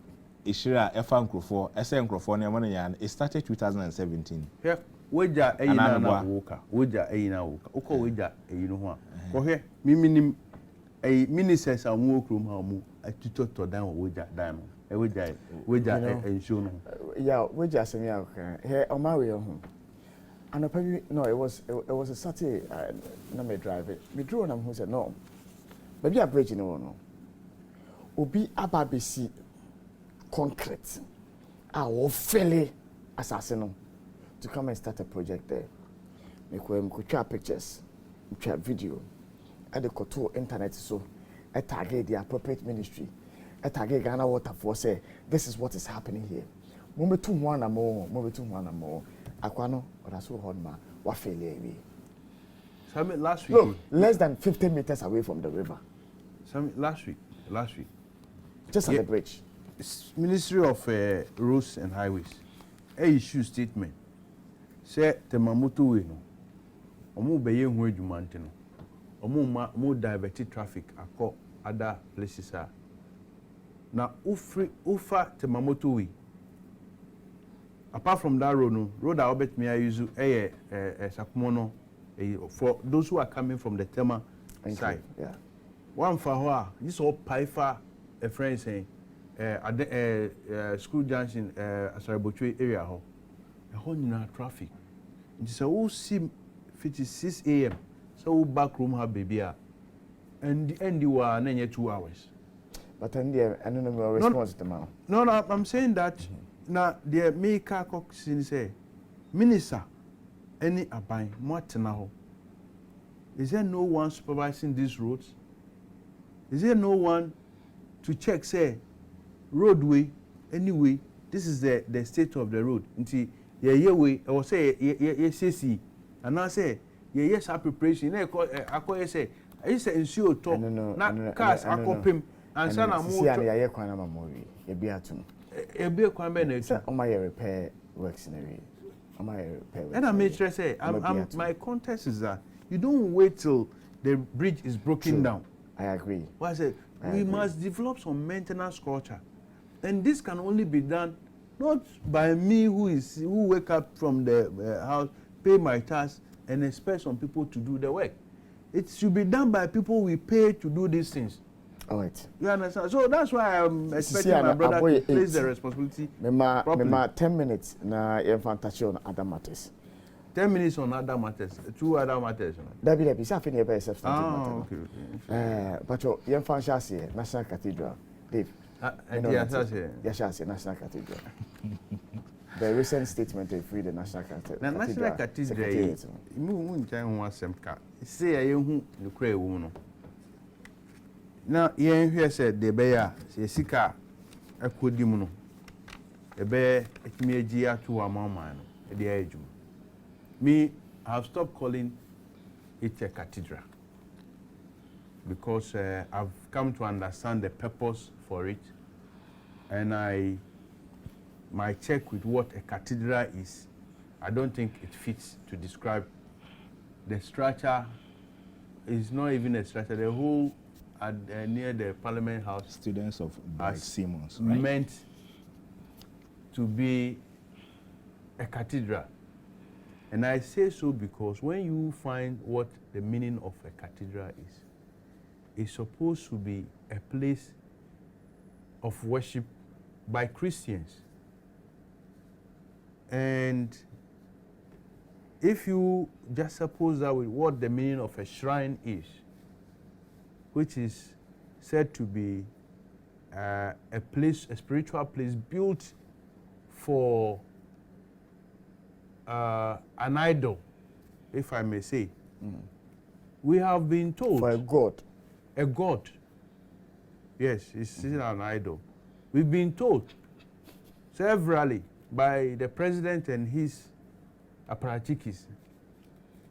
ehira efa nkrofo ese nkrofo na emo na ya it started 2017 yeah weja eyina na woka uko weja eyinu ho a ko he miminim a ministers are more room how mu atuto to down woja dan woja ensure no yeah woja semi here on my way home and probably no it was a Saturday na me drive it me drove am who said no maybe a bridge no obi ababesi concrete our fairly assassin to come and start a project there me ko try pictures try video at the Koto internet so a target the appropriate ministry a target Ghana Water for say this is what is happening here moment to one more akwano or so hard ma wa failure we so last week look less than 50 meters away from the river so last week just at the bridge Ministry of Roads and Highways issue statement say Temamoto we no omo be ye hu adwuma ntino more diverted traffic across other places. Now, ufa Temamoto way. Apart from that road I bet me I use Sakumono for those who are coming from the Tema side. Yeah. One for this all Paifa a friend saying school junction Asarabotwe area ho. A whole new traffic. It's all see 56 a.m. So back room have baby and you are 2 hours. But then there I don't know response to man. No, I'm saying that now the maker cox say minister any abai what now. Is there no one supervising these roads? Is there no one to check say roadway anyway this is the state of the road until way I will say yes and I say yes preparation na akọ say I say ensure to na cars akopem and say na mo see and ya kwan na mo wi e bi atum e bi kwan be na say o ma repair works in area o ma repair works and I make sure say my context is that you don't wait till the bridge is broken down. I agree. What I said we must develop some maintenance culture and this can only be done not by me who wake up from the house pay my tax and expect some people to do the work. It should be done by people we pay to do these things. All right. You understand? So that's why I'm expecting my brother to place the responsibility properly. 10 minutes na infantation on other matters. 10 minutes on other matters, 2 other matters. Debbie, something here by substantive Ah, matter. But your fancy, National Cathedral. Dave. Yes, National Cathedral. The recent statement to free the National Cathedral. The National Cathedral, say, who you crave woman. Now, here said the bear, say, Sika, a kudimuno. A bear, it may gear to a mamma, the age. Me, I have stopped calling it a cathedral because I've come to understand the purpose for it, and my check with what a cathedral is, I don't think it fits to describe the structure. Is not even a structure. The whole near the Parliament House, students of Simmons, right? Meant to be a cathedral. And I say so because when you find what the meaning of a cathedral is, it's supposed to be a place of worship by Christians. And if you just suppose that with what the meaning of a shrine is, which is said to be a place, a spiritual place built for an idol, if I may say. We have been told for a god. A god. Yes, it's still an idol. We've been told severally by the president and his apparatchiks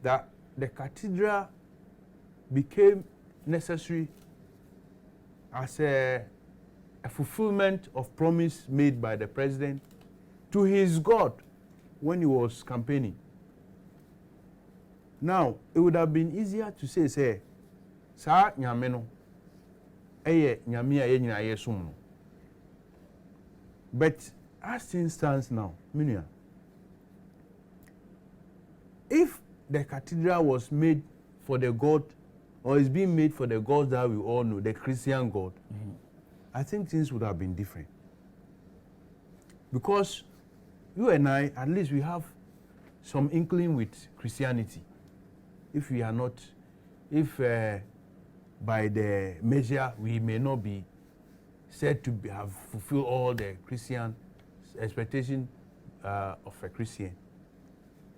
that the cathedral became necessary as a fulfillment of promise made by the president to his God when he was campaigning. Now, it would have been easier to say, Sa nyame no, eye nyame a yenyina yesum no. But as things stands now, Minia, if the cathedral was made for the God, or is being made for the God that we all know, the Christian God, I think things would have been different. Because you and I, at least we have some inkling with Christianity. If we are not, if by the measure we may not be said to have fulfilled all the Christian expectation of a Christian,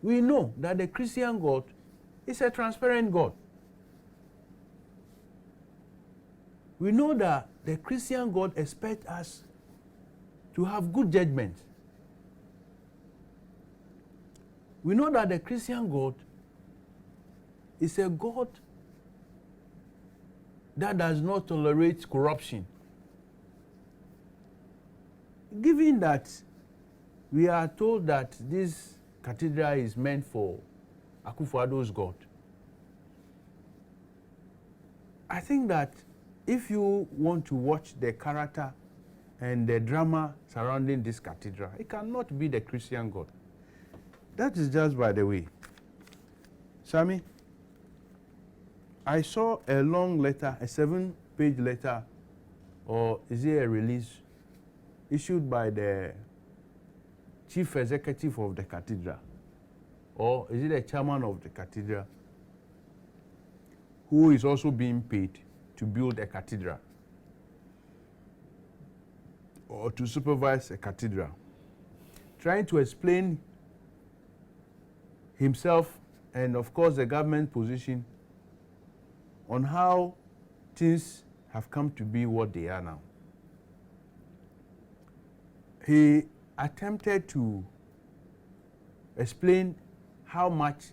we know that the Christian God is a transparent God. We know that the Christian God expects us to have good judgment. We know that the Christian God is a God that does not tolerate corruption. Given that we are told that this cathedral is meant for Akufo-Addo's God, I think that if you want to watch the character and the drama surrounding this cathedral, it cannot be the Christian God. That is just by the way. Sammy, I saw a long letter, a 7-page letter, or is it a release, issued by the chief executive of the cathedral, or is it the chairman of the cathedral, who is also being paid to build a cathedral or to supervise a cathedral, trying to explain himself and of course the government position on how things have come to be what they are now. He attempted to explain how much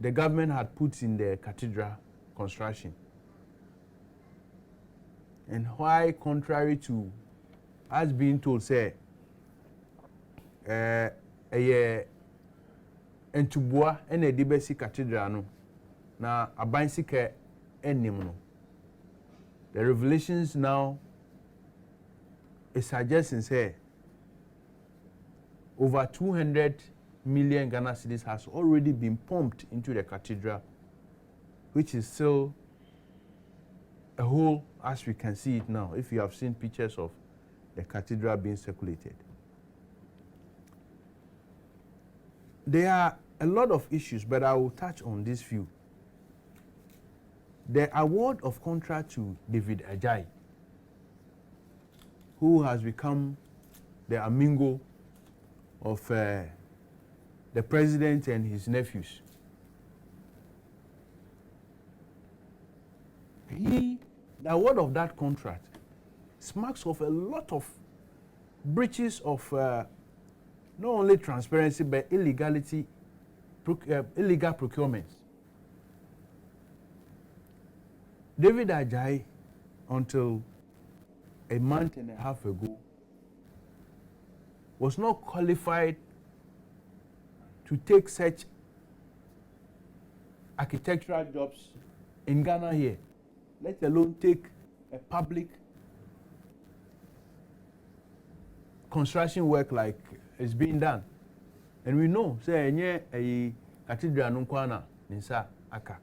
the government had put in the cathedral construction, and why, contrary to us being told, say, entubua ene dibesi cathedral no na abansike enim no. The revelations now is suggesting say over 200 million Ghana cedis has already been pumped into the cathedral, which is still a hole as we can see it now, if you have seen pictures of the cathedral being circulated. there are a lot of issues, but I will touch on these few. The award of contract to David Ajayi, who has become the amigo of the president and his nephews. The award of that contract smacks of a lot of breaches of not only transparency but illegality, illegal procurements. David Ajayi, until a month and a half ago, was not qualified to take such architectural jobs in Ghana here, let alone take a public construction work like is being done. And we know, say, a cathedral Nunkwana, Nisa Aka.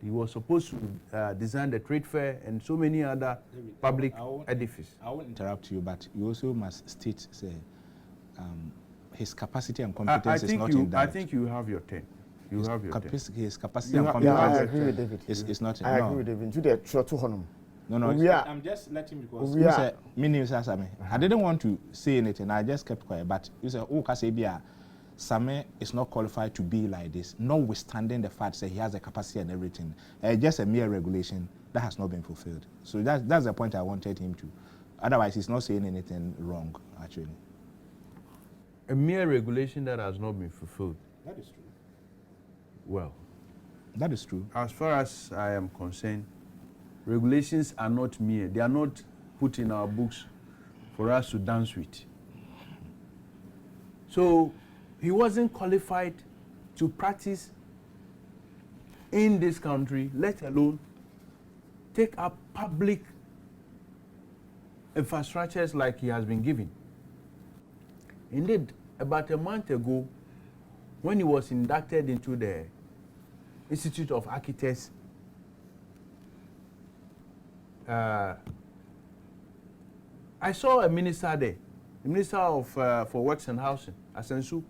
He was supposed to design the trade fair and so many other public edifices. I won't interrupt you, but you also must state, say, his capacity and competence is not in doubt. I think you have your 10. You have your 10. His capacity and competence I agree with David. Is not in I agree with David. To the No, I'm just letting because you said, I didn't want to say anything. I just kept quiet. But you said, oh, Kasebia, Same is not qualified to be like this, notwithstanding the fact that he has the capacity and everything. Just a mere regulation that has not been fulfilled. So that's the point I wanted him to. Otherwise, he's not saying anything wrong, actually. A mere regulation that has not been fulfilled. That is true. Well, that is true. As far as I am concerned, regulations are not mere. They are not put in our books for us to dance with. So he wasn't qualified to practice in this country, let alone take up public infrastructures like he has been given. Indeed, about a month ago, when he was inducted into the Institute of Architects, I saw a minister there, the Minister of for Works and Housing, Asensu.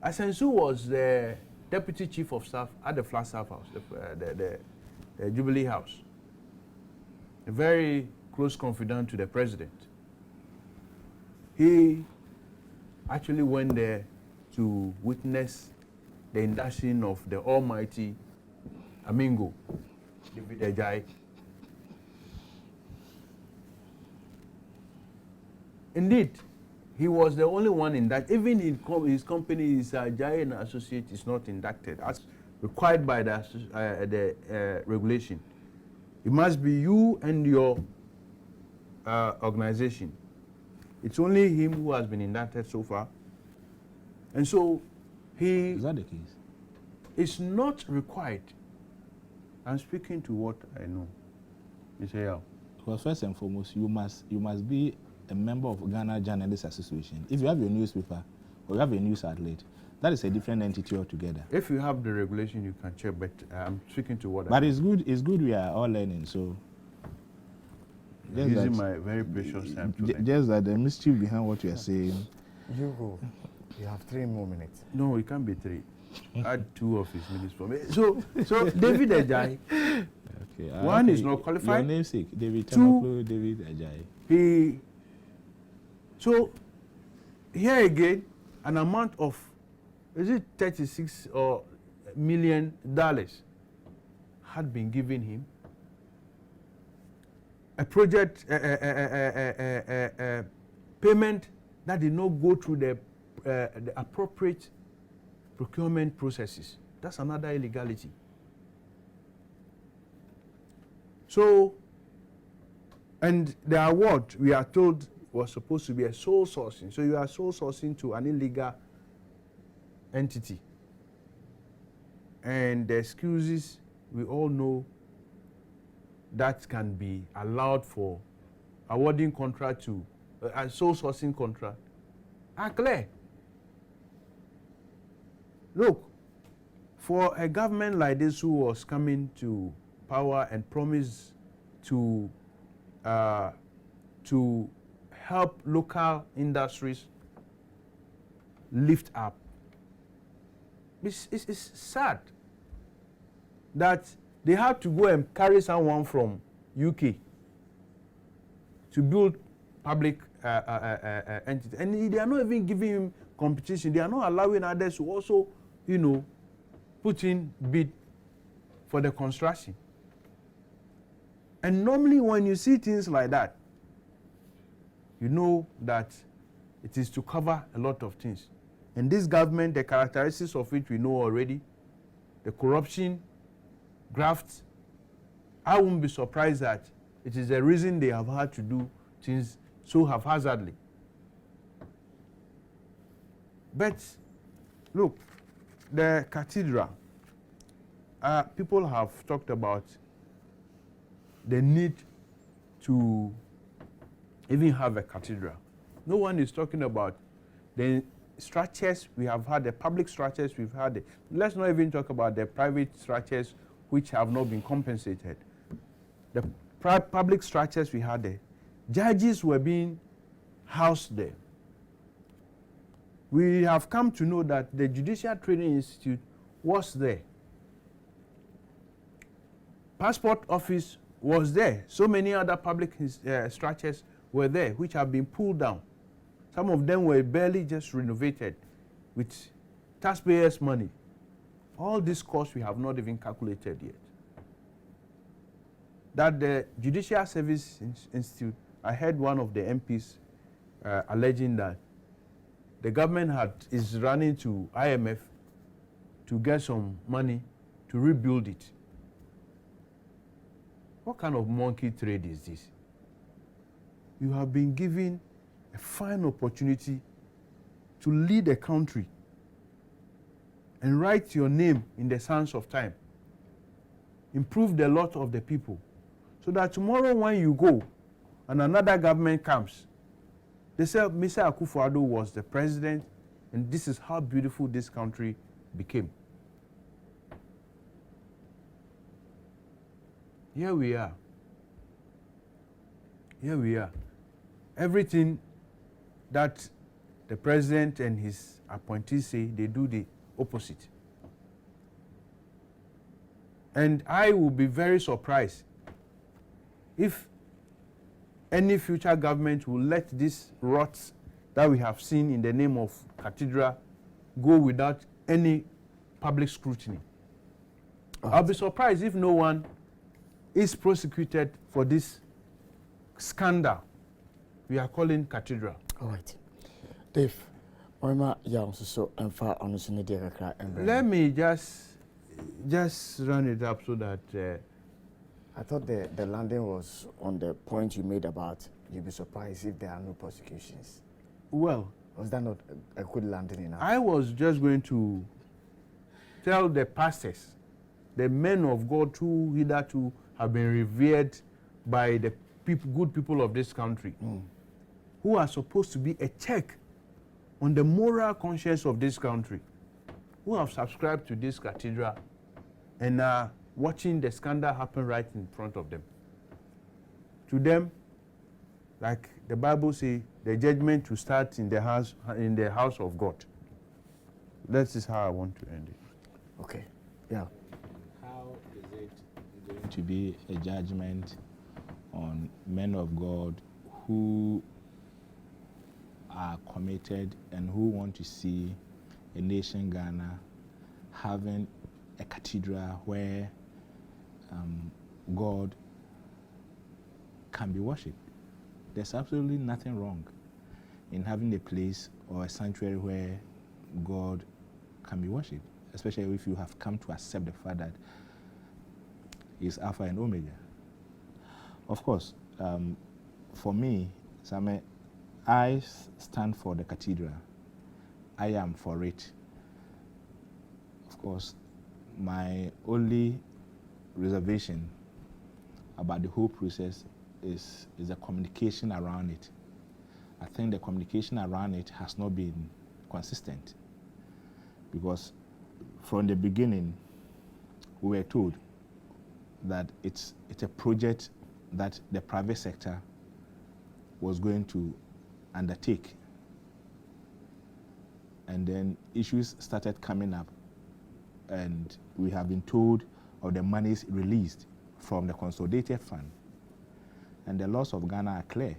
Asensu was the Deputy Chief of Staff at the Flagstaff House, the Jubilee House. A very close confidant to the president. He actually went there to witness the induction of the almighty Amingo, David Ajayi. Indeed, he was the only one in that. Even his company, his Ajayi and Associate, is not inducted as required by the regulation. It must be you and your organization. It's only him who has been inducted so far. And so he is that the case? It's not required. I'm speaking to what I know. Well, first and foremost, you must be a member of Ghana Journalists Association. If you have your newspaper or you have a news outlet, that is a different entity altogether. If you have the regulation, you can check, but I'm speaking to what I know. It's good we are all learning, so using my very precious time to learn. Just that the mischief behind what you are saying. You go. You have 3 more minutes. No, it can't be 3. Add 2 of his minutes for me. So David Ajayi. Okay. One is not qualified. Your namesake, David Tenoklo, David Ajayi. So here again, an amount of, is it $36 million had been given him. A project payment that did not go through the appropriate procurement processes. That's another illegality. So, and the award, we are told, was supposed to be a sole sourcing. So you are sole sourcing to an illegal entity. And the excuses, we all know, that can be allowed for awarding contract to a sole sourcing contract are clear. Look, for a government like this who was coming to power and promised to help local industries lift up it's sad that they have to go and carry someone from UK to build public entities, and they are not even giving him competition. They are not allowing others to also, put in bid for the construction. And normally when you see things like that, you know that it is to cover a lot of things. And this government, the characteristics of it we know already, the corruption, graft. I won't be surprised that it is the reason they have had to do things so haphazardly. But look, the cathedral, people have talked about the need to even have a cathedral. No one is talking about the structures we have had, the public structures we've had. Let's not even talk about the private structures which have not been compensated. The public structures we had there, judges were being housed there. We have come to know that the Judicial Training Institute was there. Passport Office was there. So many other public structures were there which have been pulled down. Some of them were barely just renovated with taxpayers' money. All these costs we have not even calculated yet. That the Judicial Service Institute, I heard one of the MPs alleging that the government is running to IMF to get some money to rebuild it. What kind of monkey trade is this? You have been given a fine opportunity to lead a country and write your name in the sands of time. Improve the lot of the people. So that tomorrow when you go and another government comes, they say Mr. Akufo-Addo was the president and this is how beautiful this country became. Here we are. Here we are. Everything that the president and his appointees say, they do the opposite. And I will be very surprised if any future government will let this rot that we have seen in the name of cathedral go without any public scrutiny. I'll be surprised if no one is prosecuted for this scandal we are calling cathedral. All right. Dave, let me just run it up so that I thought the landing was on the point you made about you'd be surprised if there are no prosecutions. Well, was that not a good landing enough? I was just going to tell the pastors, the men of God who hitherto have been revered by the good people of this country, who are supposed to be a check on the moral conscience of this country, who have subscribed to this cathedral and are watching the scandal happen right in front of them. To them, like the Bible says, the judgment will start in the house of God. That is how I want to end it. Okay. Yeah. How is it going to be a judgment on men of God who are committed and who want to see a nation, Ghana, having a cathedral where God can be worshipped? There's absolutely nothing wrong in having a place or a sanctuary where God can be worshipped, especially if you have come to accept the fact that He is Alpha and Omega. Of course, for me, Same, I stand for the cathedral. I am for it. Of course, my only reservation about the whole process is the communication around it. I think the communication around it has not been consistent, because from the beginning we were told that it's a project that the private sector was going to undertake, and then issues started coming up and we have been told of the monies released from the consolidated fund. And the laws of Ghana are clear.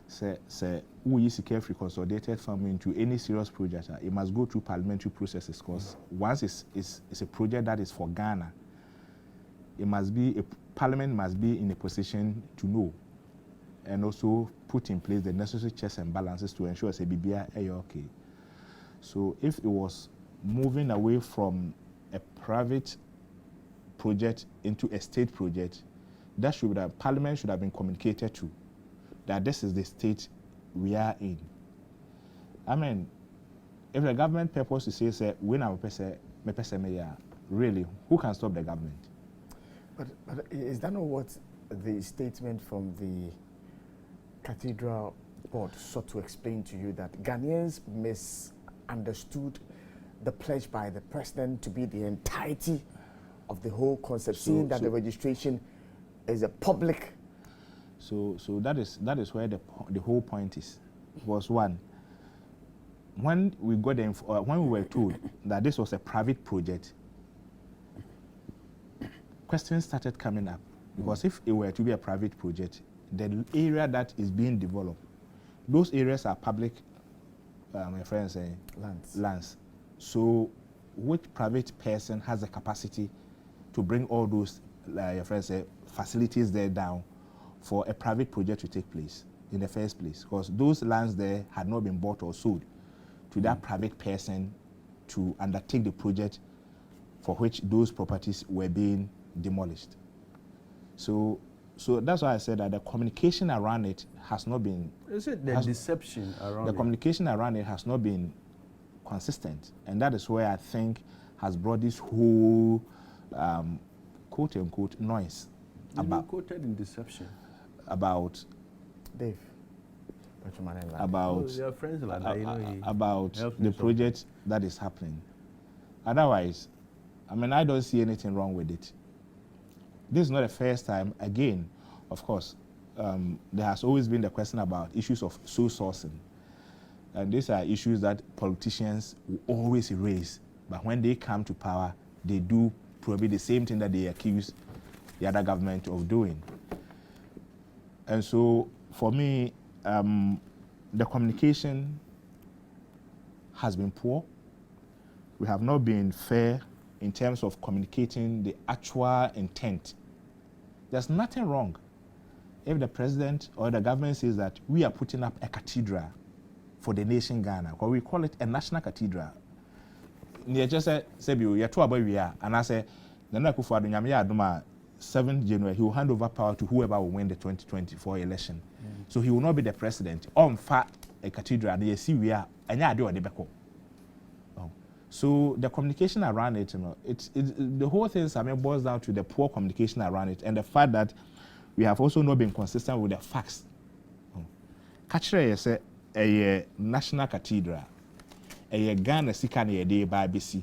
Say, who is a free consolidated fund into any serious project, it must go through parliamentary processes, because once it's a project that is for Ghana, it must be, Parliament must be in a position to know and also put in place the necessary checks and balances to ensure it's a BBI okay. So if it was moving away from a private project into a state project, that should have, Parliament should have been communicated to that this is the state we are in. I mean, if the government purpose to say when I'm really, who can stop the government? But is that not what the statement from the Cathedral Board sought to explain to you, that Ghanaians misunderstood the pledge by the president to be the entirety of the whole concept, seeing that the registration is a public. So that is where the whole point is. Was one, when we got when we were told that this was a private project, questions started coming up, because if it were to be a private project, the area that is being developed, those areas are public, my friends say, lands. So which private person has the capacity to bring all those, your friends say, facilities there down for a private project to take place in the first place? Because those lands there had not been bought or sold to that private person to undertake the project for which those properties were being demolished. So that's why I said that the communication around it has not been. Is it the deception around the communication around it has not been consistent, and that is where I think has brought this whole quote unquote noise about quoted in deception about Dave. About the project that is happening. Otherwise, I mean, I don't see anything wrong with it. This is not the first time. Again, of course, there has always been the question about issues of sole sourcing. And these are issues that politicians will always raise. But when they come to power, they do probably the same thing that they accuse the other government of doing. And so, for me, the communication has been poor. We have not been fair in terms of communicating the actual intent. There's nothing wrong if the president or the government says that we are putting up a cathedral for the nation Ghana, or we call it a national cathedral. You just say, you're too about we are, and I say, the Nakufa Aduma 7th January, he will hand over power to whoever will win the 2024 election. So he will not be the president. On fact, a cathedral, and you see we are, and you do a debate. So the communication around it, the whole thing boils down to the poor communication around it, and the fact that we have also not been consistent with the facts. Kachire say a national cathedral, a Ghana sikane de ba besi.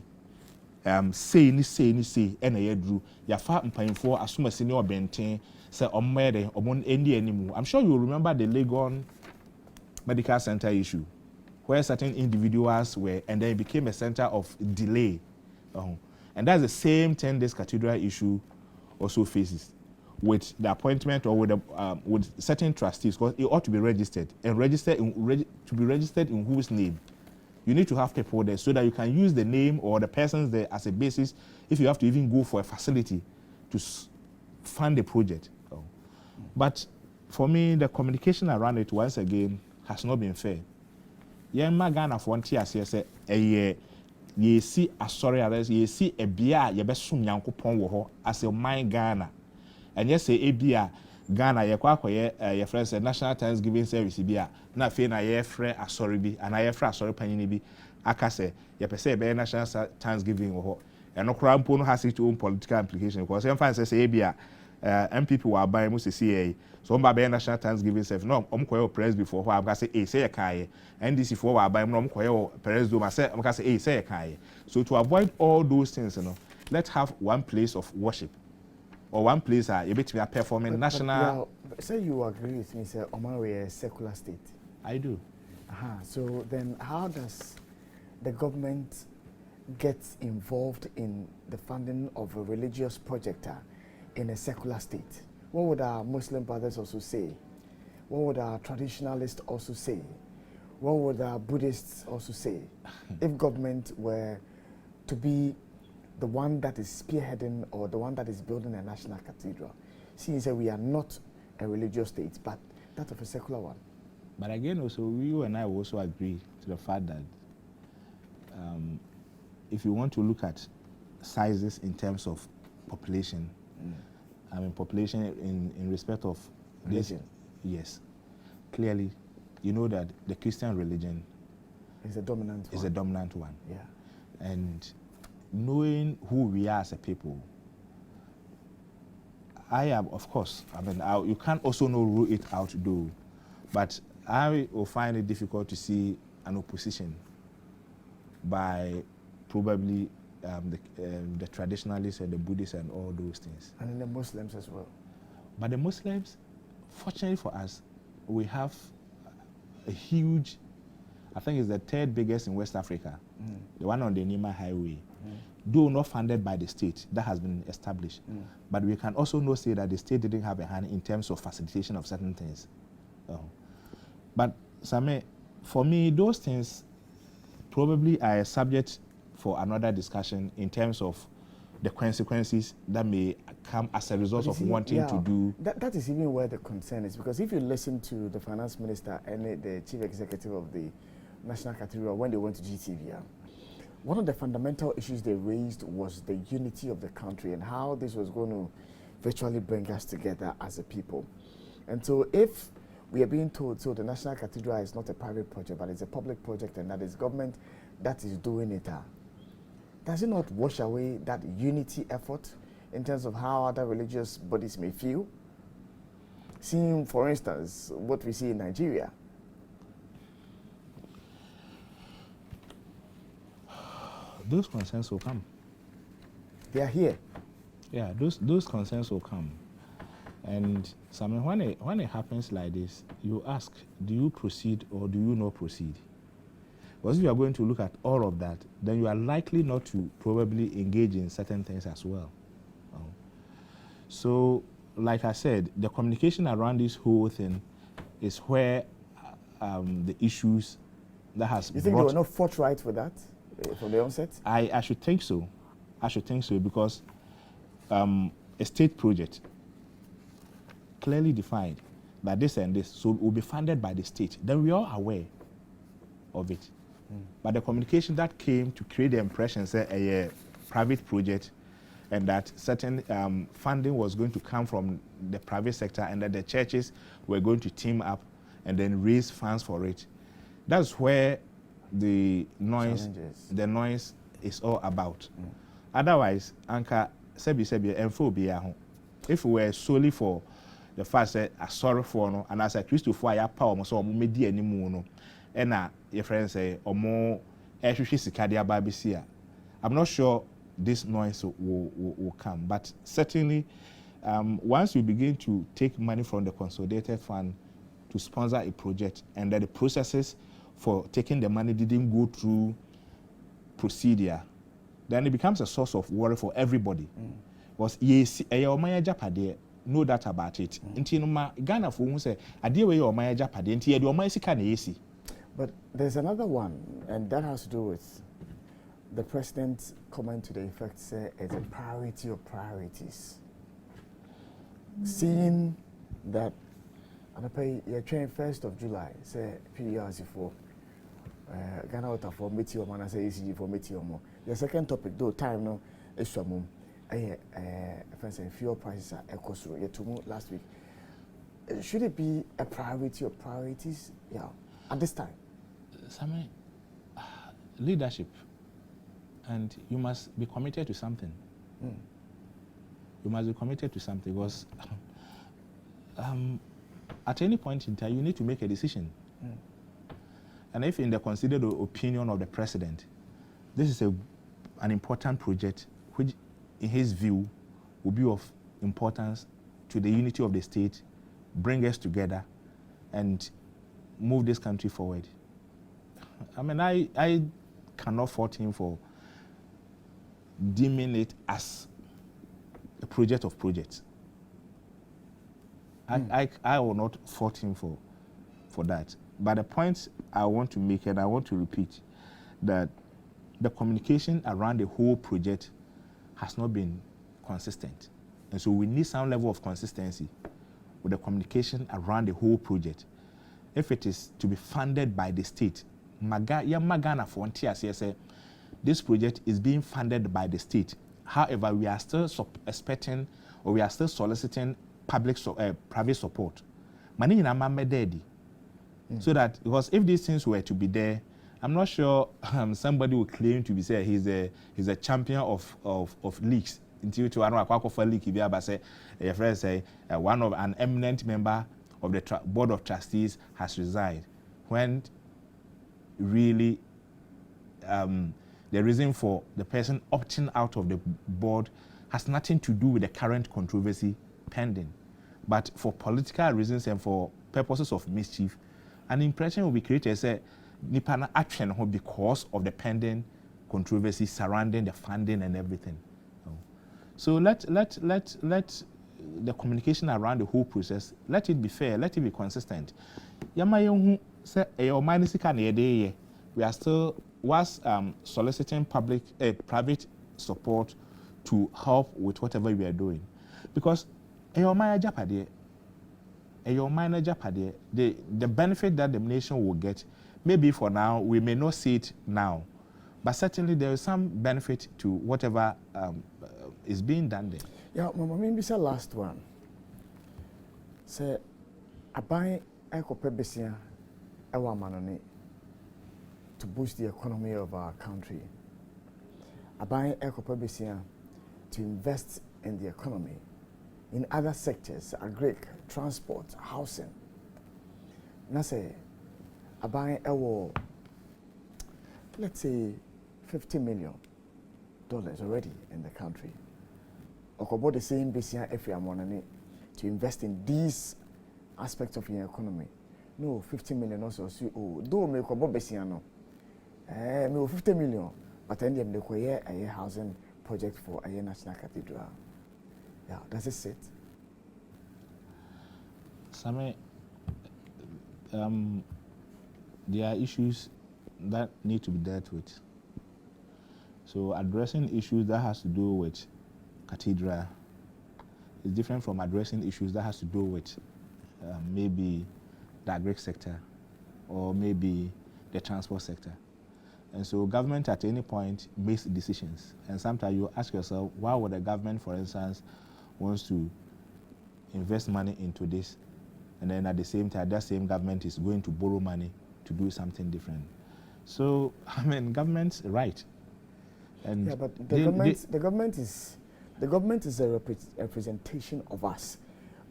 Say ni ena yedru ya fa mpanyimfo asomasi ne obenten say omede omon endi animu. I'm sure you remember the Legon Medical Center issue, where certain individuals were, and then it became a center of delay. And that's the same thing this cathedral issue also faces, with the appointment or with certain trustees, because it ought to be registered, and to be registered in whose name. You need to have people there so that you can use the name or the persons there as a basis if you have to even go for a facility to fund the project. But for me, the communication around it, once again, has not been fair. Yemma Ghana for 1 year say a year ye see a sorry others, ye see a beer, ye best soon yanko pon wo as a mine Ghana. And yes, a beer Ghana, ye your friends a national Thanksgiving service beer. Na fe na ye friend a sorry be, and I friend sorry panini be. Akase, ye per se be national Thanksgiving wo. And no crampo has its own political implication, because some fans say a beer. MPP were buying most CA. So I'm buying national Thanksgiving self. No, I'm quite press before who I'm gonna say, say a kai. NDC for were buying no quite press do myself. I'm gonna say, say a kai. So to avoid all those things, let's have one place of worship, or one place you bet me a performing national. Say you agree with me, sir. Oman we a secular state. I do. So then, how does the government gets involved in the funding of a religious project in a secular state? What would our Muslim brothers also say? What would our traditionalists also say? What would our Buddhists also say if government were to be the one that is spearheading or the one that is building a national cathedral? Since we are not a religious state, but that of a secular one. But again, also, you and I will also agree to the fact that if you want to look at sizes in terms of population, I mean population in respect of religion, yes, clearly, you know that the Christian religion is a dominant is a dominant one. Yeah. And knowing who we are as a people, I am, of course, I mean, you can't also not rule it out though, but I will find it difficult to see an opposition by probably the traditionalists and the Buddhists and all those things. And in the Muslims as well. But the Muslims, fortunately for us, we have a huge, I think it's the third biggest in West Africa, the one on the Nima Highway. Though not funded by the state, that has been established. But we can also not say that the state didn't have a hand in terms of facilitation of certain things. But Same, for me, those things probably are a subject for another discussion in terms of the consequences that may come as a result of wanting to do. That is even where the concern is, because if you listen to the finance minister and the chief executive of the National Cathedral when they went to GTV, one of the fundamental issues they raised was the unity of the country and how this was going to virtually bring us together as a people. And so if we are being told, so the National Cathedral is not a private project, but it's a public project, and that is government that is doing it, does it not wash away that unity effort in terms of how other religious bodies may feel? Seeing, for instance, what we see in Nigeria. Those concerns will come. They are here. Yeah, those concerns will come. And so I mean, when it happens like this, you ask, do you proceed or do you not proceed? Because if you are going to look at all of that, then you are likely not to probably engage in certain things as well. So, like I said, the communication around this whole thing is where the issues that has You think they were not forthright with that from the onset? I should think so. I should think so, because a state project clearly defined that this and this so will be funded by the state. Then we are aware of it. But the communication that came to create the impression that a private project and that certain funding was going to come from the private sector and that the churches were going to team up and then raise funds for it. That's where the noise is all about. Otherwise, Anka Sebi and if we were solely for the fact that I sorry for no, and as a Christopher, I power so maybe any more and your friends say or more I'm not sure this noise will come, but certainly once you begin to take money from the consolidated fund to sponsor a project and that the processes for taking the money didn't go through procedure, then it becomes a source of worry for everybody. Because yes, know that about it. Ghana for who say, I deal with your Maya Japade, and your Maisi can easy. But there's another one, and that has to do with the president's comment to the effect, say, it's a priority of priorities. Seeing that, and you're training 1st of July, say, PRC for Ghana Water for Meteor, and I say ECG for Meteor more. The second topic, though, time no, is some fuel prices are equal last week. Should it be a priority of priorities? Yeah, at this time. Some leadership, and you must be committed to something. You must be committed to something, because at any point in time you need to make a decision. And if in the considered opinion of the president, this is an important project which in his view will be of importance to the unity of the state, bring us together and move this country forward. I mean, I cannot fault him for deeming it as a project of projects. I will not fault him for that. But the point I want to make, and I want to repeat, that the communication around the whole project has not been consistent. And so we need some level of consistency with the communication around the whole project. If it is to be funded by the state, this project is being funded by the state. However, we are still expecting, or we are still soliciting private support. So that, because if these things were to be there, I'm not sure somebody will claim to be say he's a champion of leaks. Until to one leak, your friend say one of an eminent member of the board of trustees has resigned, when really the reason for the person opting out of the board has nothing to do with the current controversy pending, but for political reasons and for purposes of mischief, an impression will be created as a Nipana action because of the pending controversy surrounding the funding and everything. So let the communication around the whole process, let it be fair, let it be consistent. We are still soliciting private support to help with whatever we are doing, because the benefit that the nation will get, maybe for now we may not see it now, but certainly there is some benefit to whatever is being done there. Yeah, maybe the last one. Say, I buy Ecopebesia, our money to boost the economy of our country. I buy Ecopebesia to invest in the economy, in other sectors, agri, transport, housing. And I say, I buy let's say $50 million already in the country. Okobo the same BCI if you are money to invest in these aspects of your economy. No, 50 million also. Oh, do me okobo BCI no. Me 50 million, but then they require a housing project for a national cathedral. Yeah, that's it. Some there are issues that need to be dealt with. So addressing issues that has to do with cathedral is different from addressing issues that has to do with maybe the agri sector or maybe the transport sector. And so government at any point makes decisions. And sometimes you ask yourself, why would the government, for instance, wants to invest money into this, and then at the same time, that same government is going to borrow money to do something different. So, I mean, government's right. And yeah, but the government is a representation of us,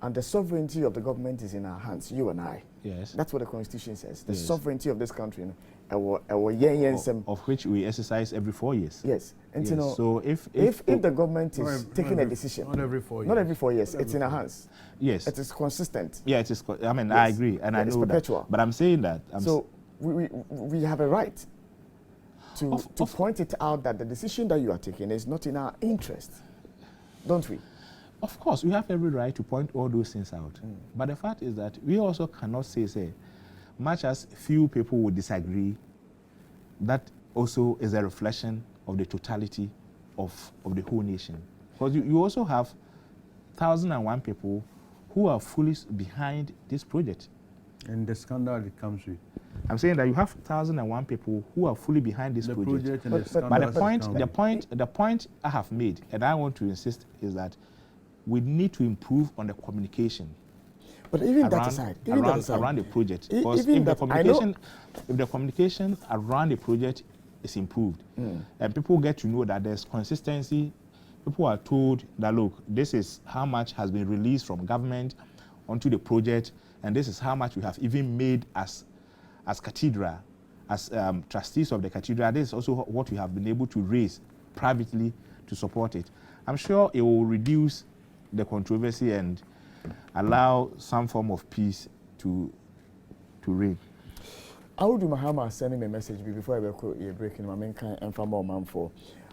and the sovereignty of the government is in our hands, you and I. Yes. That's what the Constitution says. The yes. sovereignty of this country, of which we exercise every 4 years. Yes. And yes. You know, so if the government is taking a decision, not every 4 years. Not every 4 years. It's in our hands. Yes. It is consistent. Yeah, it is. I mean, yes. I agree, and I know perpetual. That. But I'm saying that. We have a right to point it out that the decision that you are taking is not in our interest, don't we? Of course, we have every right to point all those things out. But the fact is that we also cannot say, much as few people would disagree, that also is a reflection of the totality of the whole nation. Because you also have 1,001 people who are fully behind this project. And the scandal it comes with. I'm saying that you have 1,001 people who are fully behind this project. And but the point I have made, and I want to insist, is that we need to improve on the communication. But even that aside, around the project, because if the communication around the project is improved, and people get to know that there's consistency, people are told that look, this is how much has been released from government onto the project, and this is how much we have even made as cathedral, as trustees of the cathedral. This is also what we have been able to raise privately to support it. I'm sure it will reduce the controversy and allow some form of peace to reign. I would do Mahama sending me a message before I go breaking my main kind and for more man for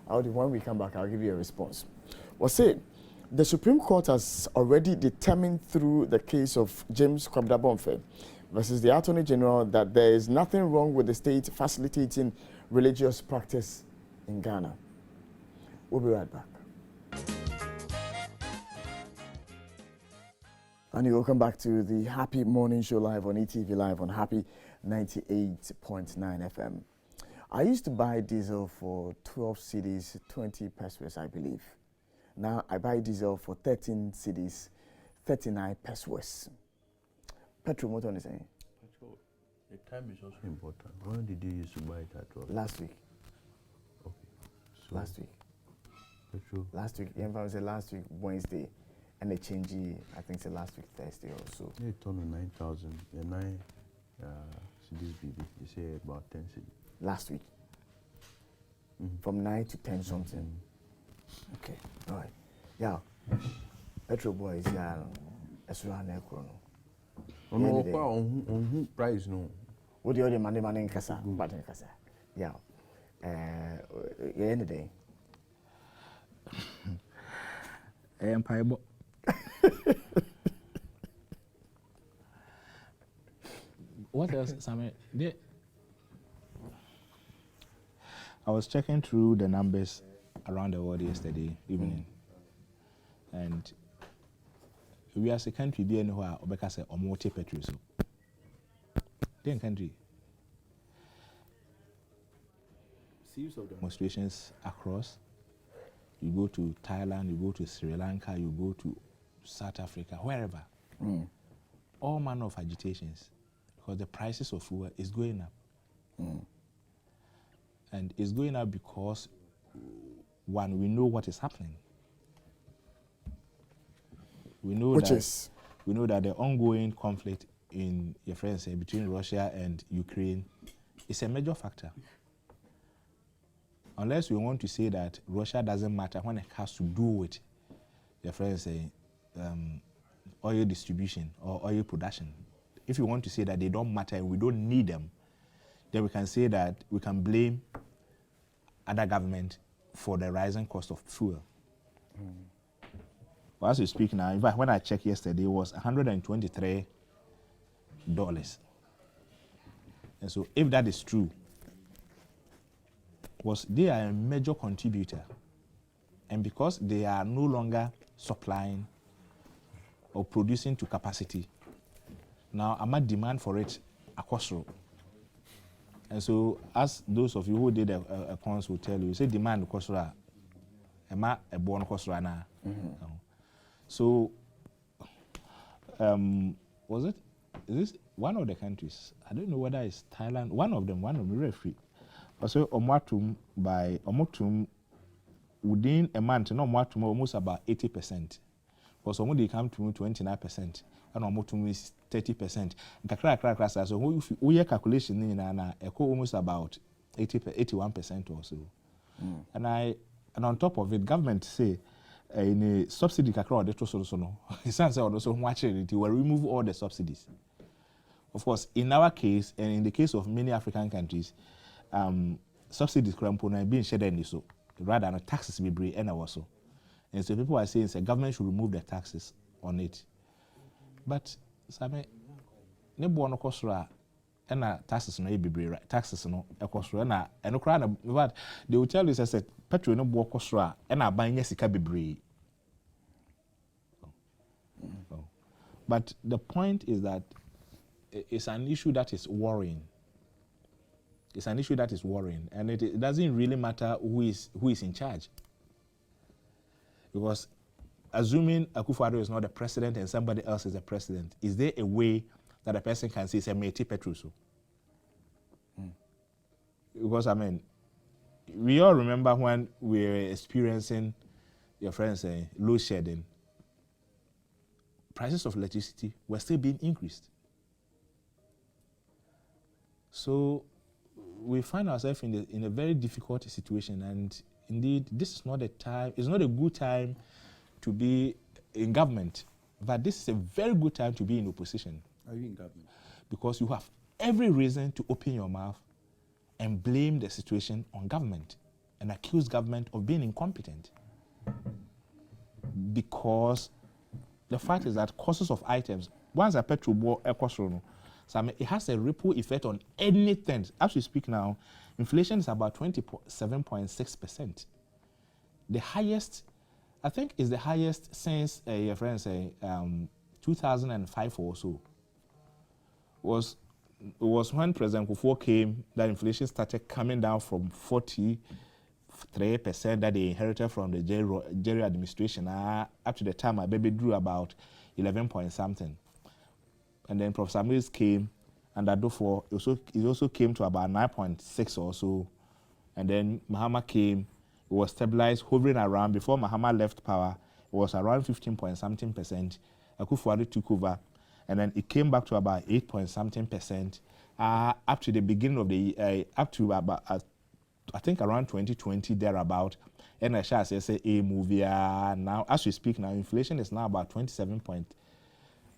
When we come back, I'll give you a response. Well, say, the Supreme Court has already determined through the case of James Kwabena Bonnfe versus the Attorney General that there is nothing wrong with the state facilitating religious practice in Ghana. We'll be right back. And you welcome back to the Happy Morning Show live on ETV Live on Happy 98.9 FM. I used to buy diesel for 12 cedis, 20 pesos, I believe. Now I buy diesel for 13 cedis, 39 pesos. Petrol, what are you saying? The time is also important. When did you used to buy it at 12? Last week. Okay. So last week. Petrol. Last week. Yeah, I said last week, Wednesday. And they changed, I think it's last week, Thursday or so. Yeah, it turned to 9,000. 9 cedis, BB. You say about 10 cedis. Last week. From 9 to 10 something. Okay, all right. Yeah. Petrol boys, yeah. That's around there. On price, no. What do you money in Casa? But in Casa. Yeah. End of the day. Empire. What else, Sammy? I was checking through the numbers around the world yesterday evening, and we as a country, be anywhere, Obeka say, or more petrol. So, then country. Series of demonstrations across. You go to Thailand, you go to Sri Lanka, you go to South Africa, wherever. All manner of agitations, because the prices of fuel is going up. And it's going up because, one, we know what is happening. We know we know that the ongoing conflict in your friends between Russia and Ukraine is a major factor. Unless we want to say that Russia doesn't matter when it has to do with your friends oil distribution or oil production. If you want to say that they don't matter and we don't need them, then we can say that we can blame other government for the rising cost of fuel. Well, as we speak now, in fact, when I checked yesterday, it was $123. And so if that is true, was they are a major contributor. And because they are no longer supplying or producing to capacity, now I'm at demand for it across road. And so, as those of you who did accounts will tell you, say demand across road, am a born across road now. So, was it? Is this one of the countries? I don't know whether it's Thailand. One of them very free. Also, Omatum by Omotum within a month, no Omatum almost about 80%. Because Omudi come to 29%, and Omotum is 30%. So we have calculation in almost about 81% or so. And on top of it, government say in a subsidy kakra de to so no. It sounds like also watching it will remove all the subsidies. Of course, in our case and in the case of many African countries, subsidies are being shared in so rather than taxes be brave and also. And so people are saying the government should remove the taxes on it. But Same ne bo no kosoro a na taxes no be brave taxes no ekosoro na eno kra na but they will tell you say petrol no bo kosoro a na ban nya sika bebree. But the point is that it's an issue that is worrying. It's an issue that is worrying, and it doesn't really matter who is in charge. Because assuming Akufo-Addo is not the president and somebody else is the president, is there a way that a person can say it's a Métis Petroso? Because I mean, we all remember when we were experiencing your friends saying load shedding, prices of electricity were still being increased. So we find ourselves in a very difficult situation, and indeed this is not a time, it's not a good time to be in government, but this is a very good time to be in opposition. Are you in government? Because you have every reason to open your mouth and blame the situation on government and accused government of being incompetent. Because the fact is that costs of items, once a petrol war it has a ripple effect on anything. As we speak now, inflation is about 27.6%. The highest, I think, is the highest since your friend say 2005 or so. Was when President Kufuor came that inflation started coming down from 43% that they inherited from the Jerry administration up to the time my baby drew about 11 point something. And then Professor Mills came, and that therefore it also came to about 9.6 or so. And then Mahama came, it was stabilized, hovering around. Before Mahama left power, it was around 15 point something percent. Akufo-Addo took over, and then it came back to about 8 point something percent up to the beginning of the up to about I think around 2020 thereabout. And I shall say a movie now as we speak now, inflation is now about 27 point.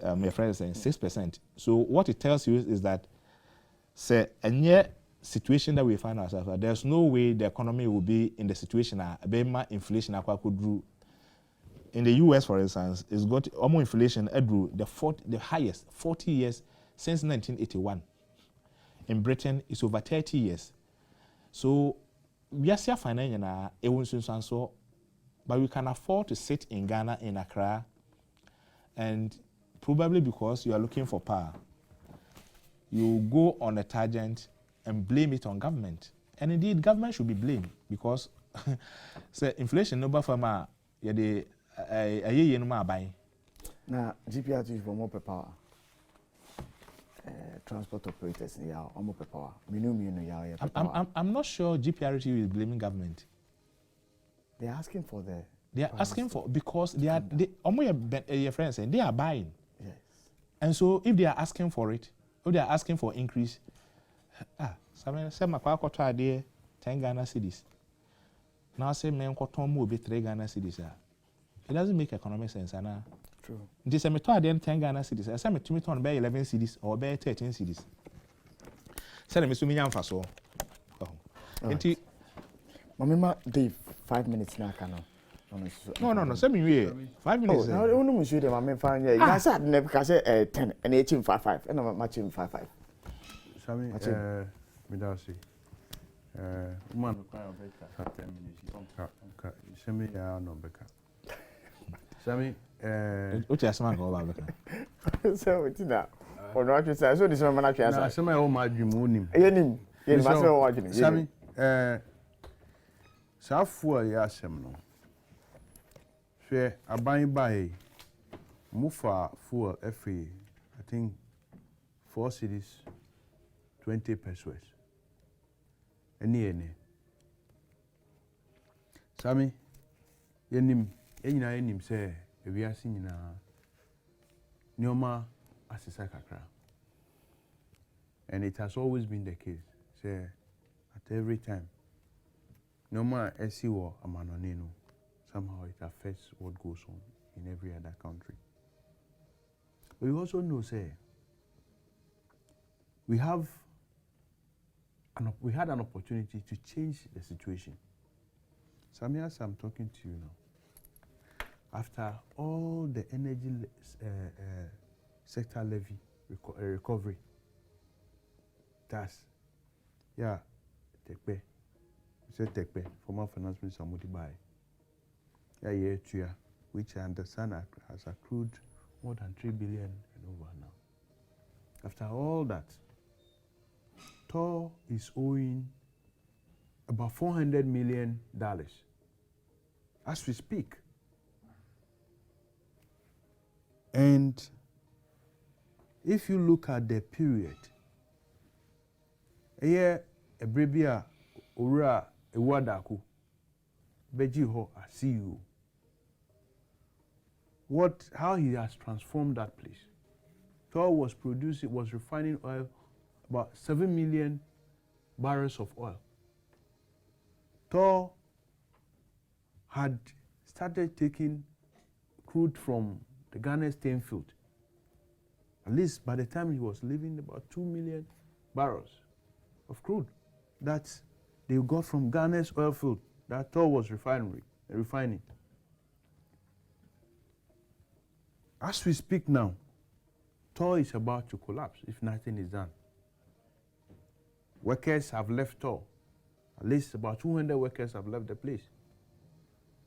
My friend is saying 6%. So what it tells you is that, say, a situation that we find ourselves, there's no way the economy will be in the situation inflation could do. In the US, for instance, it's got almost inflation the highest 40 years since 1981. In Britain, it's over 30 years. So we are still financial, so, but we can afford to sit in Ghana, in Accra, and probably because you are looking for power, you go on a tangent and blame it on government. And indeed, government should be blamed because say inflation no buffer the now GPRT is for more power. Transport operators are more power. I'm not sure GPRT is blaming government. They're asking for the. They are asking for because your friends saying they are buying. Yes. And so if they are asking for it, if they are asking for increase, some my power quarter idea 10 Ghana cedis. Now say men quarter more be 3 Ghana cedis. It doesn't make economic sense, Anna. True. This me to 10 Ghana cedis. I say me to me turn by 11 cedis or by 13 cedis. Say me so me yam so. Oh. Mama, Dave, 5 minutes now, can No. Send me 5 minutes. Oh, no, no, monsieur, I'm fine. Yeah, I said never can say 10 and 18 5 and I'm matching 5. Sammy, Midasi. Man, 10 minutes. Sammy, no Becca. Sammy, what is man go about? So it's that. Or not, you say, so this one, I can't say. Some of my dream. Sammy, Southwell, yes, no. Fair, I buy Mufa fuel every, I think, 4 cities, 20 pesos. Any. Sammy, Enim say, we are singing Nyoma Asisakakra. And it has always been the case. Say, at every time, Nyoma Esiwo Amanonino. Somehow it affects what goes on in every other country. But we also know, say, we had an opportunity to change the situation. Samia, as I'm talking to you now, after all the energy sector levy recovery, that's, yeah, Tekpe, former finance minister Modi Bai. Which I understand has accrued more than 3 billion and over now. After all that, TOR is owing about $400 million as we speak. And if you look at the period, a year, a bribia, ura, a wadaku, Bejiho, a CEO. How he has transformed that place. TOR was refining oil, about 7 million barrels of oil. TOR had started taking crude from the Ghana Stain field. At least by the time he was leaving, about 2 million barrels of crude that they got from Ghana's oil field that Tor was refining. As we speak now, Tor is about to collapse if nothing is done. Workers have left Tor. At least about 200 workers have left the place.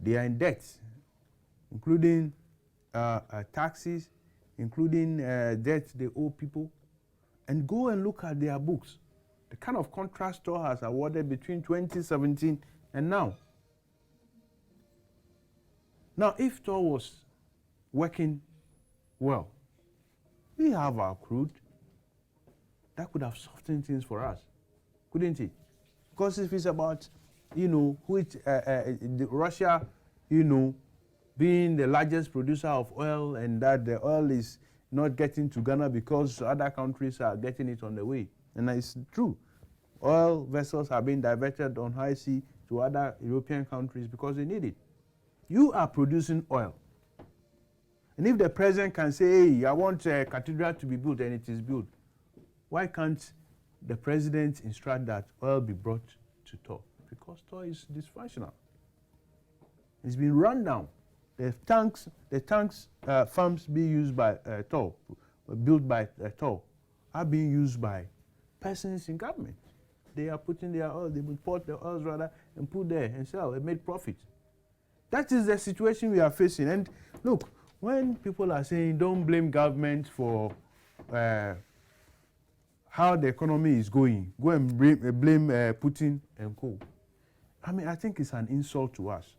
They are in debt, including taxes, including debt they owe people. And go and look at their books. The kind of contract Tor has awarded between 2017 and now. Now, if Tor was working well, we have our crude. That could have softened things for us, couldn't it? Because if it's about, Russia, being the largest producer of oil and that the oil is not getting to Ghana because other countries are getting it on the way. And it's true. Oil vessels are being diverted on high sea to other European countries because they need it. You are producing oil. And if the president can say, hey, I want a cathedral to be built, and it is built, why can't the president instruct that oil be brought to Tor? Because Tor is dysfunctional. It's been run down. The tanks farms being used by Tor, built by Tor, are being used by persons in government. They are putting their oil, they import the oils rather, and put there and sell and make profit. That is the situation we are facing. And look, when people are saying don't blame government for how the economy is going, go and blame Putin and co. I mean, I think it's an insult to us.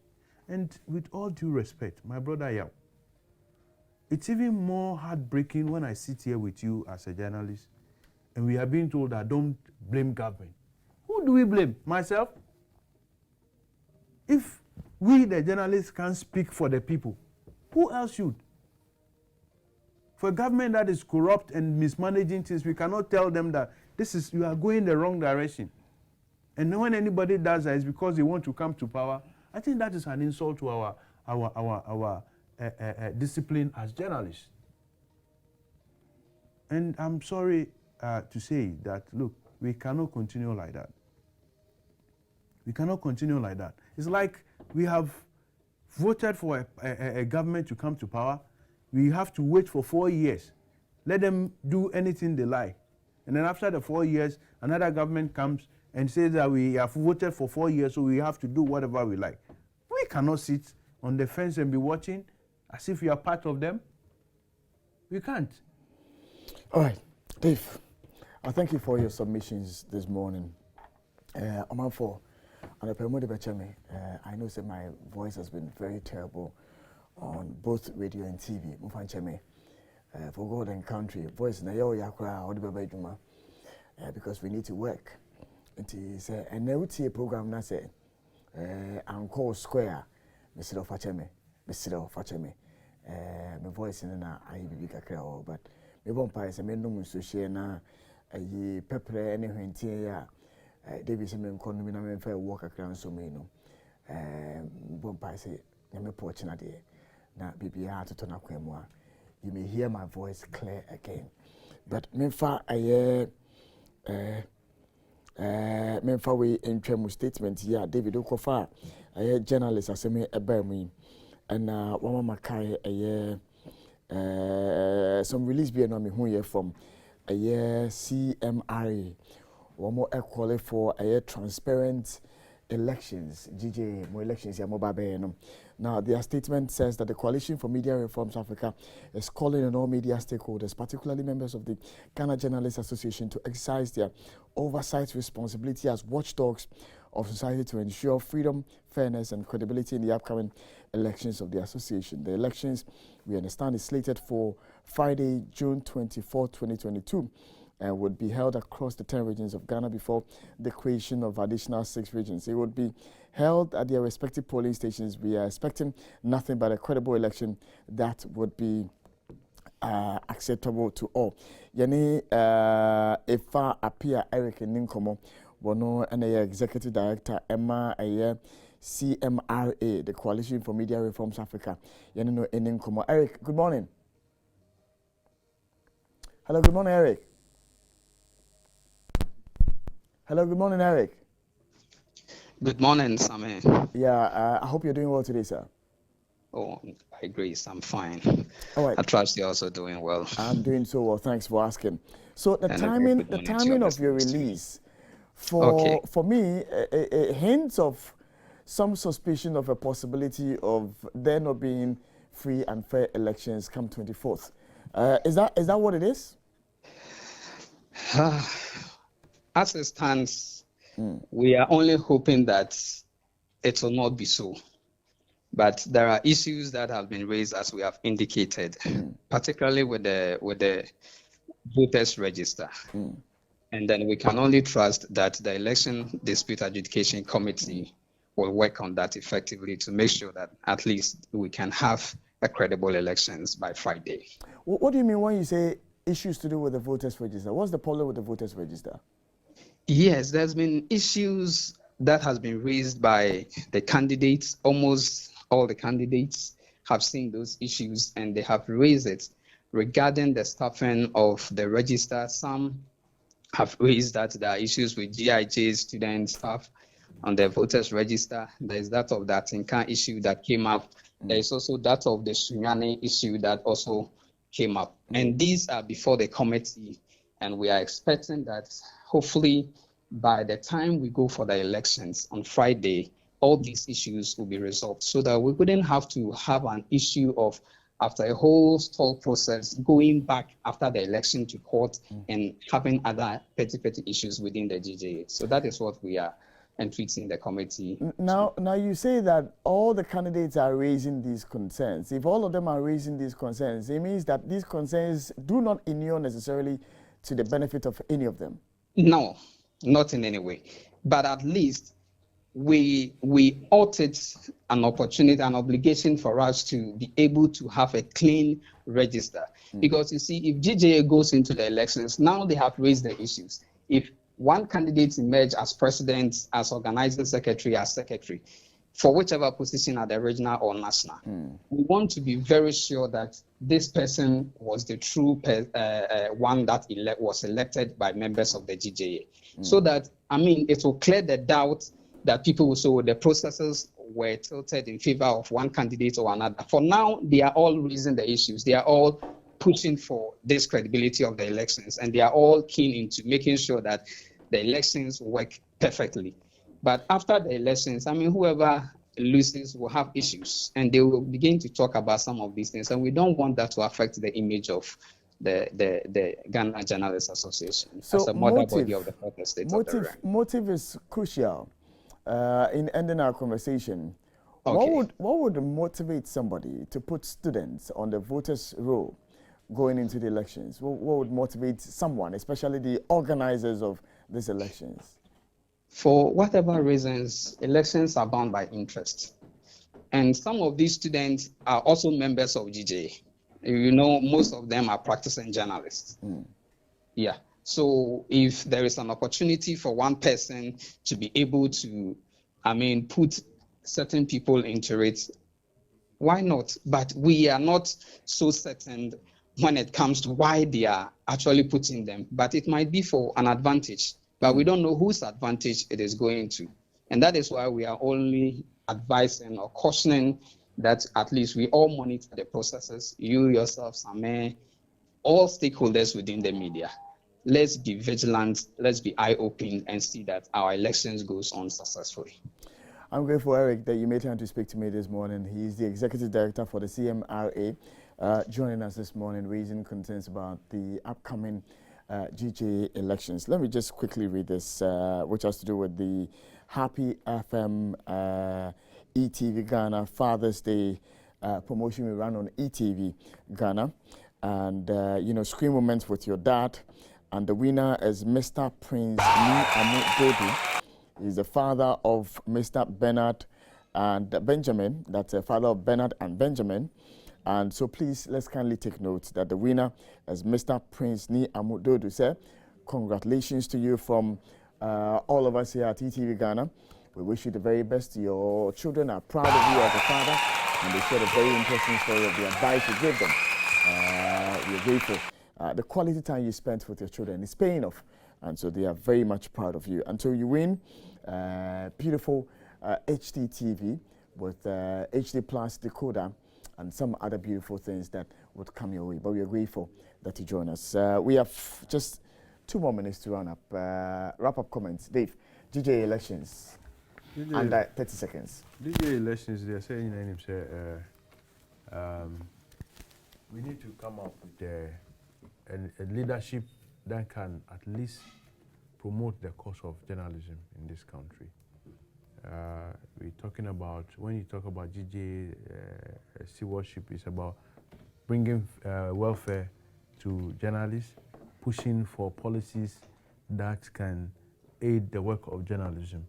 And with all due respect, my brother Yao, it's even more heartbreaking when I sit here with you as a journalist and we are being told that don't blame government. Who do we blame? Myself? If we, the journalists, can't speak for the people, who else should? For a government that is corrupt and mismanaging things, we cannot tell them that you are going the wrong direction. And when anybody does that, it's because they want to come to power. I think that is an insult to our discipline as journalists. And I'm sorry to say that, look, we cannot continue like that. We cannot continue like that. It's like we have voted for a government to come to power. We have to wait for 4 years. Let them do anything they like. And then after the 4 years, another government comes and says that we have voted for 4 years, so we have to do whatever we like. We cannot sit on the fence and be watching as if we are part of them. We can't. All right, Dave, I thank you for your submissions this morning. Omanfo, and I know that my voice has been very terrible on both radio and TV. For God and country, voice na yo yakra or the because we need to work. It is a new program na say Encore Square, Mr. Facheme. My voice in na I be kakra but me bon pa se me no so share na ayi pepre any hwentie ya David se me nkono mi na me fa work kakra so me no bon pa se nyame poch na de na bibia to na kwemu a you may hear my voice clear again. But memfa aye memfa we entwemu statement here David Okofa aye journalist aseme eba mu and wama makai aye some release be no me hu here from aye CMRA wamo call for aye transparent elections GJ more elections ya mobabe no. Now, their statement says that the Coalition for Media Reforms Africa is calling on all media stakeholders, particularly members of the Ghana Journalists Association, to exercise their oversight responsibility as watchdogs of society to ensure freedom, fairness, and credibility in the upcoming elections of the association. The elections, we understand, is slated for Friday, June 24, 2022. And would be held across the 10 regions of Ghana before the creation of additional 6 regions. It would be held at their respective polling stations. We are expecting nothing but a credible election that would be acceptable to all. Yani Efa Apia Eric Ninkomo, Bono and Executive Director Emma CMRA, the Coalition for Media Reforms Africa. Yani no Ninkomo. Eric, good morning. Hello, good morning, Eric. Hello, good morning, Eric. Good morning, Sammy. Yeah, I hope you're doing well today, sir. Oh, I agree. I'm fine. All right. I trust you're also doing well. I'm doing so well. Thanks for asking. So the And timing of your release, for me, hints of some suspicion of a possibility of there not being free and fair elections come 24th. Is that what it is? As it stands, we are only hoping that it will not be so. But there are issues that have been raised, as we have indicated, particularly with the voters register. And then we can only trust that the Election Dispute Adjudication Committee will work on that effectively to make sure that at least we can have a credible elections by Friday. What do you mean when you say issues to do with the voters register? What's the problem with the voters register? Yes, there's been issues that has been raised by the candidates. Almost all the candidates have seen those issues and they have raised it regarding the staffing of the register. Some have raised that there are issues with GIJ student staff on the voters register. There's that of that Incan issue that came up. There is also that of the Sunyani issue that also came up. And these are before the committee. And we are expecting that hopefully by the time we go for the elections on Friday, all these issues will be resolved so that we wouldn't have to have an issue of, after a whole stall process, going back after the election to court and having other petty issues within the GJA. So that is what we are entreating the committee. Now you say that all the candidates are raising these concerns. If all of them are raising these concerns, it means that these concerns do not inure necessarily to the benefit of any of them. No, not in any way. But at least we ought it an opportunity, an obligation for us to be able to have a clean register. Because you see, if GJA goes into the elections, now they have raised the issues. If one candidate emerge as president, as organizing secretary, as secretary, for whichever position at the regional or national, we want to be very sure that this person was the true one that was elected by members of the GJA. So that, it will clear the doubt that people will say the processes were tilted in favor of one candidate or another. For now, they are all raising the issues. They are all pushing for this credibility of the elections, and they are all keen into making sure that the elections work perfectly. But after the elections, whoever loses will have issues, and they will begin to talk about some of these things, and we don't want that to affect the image of the Ghana Journalists Association as a mother body of the Fourth Estate. Motive is crucial in ending our conversation. Okay. What would motivate somebody to put students on the voters' roll going into the elections? What would motivate someone, especially the organizers of these elections? For whatever reasons, elections are bound by interest. And some of these students are also members of GJA. Most of them are practicing journalists. Yeah. So if there is an opportunity for one person to be able to, put certain people into it, why not? But we are not so certain when it comes to why they are actually putting them. But it might be for an advantage. But we don't know whose advantage it is going to. And that is why we are only advising or cautioning that at least we all monitor the processes, you yourself, Sameh, all stakeholders within the media. Let's be vigilant, let's be eye-open and see that our elections goes on successfully. I'm grateful, Eric, that you made time to speak to me this morning. He's the Executive Director for the CMRA, joining us this morning, raising concerns about the upcoming GJA elections. Let me just quickly read this, which has to do with the Happy FM ETV Ghana Father's Day promotion we ran on ETV Ghana. And, screen moments with your dad. And the winner is Mr. Prince Ni Amu Dodu. He's the father of Mr. Bernard and Benjamin. That's the father of Bernard and Benjamin. And so please, let's kindly take note that the winner is Mr. Prince Ni Amu Dodu. Sir, congratulations to you from all of us here at ETV Ghana. We wish you the very best. Your children are proud of you as a father, and they shared a very interesting story of the advice you gave them. We're grateful. The quality time you spent with your children is paying off, and so they are very much proud of you. Until you win beautiful HD TV with HD Plus decoder and some other beautiful things that would come your way. But we are grateful that you join us. We have just 2 more minutes to round up. Wrap-up comments. Dave, DJ elections, under 30 seconds. DJ elections, they're saying we need to come up with a leadership that can at least promote the cause of journalism in this country. We're talking about, when you talk about GJ stewardship, it's about bringing welfare to journalists, pushing for policies that can aid the work of journalism.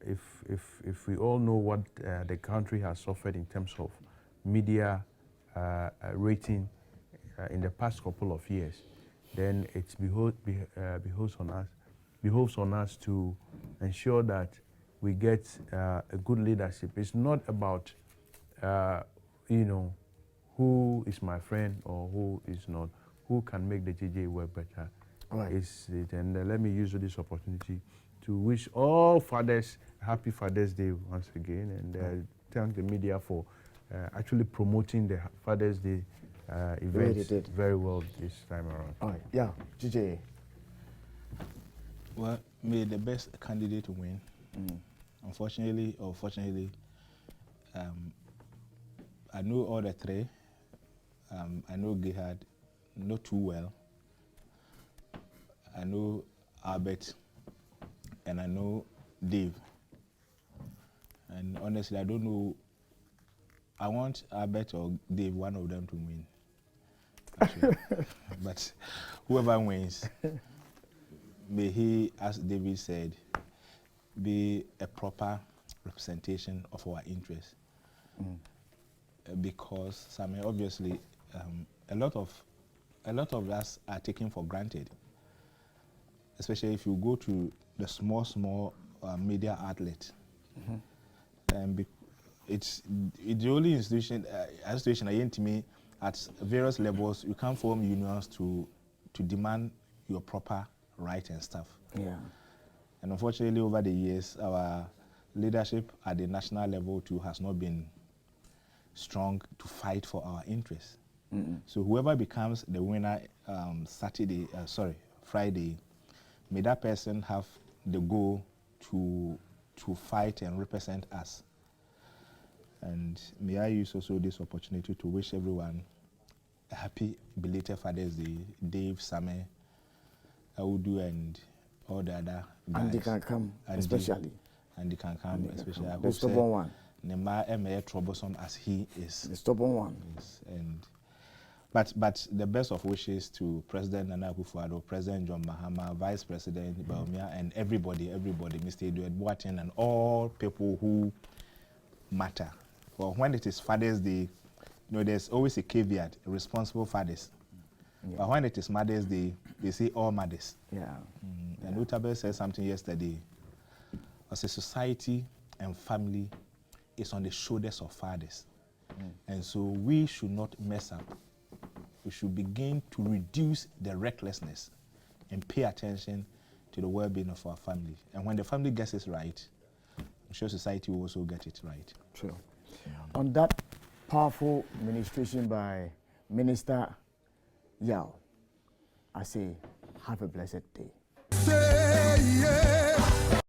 If we all know what the country has suffered in terms of media rating in the past couple of years, then it behoves on us to ensure that we get a good leadership. It's not about who is my friend or who is not, who can make the JJ work better. Right. And let me use this opportunity to wish all fathers happy Father's Day once again, and thank the media for actually promoting the Father's Day events very well this time around. All right, yeah, JJ. Well, may the best candidate win. Unfortunately or fortunately, I know all the three. I know Gerhard not too well. I know Albert, and I know Dave. And honestly, I don't know. I want Albert or Dave, one of them to win. Actually. But whoever wins, may he, as David said, be a proper representation of our interests. Because obviously, a lot of us are taken for granted. Especially if you go to the small media outlet. It's the only institution to me at various levels. You can't form unions to demand your proper right and stuff. Yeah. And unfortunately, over the years, our leadership at the national level too has not been strong to fight for our interests. So whoever becomes the winner Friday, may that person have the goal to fight and represent us. And may I use also this opportunity to wish everyone a happy belated Father's Day. Dave, Same, Audu, and all the other guys. And they can come, especially. And they can come, especially. I the stubborn one. Nema may troublesome as he is. The stubborn one. Yes, but the best of wishes to President Nana Akufo-Addo, President John Mahama, Vice President Bawumia, and everybody, Mr. Edward Boateng, and all people who matter. Well, when it is Father's Day, there's always a caveat: responsible fathers. Yeah. But when it is Mother's Day, they say all mothers. Yeah. And Utabel said something yesterday. As a society and family, is on the shoulders of fathers. And so we should not mess up. We should begin to reduce the recklessness and pay attention to the well-being of our family. And when the family gets it right, I'm sure society will also get it right. True. On that powerful ministration by Minister Yao, I say, have a blessed day.